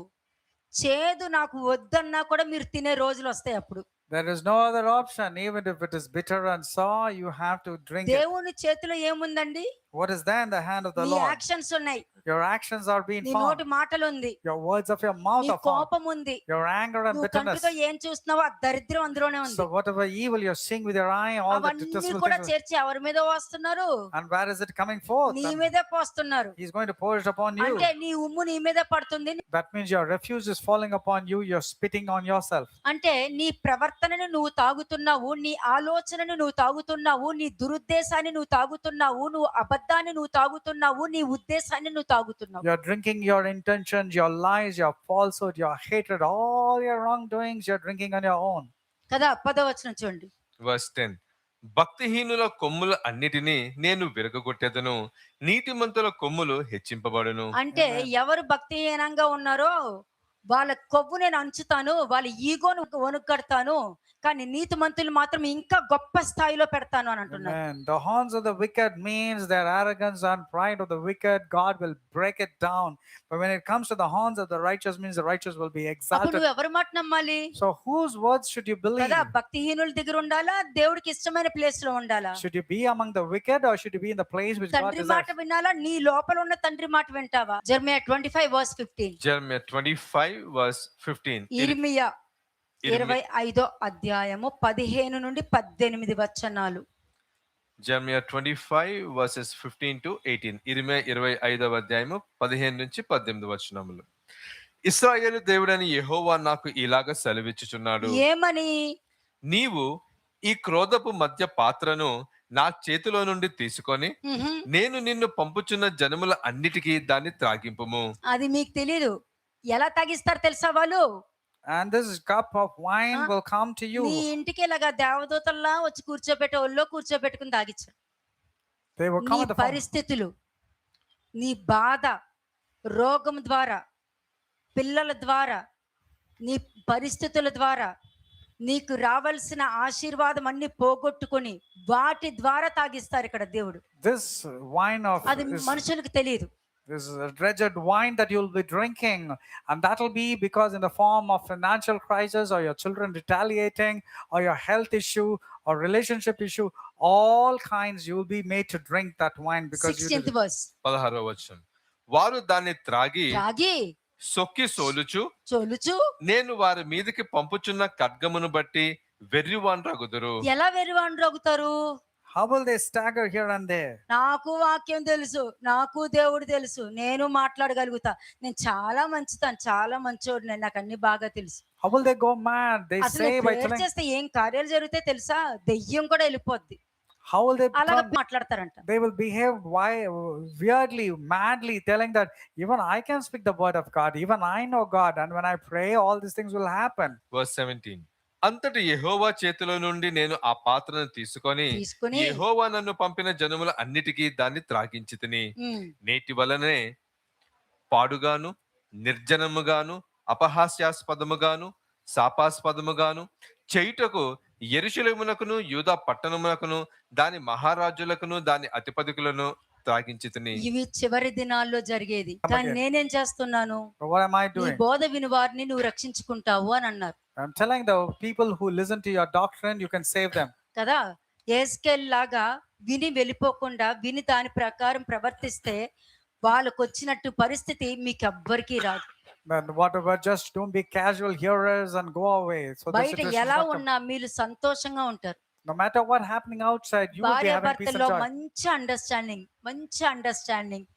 చేదు నాకు వద్దన్నా కూడా మీరు తినే రోజులు వస్తాయి అప్పుడు. There is no other option. Even if it is bitter and sour, you have to drink it. దేవుని చేతిలో ఏముందండి? What is there in the hand of the నీ Lord? యాక్షన్స్ ఉన్నాయి, Your actions are being నీ found. నోటి మాటలు ఉంది, Your words of your mouth నీ are found. కోపం ఉంది, Your anger and నువ్వు bitterness. కంటితో ఏం చూస్తున్నావో ఆ దరిద్రం అందులోనే ఉంది. So whatever evil you're seeing with your eye, all the అవన్నీ detestable కూడా things. చేర్చి ఎవరి మీద వస్తున్నారు? And where is it coming forth? నీ And మీదే పోస్తున్నారు. He's going to pour it upon you. అంటే నీ ఉమ్ము నీ మీదే పడుతుంది. That means your refuse is falling upon you. You're spitting on yourself. అంటే నీ ప్రవర్తనను నువ్వు తాగుతున్నావు, నీ ఆలోచనను నువ్వు తాగుతున్నావు, నీ దురుద్దేశాన్ని నువ్వు తాగుతున్నావు, నువ్వు అబద్ధాన్ని నువ్వు తాగుతున్నావు, నీ ఉద్దేశాన్ని నువ్వు తాగుతున్నావు. You're drinking your intentions, your lies, your falsehood, your hatred, all your wrongdoings. You're drinking on your own. కదా 10వ వచనం చూడండి. Verse 10. భక్తిహీనుల కొమ్ముల అన్నిటినీ నేను విరగొట్టెదను, నీతిమంతుల కొమ్ములు హెచ్చింపబడును. అంటే ఎవరు భక్తిహీనంగా ఉన్నారో వాళ్ళ కొవ్వు నేను అంచుతాను, వాళ్ళ ఈగోను వణుకడతాను, కానీ నీతిమంతులు మాత్రం ఇంకా గొప్ప స్థాయిలో పెడతాను అని అంటున్నారు. Amen. The horns of the wicked means their arrogance and pride of the wicked. God will break it down. But when it comes to the horns of the righteous, means the righteous will be అప్పుడు exalted. నువ్వు ఎవరి మాట నమ్మాలి? So whose words should you believe? కదా భక్తిహీనుల దగ్గర ఉండాలా, దేవుడికి ఇష్టమైన ప్లేస్ లో ఉండాలా? Should you be among the wicked or should you be in the place which God తండ్రి desires? మాట వినాలా, నీ లోపల ఉన్న తండ్రి మాట వింటావా? Jeremiah 25 verse 15. Jeremiah 25 verse 15. ఇర్మియా 25వ అధ్యాయము 15 నుండి 18 వచనాలు. Jeremiah 25 verses 15 to 18. ఇర్మియా 25వ అధ్యాయము 15 నుంచి 18 వచనములు. ఇశ్రాయేలు దేవుడని యెహోవా నాకు ఇలాగ సెలవిచ్చుచున్నాడు, ఏమని? నీవు ఈ క్రోధపు మధ్య పాత్రను నా చేతిలో నుండి తీసుకొని నేను నిన్ను పంపుచున్న జనముల అన్నిటికీ దాన్ని త్రాగింపుము. అది మీకు తెలీదు. ఎలా తాగిస్తారు తెలుసా వాళ్ళు? And this cup of wine will come to you. నీ ఇంటికి ఇలాగా దేవదూతల్లా వచ్చి కూర్చోబెట్టే ఒళ్ళో కూర్చోబెట్టుకుని తాగిచ్చారు. They will come నీ at the form. పరిస్థితులు, నీ బాధ, రోగం ద్వారా, పిల్లల ద్వారా, నీ పరిస్థితుల ద్వారా నీకు రావాల్సిన ఆశీర్వాదం అన్ని పోగొట్టుకొని వాటి ద్వారా తాగిస్తారు ఇక్కడ దేవుడు. This wine of అది మనుషులకు తెలియదు. this wretched wine that you'll be drinking, and that will be because in the form of financial crisis or your children retaliating or your health issue or relationship issue, all kinds you will be made to drink that wine because 16th verse. 16వ వచనం. వారు దాన్ని త్రాగి తాగి సొక్కి సోలుచు చొలుచు నేను వారి మీదకి పంపుచున్న ఖడ్గమును బట్టి వెర్రివాన్రగుదురు. ఎలా వెర్రివాణ్ణి రగుతారు? how will they stagger here and there? నాకు వాక్యం తెలుసు, నాకు దేవుడు తెలుసు, నేను మాట్లాడగలుగుతా, నేను చాలా మంచితాను, చాలా మంచోడు, నాకు అన్ని బాగా తెలుసు. How will they go mad? They అసలు say by ప్రేయర్ telling, చేస్తే ఏం కార్యాలు జరుగుతాయి తెలుసా? దెయ్యం కూడా వెళ్ళిపోద్ది. how will they అలాగా turn- మాట్లాడతారంట. they will behave weirdly, madly, telling that even I can speak the word of God, even I know God, and when I pray all these things will happen. Verse 17. అంతటి యెహోవా చేతిలో నుండి నేను ఆ పాత్రను తీసుకొని తీసుకుని యెహోవా నన్ను పంపిన జనముల అన్నిటికీ దాన్ని త్రాగించితిని. నేటి వలనే పాడుగాను, నిర్జనముగాను, అపహాస్యాస్పదముగాను, శాపాస్పదముగాను చేయుటకు యెరూషలేమునకును యూదా పట్టణమునకును దాని మహారాజులకును దాని అధిపతులను త్రాగించితిని. ఇవి చివరి దినాల్లో జరిగేది. కానీ నేనేం చేస్తున్నాను? But what am I నీ doing? బోధ విని వారిని నువ్వు రక్షించుకుంటావు అని అన్నారు I'm telling the people who listen to your doctrine, you can save them. కదా. యేస్కేల్ లాగా విని వెళ్ళిపోకుండా విని దాని ప్రకారం ప్రవర్తిస్తే వాళ్ళకు వచ్చినట్టు పరిస్థితి మీకు ఎవ్వరికీ రాదు. But whatever, just don't be casual hearers and go away. So the బయట situation is ఎలా not ఉన్నా మీరు సంతోషంగా ఉంటారు. No matter what happening outside, you will be having peace and భార్యాభర్తల్లో joy. మంచి అండర్స్టాండింగ్,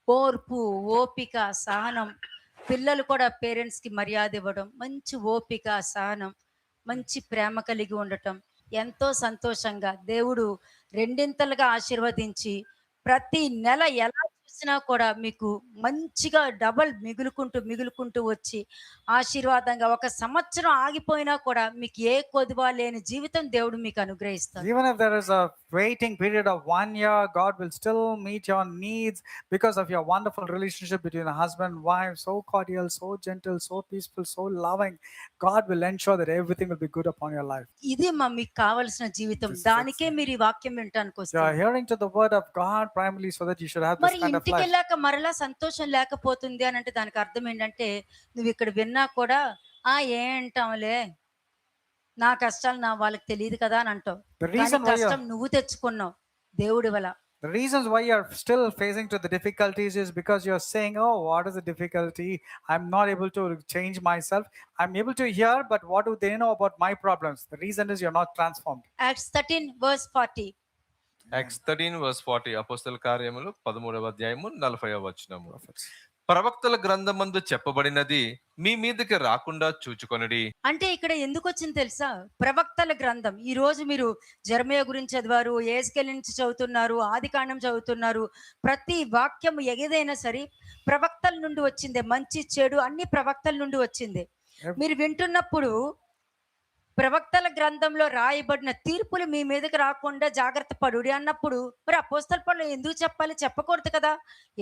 ఓర్పు, ఓపిక, సహనం. పిల్లలు కూడా పేరెంట్స్‌కి మర్యాద ఇవ్వడం, మంచి ఓపిక, సహనం, మంచి ప్రేమ కలిగి ఉండటం. ఎంతో సంతోషంగా దేవుడు రెండింతలుగా ఆశీర్వదించి, ప్రతి నెల ఎలా చూసినా కూడా మీకు మంచిగా డబుల్ మిగులుకుంటూ వచ్చి, ఆశీర్వాదంగా ఒక సంవత్సరం ఆగిపోయినా కూడా మీకు ఏ కొదువ లేని జీవితం దేవుడు మీకు అనుగ్రహిస్తాడు. Even if there is a waiting period of 1 year, God will still meet your needs because of your wonderful relationship between a husband and wife. So cordial, so gentle, so peaceful, so loving. God will ensure that everything will be good upon your life. ఇది మీకు కావలసిన జీవితం. This is దానికే మీరు ఈ వాక్యం వినటానికి You are వస్తారు. hearing to the word of God primarily so that you should have this మరి kind of life. ఇంటికెళ్ళాక మరలా సంతోషం లేకపోతుంది అని అంటే దానికి అర్థం ఏంటంటే, నువ్వు ఇక్కడ విన్నా కూడా ఏంటాంలే, నా కష్టాలు వాళ్ళకి తెలియదు కదా అని అంటావు. The కానీ reason why కష్టం నువ్వు తెచ్చుకున్నావు దేవుడి వల్ల. The reasons why you are still facing to the difficulties is because you are saying, "Oh, what is the difficulty? I'm not able to change myself. I'm able to hear, but what do they know about my problems?" The reason is you're not transformed. Acts 13:40. Acts 13:40 అపోస్తల కార్యములు 13వ అధ్యాయము 40వ వచనము. ప్రవక్తల గ్రంథమందు చెప్పబడినది మీ మీదకి రాకుండా చూచుకొనుడి. అంటే ఇక్కడ ఎందుకు వచ్చింది తెలుసా? ప్రవక్తల గ్రంథం. ఈ రోజు మీరు జెరమయా గురించి చదివారు, యెహెజ్కేలు నుంచి చదువుతున్నారు, ఆదికాండం చదువుతున్నారు. ప్రతి వాక్యం ఏదైనా సరే ప్రవక్తల నుండి వచ్చిందే. మంచి చెడు అన్ని ప్రవక్తల నుండి వచ్చిందే. మీరు వింటున్నప్పుడు ప్రవక్తల గ్రంథంలో రాయబడిన తీర్పులు మీ మీదకి రాకుండా జాగ్రత్త పడుడి అన్నప్పుడు, మరి అపోస్తల పనులు ఎందుకు చెప్పాలి? చెప్పకూడదు కదా.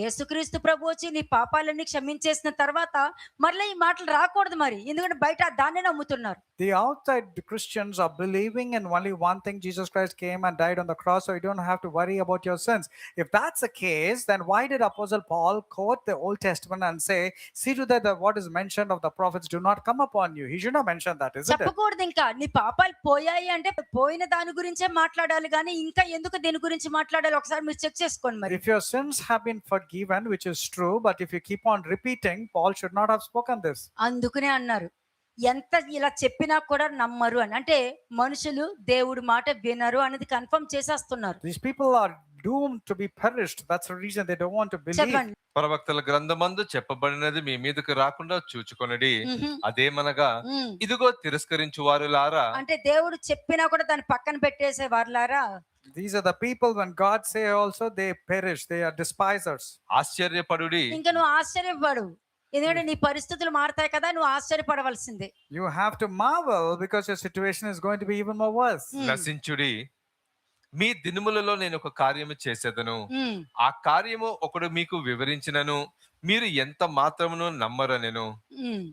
యేసుక్రీస్తు ప్రభు వచ్చి నీ పాపాలన్నీ క్షమించేసిన తర్వాత మరలా ఈ మాటలు రాకూడదు మరి. ఎందుకంటే బయట దాన్నే నమ్ముతున్నారు. The outside Christians are believing in only one thing: Jesus Christ came and died on the cross, so you don't have to worry about your sins. If that's the case, then why did Apostle Paul quote the Old Testament and say, "See to that what is mentioned of the prophets do not come upon you"? He should not mention that, isn't it? చెప్పకూడదు. ఇంకా నీ పాపాలు పోయాయి అంటే పోయిన దాని గురించే మాట్లాడాలి కానీ ఇంకా ఎందుకు దీని గురించి మాట్లాడాలి? ఒకసారి మీరు చెక్ చేసుకోండి మరి. If your sins have been forgiven, which is true, but if you keep on repeating, Paul should not have spoken this. అందుకనే అన్నారు, ఎంత ఇలా చెప్పినా కూడా నమ్మరు అని. అంటే మనుషులు దేవుడి మాట వినరు అనేది కన్ఫర్మ్ చేసేస్తున్నారు. These people are doomed to be perished. That's the reason they don't want to believe. చెప్పండి. ప్రవక్తల గ్రంథమందు చెప్పబడినది మీ మీదకి రాకుండా చూచుకొనుడి. మ్హూ. అదేమనగా ఉమ్. ఇదిగో తిరస్కరించు వారులారా. అంటే దేవుడు చెప్పినా కూడా దాన్ని పక్కన పెట్టేసే వారులారా. These are the people when God say also they perish. They are despisers. ఆశ్చర్యపడుడి. ఇంకా నువ్వు ఆశ్చర్యపడు, ఎందుకంటే నీ పరిస్థితులు మారుతాయి కదా, నువ్వు ఆశ్చర్యపడవలసిందే. You have to marvel because your situation is going to be even more worse. నశించుడి. మీ దినములలో నేను ఒక కార్యము చేసేదను. ఉమ్. ఆ కార్యము ఒకడు మీకు వివరించినను మీరు ఎంత మాత్రమును నమ్మరనెను. ఉమ్.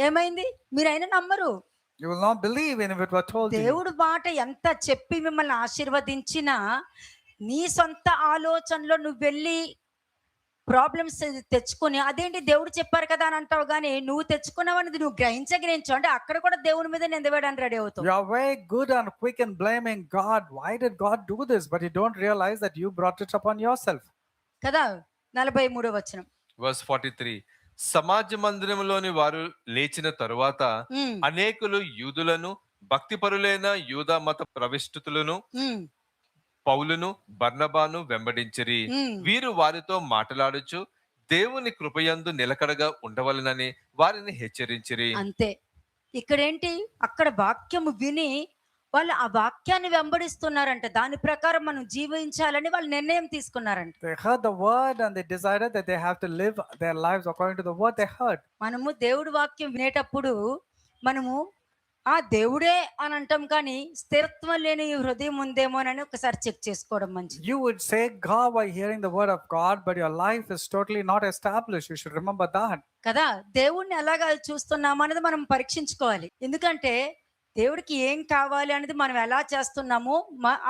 ఏమైంది? మీరైనా నమ్మరు. You will not believe in if it were told to you. దేవుడు మాట ఎంత చెప్పి మిమ్మల్ని ఆశీర్వదించినా నీ సొంత ఆలోచనలో నువ్వు వెళ్ళి ప్రాబ్లమ్స్ తెచ్చుకొని అదేంటి దేవుడు చెప్పారు కదా అని అంటావు, కానీ నువ్వు తెచ్చుకున్నావనేది నువ్వు గ్రహించు. అంటే అక్కడ కూడా దేవుని మీద నిందవేయడానికి రెడీ అవుతావు. You are very good and quick in blaming God. Why did God do this? But you don't realize that you brought it upon yourself. కదా. 43వ వచనం. వర్స్ 43. సమాజ మందిరములోని వారు లేచిన తరువాత ఉమ్. అనేకులు యూదులను భక్తిపరులైన యూదా మత ప్రవిష్టుతులను ఉమ్. పౌలును బర్నబాను వెంబడించిరి. ఉమ్. వీరు వారితో మాట్లాడుచు దేవుని కృపయందు నిలకడగా ఉండవలనని వారిని హెచ్చరించిరి. అంతే. ఇక్కడేంటి? అక్కడ వాక్యము విని వాళ్ళు ఆ వాక్యాన్ని వెంబడిస్తున్నారంట. దాని ప్రకారం మనం జీవించాలని వాళ్ళు నిర్ణయం తీసుకున్నారంట. They heard the word and they decided that they have to live their lives according to the word they heard. మనము దేవుడి వాక్యం వినేటప్పుడు మనము దేవుడే అని అంటాం, కానీ స్థిరత్వం లేని ఈ హృదయం ఉందేమో అని ఒకసారి చెక్ చేసుకోవడం మంచిది. You would say God by hearing the word of God, but your life is totally not established. You should remember that. కదా. దేవుడిని ఎలాగా చూస్తున్నాము అనేది మనం పరీక్షించుకోవాలి. ఎందుకంటే దేవుడికి ఏం కావాలి అనేది మనం ఎలా చేస్తున్నాము,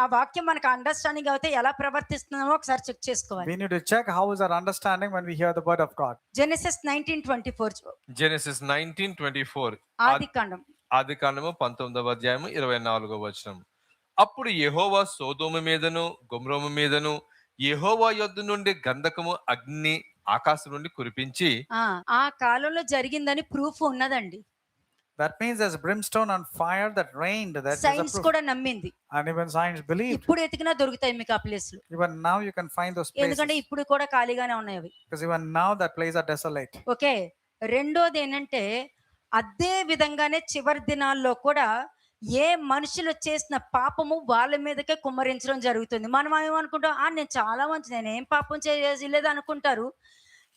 ఆ వాక్యం మనకు అండర్స్టాండింగ్ అయితే ఎలా ప్రవర్తిస్తున్నామో ఒకసారి చెక్ చేసుకోవాలి. We need to check how is our understanding when we hear the word of God. Genesis 19:24. Genesis 19:24. ఆదికాండం. ఆదికాండము 19వ అధ్యాయము 24వ వచనం. అప్పుడు యెహోవా సొదొమ మీదను గొమొర్రా మీదను యెహోవా యొద్ద నుండి గంధకము అగ్ని ఆకాశం నుండి కురిపించి. ఆ కాలంలో జరిగిందని ప్రూఫ్ ఉన్నదండి. That means there's brimstone and fire that rained. That is a science proof. కూడా నమ్మింది. And even science believed. ఇప్పుడు ఎతికినా దొరుకుతాయి మీకు ఆ ప్లేస్లు. Even now you can find those ఎందుకంటే places. ఇప్పుడు కూడా ఖాళీగానే ఉన్నాయి అవి. Because even now that place are desolate. Okay. రెండోది ఏంటంటే అదే విధంగానే చివరి దినాల్లో కూడా ఏ మనుషులు చేసిన పాపము వాళ్ళ మీదకే కుమ్మరించడం జరుగుతుంది. మనం ఏమనుకుంటాం, నేను చాలా మంచి, నేనేం పాపం చేయలేదు అనుకుంటారు.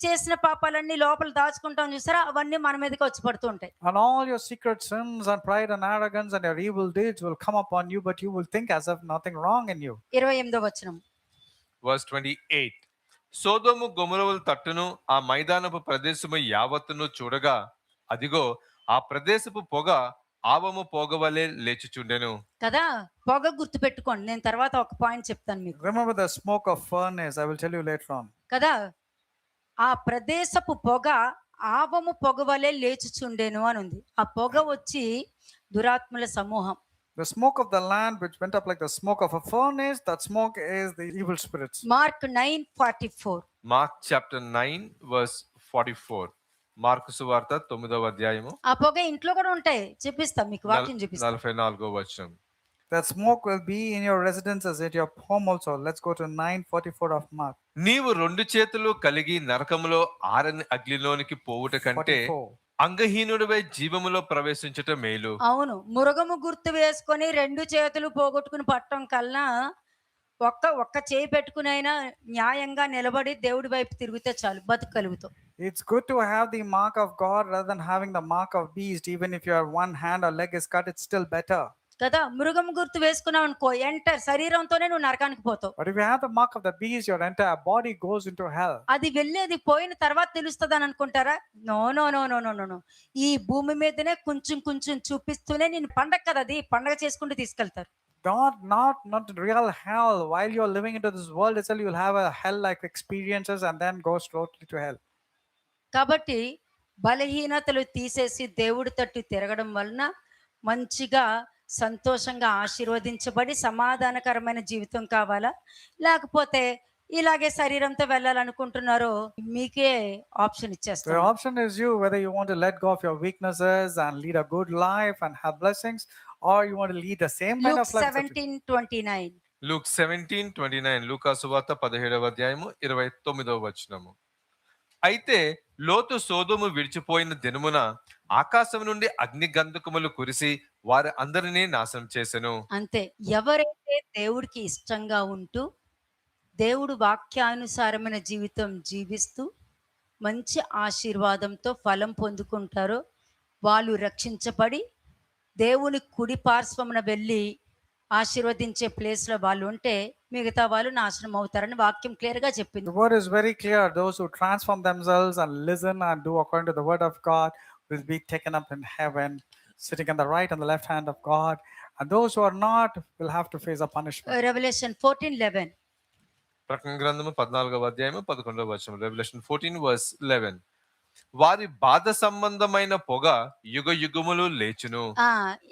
చేసిన పాపాలన్నీ లోపల దాచుకుంటాం చూసారా, అవన్నీ మన మీదకి వచ్చి పడుతూ ఉంటాయి. And all your secret sins and pride and arrogance and your evil deeds will come upon you, but you will think as if nothing wrong in you. 28వ వచనం. వర్స్ 28. సోదోము గొమొరల తట్టును ఆ మైదానపు ప్రదేశము యావత్తును చూడగా అదిగో ఆ ప్రదేశపు పొగ ఆవము పోగవలే లేచుచుండెను. కదా, పొగ గుర్తు పెట్టుకోండి. నేను తర్వాత ఒక పాయింట్ చెప్తాను మీకు. Remember the smoke of furnace. I will tell you later on. కదా, ఆ ప్రదేశపు పొగ ఆవము పొగవలే లేచుచుండెను అని ఉంది. ఆ పొగ వచ్చి దురాత్మల సమూహం. The smoke of the land which went up like the smoke of a furnace, that smoke is the evil spirits. Mark 9:44. Mark chapter 9 verse 44. మార్కు సువార్త 9వ అధ్యాయము ఆ పొగ ఇంట్లో కూడా ఉంటాయి. చూపిస్తా మీకు, వాక్యం చూపిస్తా. 44వ వచనం. That smoke will be in your residences, at your home also. Let's go to 9:44 of Mark. నీవు రెండు చేతులు కలిగి నరకములో ఆరని అగ్నిలోనికి పోవుట కంటే 44. అంగహీనుడివై జీవములో ప్రవేశించుట మేలు. అవును, మురగము గుర్తు వేసుకొని రెండు చేతులు పోగొట్టుకుని పట్టడం కన్నా ఒక్క చేయి పెట్టుకుని అయినా న్యాయంగా నిలబడి దేవుడి వైపు తిరిగితే చాలు, బతుకలుగుతాం. It's good to have the mark of God rather than having the mark of beast. Even if your one hand or leg is cut, it's still better. కదా, మృగం గుర్తు వేసుకున్నావు అనుకో, శరీరంతోనే నువ్వు నరకానికి పోతావు. But if you have the mark of the beast, your entire body goes into hell. అది వెళ్ళేది పోయిన తర్వాత తెలుస్తుంది అని అనుకుంటారా? No no no no no no. ఈ భూమి మీదనే కొంచెం కొంచెం చూపిస్తూనే నేను పండగ కదా, అది పండగ చేసుకుంటూ తీసుకెళ్తారు. Not real hell. While you're living into this world itself, you'll have a hell-like experiences and then go straight to hell. కాబట్టి బలహీనతలు తీసేసి దేవుడి తట్టు తిరగడం వలన మంచిగా సంతోషంగా ఆశీర్వదించబడి సమాధానకరమైన జీవితం కావాలా, లేకపోతే ఇలాగే శరీరంతో వెళ్ళాలనుకుంటున్నారో మీకే ఆప్షన్ The ఇచ్చేస్తారు. option is you, whether you want to let go of your weaknesses and lead a good life and have blessings, or you want to lead the same kind Luke of life. 17:29. Luke 17:29. లూకా సువార్త 17వ అధ్యాయము 29వ వచనము. అయితే లోతు సోదోము విడిచిపోయిన దినమున ఆకాశం నుండి అగ్ని గంధకములు కురిసి వారి అందరినీ నాశనం చేసెను. అంతే. ఎవరైతే దేవుడికి ఇష్టంగా ఉంటూ దేవుడు వాక్యానుసారమైన జీవితం జీవిస్తూ మంచి ఆశీర్వాదంతో ఫలం పొందుకుంటారో వాళ్ళు రక్షించబడి దేవుని కుడి పార్శ్వమున వెళ్ళి ఆశీర్వదించే ప్లేస్లో వాళ్ళు ఉంటే మిగతా వాళ్ళు నాశనం అవుతారని వాక్యం క్లియర్గా చెప్పింది. The word is very clear. Those who transform themselves and listen and do according to the word of God will be taken up in heaven, sitting on the right and the left hand of God. And those who are not will have to face a punishment. Revelation 14:11. ప్రకటన గ్రంథము 14వ అధ్యాయము 11వ వచనం. Revolution 14 verse 11. వారి బాధ సంబంధమైన పొగ యుగ యుగములు లేచును.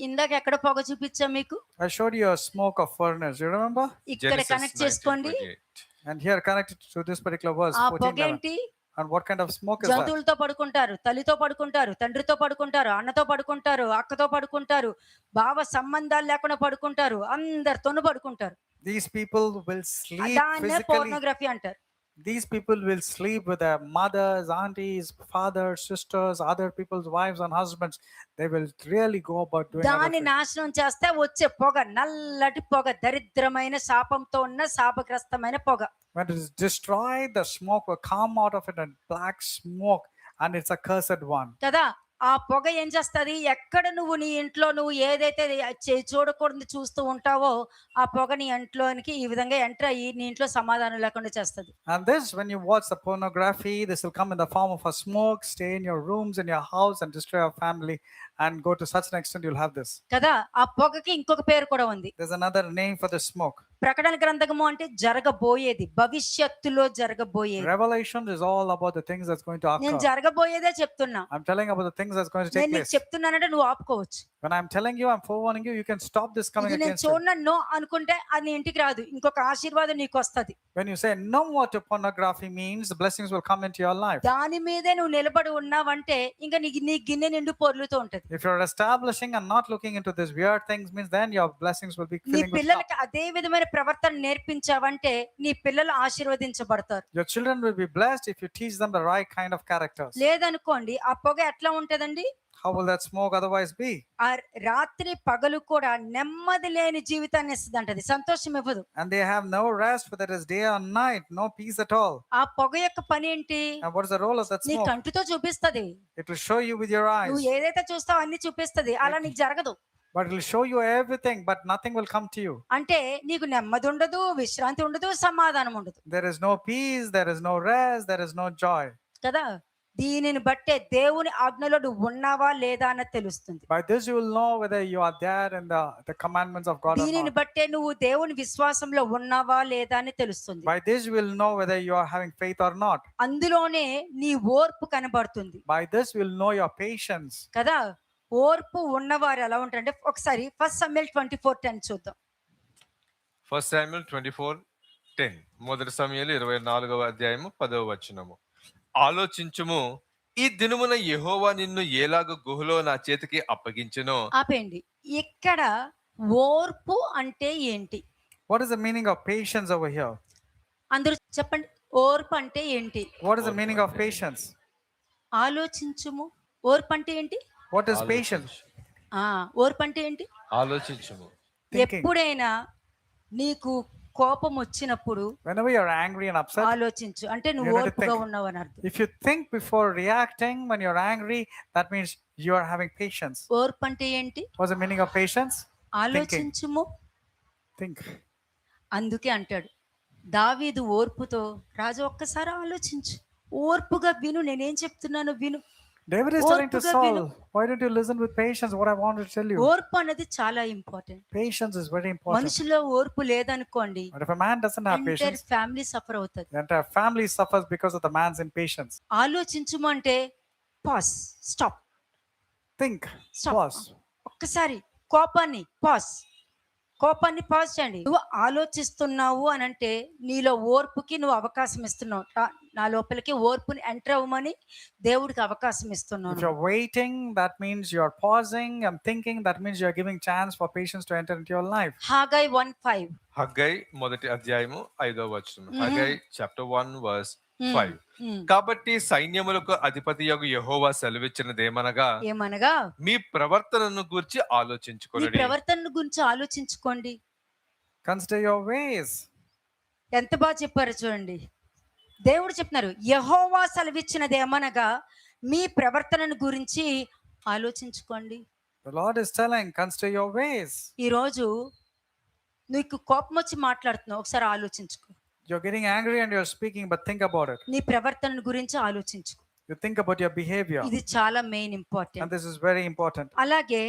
ఇందాక ఎక్కడ పొగ చూపించా మీకు? I showed you a smoke of furnace. You remember? ఇక్కడ Genesis కనెక్ట్ చేసుకోండి. 19:28. And here connected to this particular verse. ఆ పొగ 14:11. ఏంటి? And what kind of smoke is that? జంతువులతో పడుకుంటారు, తల్లితో పడుకుంటారు, తండ్రితో పడుకుంటారు, అన్నతో పడుకుంటారు, అక్కతో పడుకుంటారు, భావ సంబంధాలు లేకుండా పడుకుంటారు, అందరితోనూ పడుకుంటారు. These people will sleep దాన్నే physically. పోర్నోగ్రఫీ అంటారు. These people will sleep with their mothers, aunties, fathers, sisters, other people's wives and husbands. They will really go about doing other దాన్ని things. నాశనం చేస్తే వచ్చే పొగ నల్లటి పొగ, దరిద్రమైన శాపంతో ఉన్న శాపగ్రస్తమైన పొగ. When it is destroyed, the smoke will come out of it, and black smoke, and it's a cursed one. కదా, ఆ పొగ ఏం చేస్తుంది? ఎక్కడ నువ్వు నీ ఇంట్లో నువ్వు ఏదైతే చూడకూడదు చూస్తూ ఉంటావో ఆ పొగ నీ ఇంట్లోనికి ఈ విధంగా ఎంటర్ అయ్యి నీ ఇంట్లో సమాధానం లేకుండా చేస్తుంది. And this, when you watch the pornography, this will come in the form of a smoke, stay in your rooms, in your house, and destroy your family, and go to such an extent you'll have this. కదా, ఆ పొగకి ఇంకొక పేరు కూడా ఉంది. There's another name for the smoke. ప్రకటన గ్రంథము అంటే జరగబోయేది, భవిష్యత్తులో జరగబోయేది. Revelation is all about the things that's going to నేను occur. జరగబోయేదే చెప్తున్నా. I'm telling about the things that's going to నేను take నీకు place. చెప్తున్నానంటే నువ్వు ఆపుకోవచ్చు. When I'm telling you, I'm forewarning you, you can stop this coming ఇది నేను against you. చూడను అనుకుంటే అది నీ ఇంటికి రాదు, ఇంకొక ఆశీర్వాదం నీకు వస్తది. When you say no more to pornography means the blessings will come into your life. దాని మీదే నువ్వు నిలబడి ఉన్నావంటే ఇంకా నీ గిన్నె నిండు పొర్లుతూ ఉంటది. If you're establishing and not looking into these weird things means then your blessings will be నీ filling with stuff. పిల్లలకి అదే విధమైన ప్రవర్తన నేర్పించావంటే నీ పిల్లలు ఆశీర్వదించబడతారు. Your children will be blessed if you teach them the right kind of characters. లేదనుకోండి ఆ పొగ ఎట్లా ఉంటదండి? How will that smoke otherwise be? ఆ రాత్రి పగలు కూడా నెమ్మది లేని జీవితాన్ని ఇస్తుంది అంటది, సంతోషం ఇవ్వదు. And they have no rest, whether it is day or night, no peace at all. ఆ పొగ యొక్క పని ఏంటి? And what is the role of that నీ smoke? కంటితో చూపిస్తది. It will show you with your eyes, నువ్వు ఏదైతే చూస్తావో అన్ని చూపిస్తది, అలా నీకు జరగదు. but it will show you everything, but nothing will come to you. అంటే నీకు నెమ్మది ఉండదు, విశ్రాంతి ఉండదు, సమాధానం ఉండదు There is no peace, there is no rest, there is no joy. కదా. దీనిని బట్టే దేవుని ఆజ్ఞలో నువ్వు ఉన్నావా లేదా అన్నది తెలుస్తుంది. By this you will know whether you are there in the commandments of God or దీనిని not. బట్టే నువ్వు దేవుని విశ్వాసంలో ఉన్నావా లేదా అని తెలుస్తుంది. By this you will know whether you are having faith or not. అందులోనే నీ ఓర్పు కనబడుతుంది By this you will know your patience. కదా. ఓర్పు ఉన్నవారు ఎలా ఉంటారంటే ఒకసారి 1 Samuel 24:10 చూద్దాం. 1 Samuel 24:10 మొదటి సమూయేలు 24వ అధ్యాయము 10వ వచనము. ఆలోచించుము, ఈ దినమున యెహోవా నిన్ను ఏలాగ గుహలో నా చేతికి అప్పగించెనో. ఆపేయండి. ఇక్కడ ఓర్పు అంటే ఏంటి? What is the meaning of patience over here? అందరూ చెప్పండి, ఓర్పు అంటే ఏంటి? What is the meaning of patience? ఆలోచించుము. ఓర్పు అంటే ఏంటి? What is patience? ఓర్పు అంటే ఏంటి? ఆలోచించుము. Thinking. ఎప్పుడైనా నీకు కోపం వచ్చినప్పుడు Whenever you're angry and upset, ఆలోచించు, అంటే నువ్వు You need to ఓర్పుగా think. ఉన్నావు అని అర్థం. if you think before reacting when you're angry, that means you are having patience. ఓర్పు అంటే ఏంటి? What's the meaning of patience? ఆలోచించుము. Think. అందుకే అంటాడు దావీదు ఓర్పుతో, రాజు ఒక్కసారి ఆలోచించు, ఓర్పుగా విను, నేనేం చెప్తున్నాను విను. David is telling to ఓర్పుగా Saul, విను. why don't you listen with patience what I want to tell you? ఓర్పు అనేది చాలా important. Patience is very important. మనుషులో ఓర్పు లేదనుకోండి, But if a man doesn't have entire patience, family suffer అవుతుంది. the entire family suffers because of the man's impatience. ఆలోచించుము అంటే pass, stop, Think. Stop. Pause. ఒక్కసారి కోపాన్ని పాజ్ చేయండి. నువ్వు ఆలోచిస్తున్నావు అని అంటే నీలో ఓర్పుకి నువ్వు అవకాశం ఇస్తున్నావు. నా లోపలికి ఓర్పుని ఎంటర్ అవ్వమని దేవుడికి అవకాశం If ఇస్తున్నాను. you're waiting, that means you're pausing and thinking, that means you're giving chance for patience to enter into your life. Haggai 1:5. Haggai మొదటి అధ్యాయము 5వ వచనం. Haggai chapter 1 verse 5. ఉమ్. కాబట్టి సైన్యములకు అధిపతియగు యెహోవా సెలవిచ్చినదేమనగా, ఏమనగా మీ ప్రవర్తనను గూర్చి నీ ఆలోచించుకొనుడి. ప్రవర్తన గురించి ఆలోచించుకోండి. Consider your ways. ఎంత బాగా చెప్పారు చూడండి. దేవుడు చెప్తున్నారు యెహోవా సెలవిచ్చినది ఏమనగా మీ ప్రవర్తనను గురించి ఆలోచించుకోండి. The Lord is telling, consider your ways. ఈరోజు నీకు కోపం వచ్చి మాట్లాడుతున్నావు, ఒకసారి ఆలోచించుకో. You're getting angry and you're speaking, but think about it. నీ ప్రవర్తన గురించి ఆలోచించుకో. You think about your behavior. ఇది చాలా main And important. this is very important. అలాగే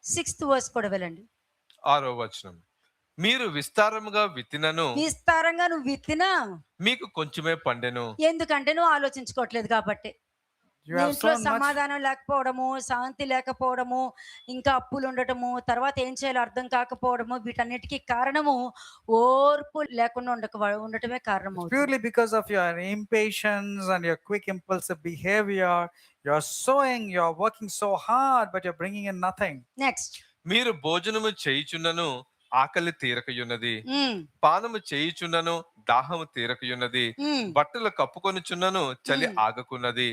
6th వర్స్ కూడా వెళ్ళండి. 6వ వచనం. మీరు విస్తారముగా విత్తినను విస్తారంగా నువ్వు విత్తినా, మీకు కొంచెమే పండెను. ఎందుకంటే నువ్వు ఆలోచించుకోవట్లేదు కాబట్టి. You నీ have ఇంట్లో sown much. సమాధానం లేకపోవడము, శాంతి లేకపోవడము, ఇంకా అప్పులు ఉండటము, తర్వాత ఏం చేయాలో అర్థం కాకపోవడము, వీటన్నిటికీ కారణము ఓర్పు లేకుండా ఉండటమే కారణం అవుతుంది. Purely because of your impatience and your quick impulsive behavior, you're sowing, you're working so hard, but you're bringing in nothing. Next మీరు భోజనము చేయుచున్నను ఆకలి తీరకయున్నది, పానము చేయుచున్నను దాహము తీరకయున్నది, బట్టలు కప్పుకొనుచున్నను చలి ఆగకున్నది,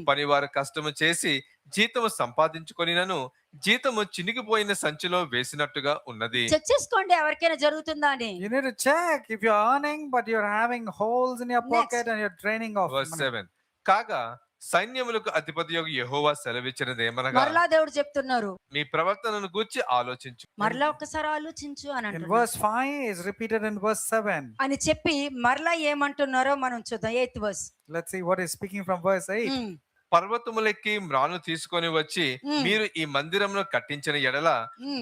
పనివారు కష్టము చేసి జీతము సంపాదించుకొనినను జీతము చినిగిపోయిన సంచిలో వేసినట్టుగా ఉన్నది. చెక్ చేసుకోండి ఎవరికైనా జరుగుతుందా అని. You need to check if you're earning, but you're having holes in your pocket Next. and you're draining off Verse money. 7. కాగా సైన్యములకు అధిపతియగు యెహోవా సెలవిచ్చినది ఏమనగా, మరలా దేవుడు చెప్తున్నారు మీ ప్రవర్తనను గూర్చి ఆలోచించు. మరలా ఒక్కసారి ఆలోచించు అని In అంటున్నారు. verse 5 is repeated in verse 7. అని చెప్పి మరలా ఏమంటున్నారో మనం చూద్దాం. 8th verse. Let's see what is speaking from verse 8. పర్వతములెక్కి మ్రాను తీసుకొని వచ్చి మీరు ఈ మందిరమును కట్టించిన ఎడల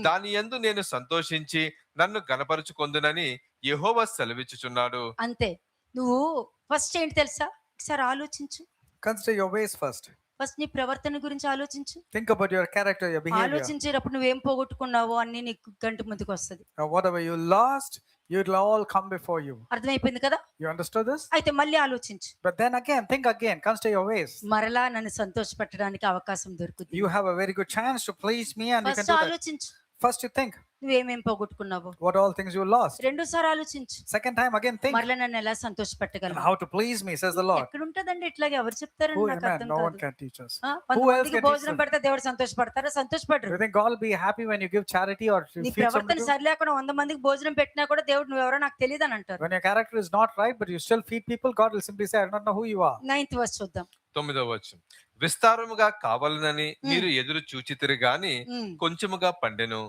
దాని యందు నేను సంతోషించి నన్ను గణపరుచుకొందునని యెహోవా సెలవిచ్చుచున్నాడు. అంతే. నువ్వు ఫస్ట్ ఏంటి తెలుసా, ఒకసారి ఆలోచించు. Consider your ways first. First నీ ప్రవర్తన గురించి ఆలోచించు. Think about your character, your behavior. ఆలోచించేటప్పుడు నువ్వేం పోగొట్టుకున్నావో అన్ని నీకు కంటి ముందుకు వస్తది. Whatever you lost, it'll all come before you. అర్థమైపోయింది కదా? You understood this? అయితే మళ్ళీ ఆలోచించు. But then again, think again, consider your ways. మరలా నన్ను సంతోషపెట్టడానికి అవకాశం దొరుకుతుంది. You have a very good chance to please me and you can first do that. ఆలోచించు. First you think, నువ్వేమేం పోగొట్టుకున్నావో. what all things you lost. రెండోసారి ఆలోచించు. Second time again think, మరలా నన్ను ఎలా and సంతోషపెట్టగలను. how to please me, says the Lord. ఎక్కడ ఉంటదండి ఇట్లాగే ఎవరు చెప్తారని Who, నాకు amen, అర్థం no one కాదు. can teach us. ఆ, Who else 100 can భోజనం teach us? పెడితే దేవుడు సంతోషపడతారా? సంతోషపడరు. You think God will be happy when you give charity or నీ feed ప్రవర్తన somebody? సరి లేకుండా 100 మందికి భోజనం పెట్టినా కూడా దేవుడు నువ్వెవరో నాకు తెలియదు అని అంటారు. When your character is not right, but you still feed people, God will simply say, I don't know who you are. 9th verse చూద్దాం. 9వ వచనం. విస్తారముగా కావాలనని మీరు ఎదురు చూచితిరి గాని ఉమ్, కొంచెముగా పండెను.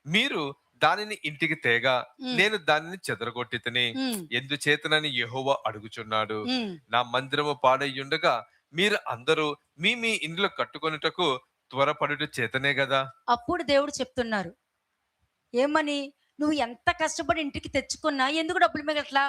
మీరు దానిని ఇంటికి తేగా నేను దానిని చెదరగొట్టి తిని ఉమ్, ఎందుచేతనని యెహోవా అడుగుచున్నాడు. ఉమ్. నా మందిరము పాడయ్యుండగా మీరు అందరూ మీ మీ ఇండ్లు కట్టుకొనుటకు త్వరపడుట చేతనే గదా. అప్పుడు దేవుడు చెప్తున్నారు ఏమని, నువ్వు ఎంత కష్టపడి ఇంటికి తెచ్చుకున్నా ఎందుకు డబ్బులు మిగట్లా?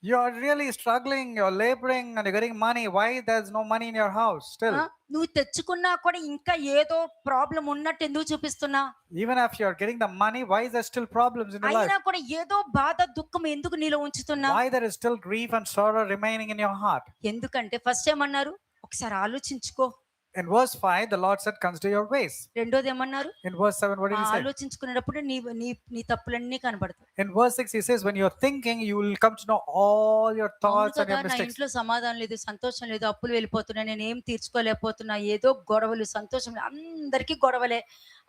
You are really struggling, you're laboring and you're getting money. Why there's no money in your house still? ఆ, నువ్వు తెచ్చుకున్నా కూడా ఇంకా ఏదో ప్రాబ్లం ఉన్నట్టు ఎందుకు చూపిస్తున్నా? Even if you're getting the money, why is there still problems in your life? అయినా కూడా ఏదో బాధ దుఃఖం ఎందుకు నీలో ఉంచుతున్నా? Why there is still grief and sorrow remaining in your heart? ఎందుకంటే ఫస్ట్ ఏమన్నారు, ఒకసారి ఆలోచించుకో. In verse 5, the Lord said, consider your ways. రెండోది ఏమన్నారు, In verse 7, what did he say? ఆలోచించుకునేటప్పుడు నీ నీ నీ తప్పులన్నీ కనబడతాయి. In verse 6, he says, when you're thinking, you will come to know all your అవును thoughts and కదా, your నా mistakes. ఇంట్లో సమాధానం లేదు, సంతోషం లేదు, అప్పులు వెళ్ళిపోతున్నా, నేను ఏం తీర్చుకోలేకపోతున్నా, ఏదో గొడవలు, సంతోషం లేదు, అందరికీ గొడవలే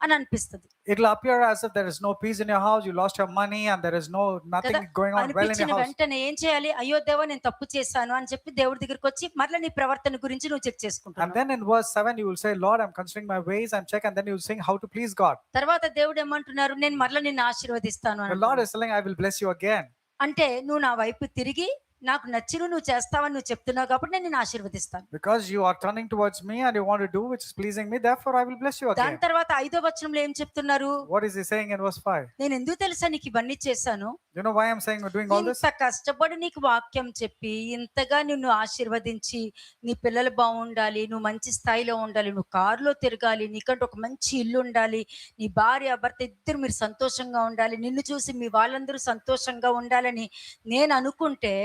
అని అనిపిస్తుంది It'll appear as if there is no peace in your house, you lost your money, and there is nothing కదా. going on well in అనిపించిన your house. వెంటనే ఏం చేయాలి, అయ్యో దేవా నేను తప్పు చేశాను అని చెప్పి దేవుడి దగ్గరికి వచ్చి మరలా నీ ప్రవర్తన గురించి నువ్వు చెక్ And చేసుకుంటావు. then in verse 7, you will say, Lord, I'm considering my ways, I'm check, and then you will sing how to please God. తర్వాత దేవుడు ఏమంటున్నారు, నేను మరలా నిన్ను ఆశీర్వదిస్తాను The అని Lord అంటున్నారు. is telling, I will bless you again. అంటే నువ్వు నా వైపు తిరిగి నాకు నచ్చిన నువ్వు చేస్తావని నువ్వు చెప్తున్నావు కాబట్టి నేను నిన్ను ఆశీర్వదిస్తాను. Because you are turning towards me and you want to do which is pleasing me, therefore I will bless you దాని again. తర్వాత 5వ వచనంలో ఏం చెప్తున్నారు, What is he saying in verse 5? నేను ఎందుకు తెలుసా నీకు ఇవన్నీ చేశాను, You know why I'm saying doing all this? ఇంత కష్టపడి నీకు వాక్యం చెప్పి ఇంతగా నిన్ను ఆశీర్వదించి నీ పిల్లలు బాగుండాలి, నువ్వు మంచి స్థాయిలో ఉండాలి, నువ్వు కారులో తిరగాలి, నీకంటే ఒక మంచి ఇల్లు ఉండాలి, నీ భార్య భర్త ఇద్దరు మీరు సంతోషంగా ఉండాలి, నిన్ను చూసి మీ వాళ్ళందరూ సంతోషంగా ఉండాలని నేను అనుకుంటే,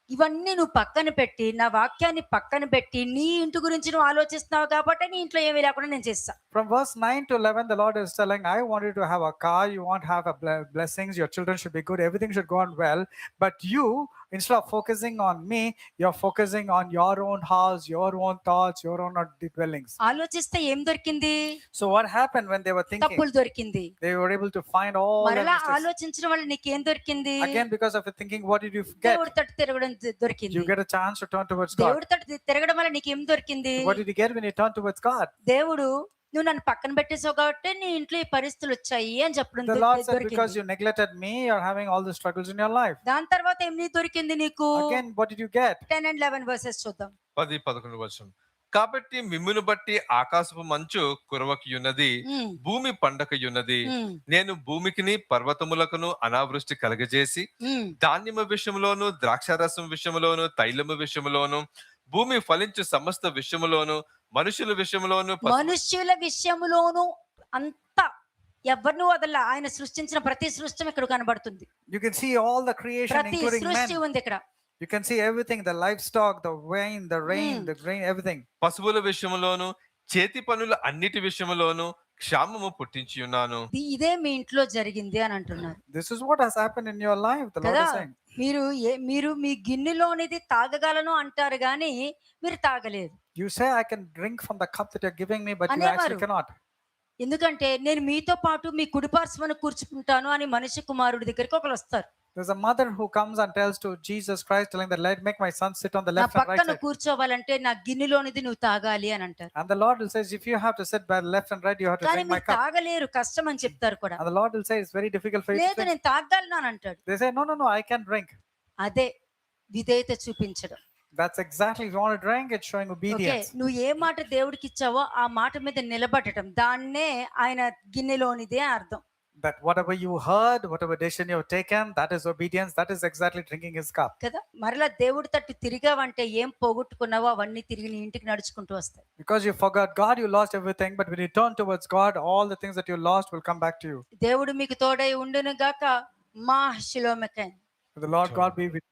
ఇవన్నీ నువ్వు పక్కన పెట్టి నా వాక్యాన్ని పక్కన పెట్టి నీ ఇంటి గురించి నువ్వు ఆలోచిస్తున్నావు కాబట్టి నీ ఇంట్లో ఏమీ లేకుండా నేను చేస్తా. From verse 9 to 11, the Lord is telling, I want you to have a car, you want to have blessings, your children should be good, everything should go on well. But you, instead of focusing on me, you're focusing on your own house, your own thoughts, your own dwellings. ఆలోచిస్తే ఏం దొరికింది, So what happened when they were thinking? తప్పులు దొరికింది. They were able to find all their మరలా mistakes. ఆలోచించడం వల్ల నీకేం దొరికింది, Again, because of thinking, what did you get? దేవుడి తట్టు తిరగడం దొరికింది. You get a chance to turn towards God. దేవుడి తట్టు తిరగడం వల్ల నీకేం దొరికింది, What did you get when you turn towards God? దేవుడు నువ్వు నన్ను పక్కన పెట్టేసావు కాబట్టి నీ ఇంట్లో ఈ పరిస్థితులు వచ్చాయి అని చెప్పడం The Lord said, because దొరికింది. you neglected me, you're having all the struggles in your life. దాని తర్వాత ఏం దొరికింది నీకు, Again, what did you get? 10 and 11 verses చూద్దాం. 10-11 వచనం. కాబట్టి మిమ్మును బట్టి ఆకాశపు మంచు కురవకియున్నది, ఉమ్, భూమి పండకయున్నది. ఉమ్, నేను భూమికిని పర్వతములకును అనావృష్టి కలగజేసి ఉమ్. ధాన్యము విషయములోను ద్రాక్షారసం విషయములోను తైలము విషయములోను భూమి ఫలించు సమస్త విషయములోను మనుషుల విషయములోను మనుష్యుల విషయములోను అంతా ఎవరిని వదల, ఆయన సృష్టించిన ప్రతి సృష్టి ఇక్కడ కనబడుతుంది. You can see all the creation, ప్రతి including సృష్టి men. ఉంది ఇక్కడ. You can see everything, the livestock, the wine, the rain, Mm. the grain, everything. పశువుల విషయములోను చేతి పనుల అన్నిటి విషయములోను క్షామము పుట్టించి ఉన్నాను. ఇదే మీ ఇంట్లో జరిగింది అని అంటున్నారు This is what has happened in your life, the Lord కదా. is saying. మీరు మీ గిన్నెలోనిది తాగగలను అంటారు గాని మీరు తాగలేరు. You say, I can drink from the cup that you're giving me, but you అనేవారు. actually cannot. ఎందుకంటే నేను మీతో పాటు మీ కుడిపార్శ్వన కూర్చుకుంటాను అని మనిషి కుమారుడి దగ్గరికి ఒకరు వస్తారు. There's a mother who comes and tells to Jesus Christ, telling that, let make my son sit on the నా left and right పక్కన side. కూర్చోవాలంటే నా గిన్నెలోనిది నువ్వు తాగాలి అని అంటారు. And the Lord will say, if you have to sit by the left and right, you have to కానీ drink my మీరు cup. తాగలేరు, కష్టం అని చెప్తారు కూడా. And the Lord will say, it's very difficult for you to లేదు drink. నేను తాగలను అని అంటాడు. They say, no, no, no, I can drink. అదే విధేయత చూపించడం. That's exactly, if you want to drink, it's showing okay, obedience. నువ్వు ఏ మాట దేవుడికి ఇచ్చావో ఆ మాట మీద నిలబడటం, దాన్నే ఆయన గిన్నెలోనిదే అర్థం. that whatever you heard, whatever decision you have taken, that is obedience. That is exactly drinking his cup. కదా మరలా దేవుడి తట్టు తిరిగావంటే ఏం పోగొట్టుకున్నావో అవన్నీ తిరిగి నీ ఇంటికి నడుచుకుంటూ వస్తాయి. Because you forgot God, you lost everything. But when you turn towards God, all the things that you lost will come back to you. దేవుడు మీకు తోడై ఉండును గాక మా షిలోమెకై. The Lord God be with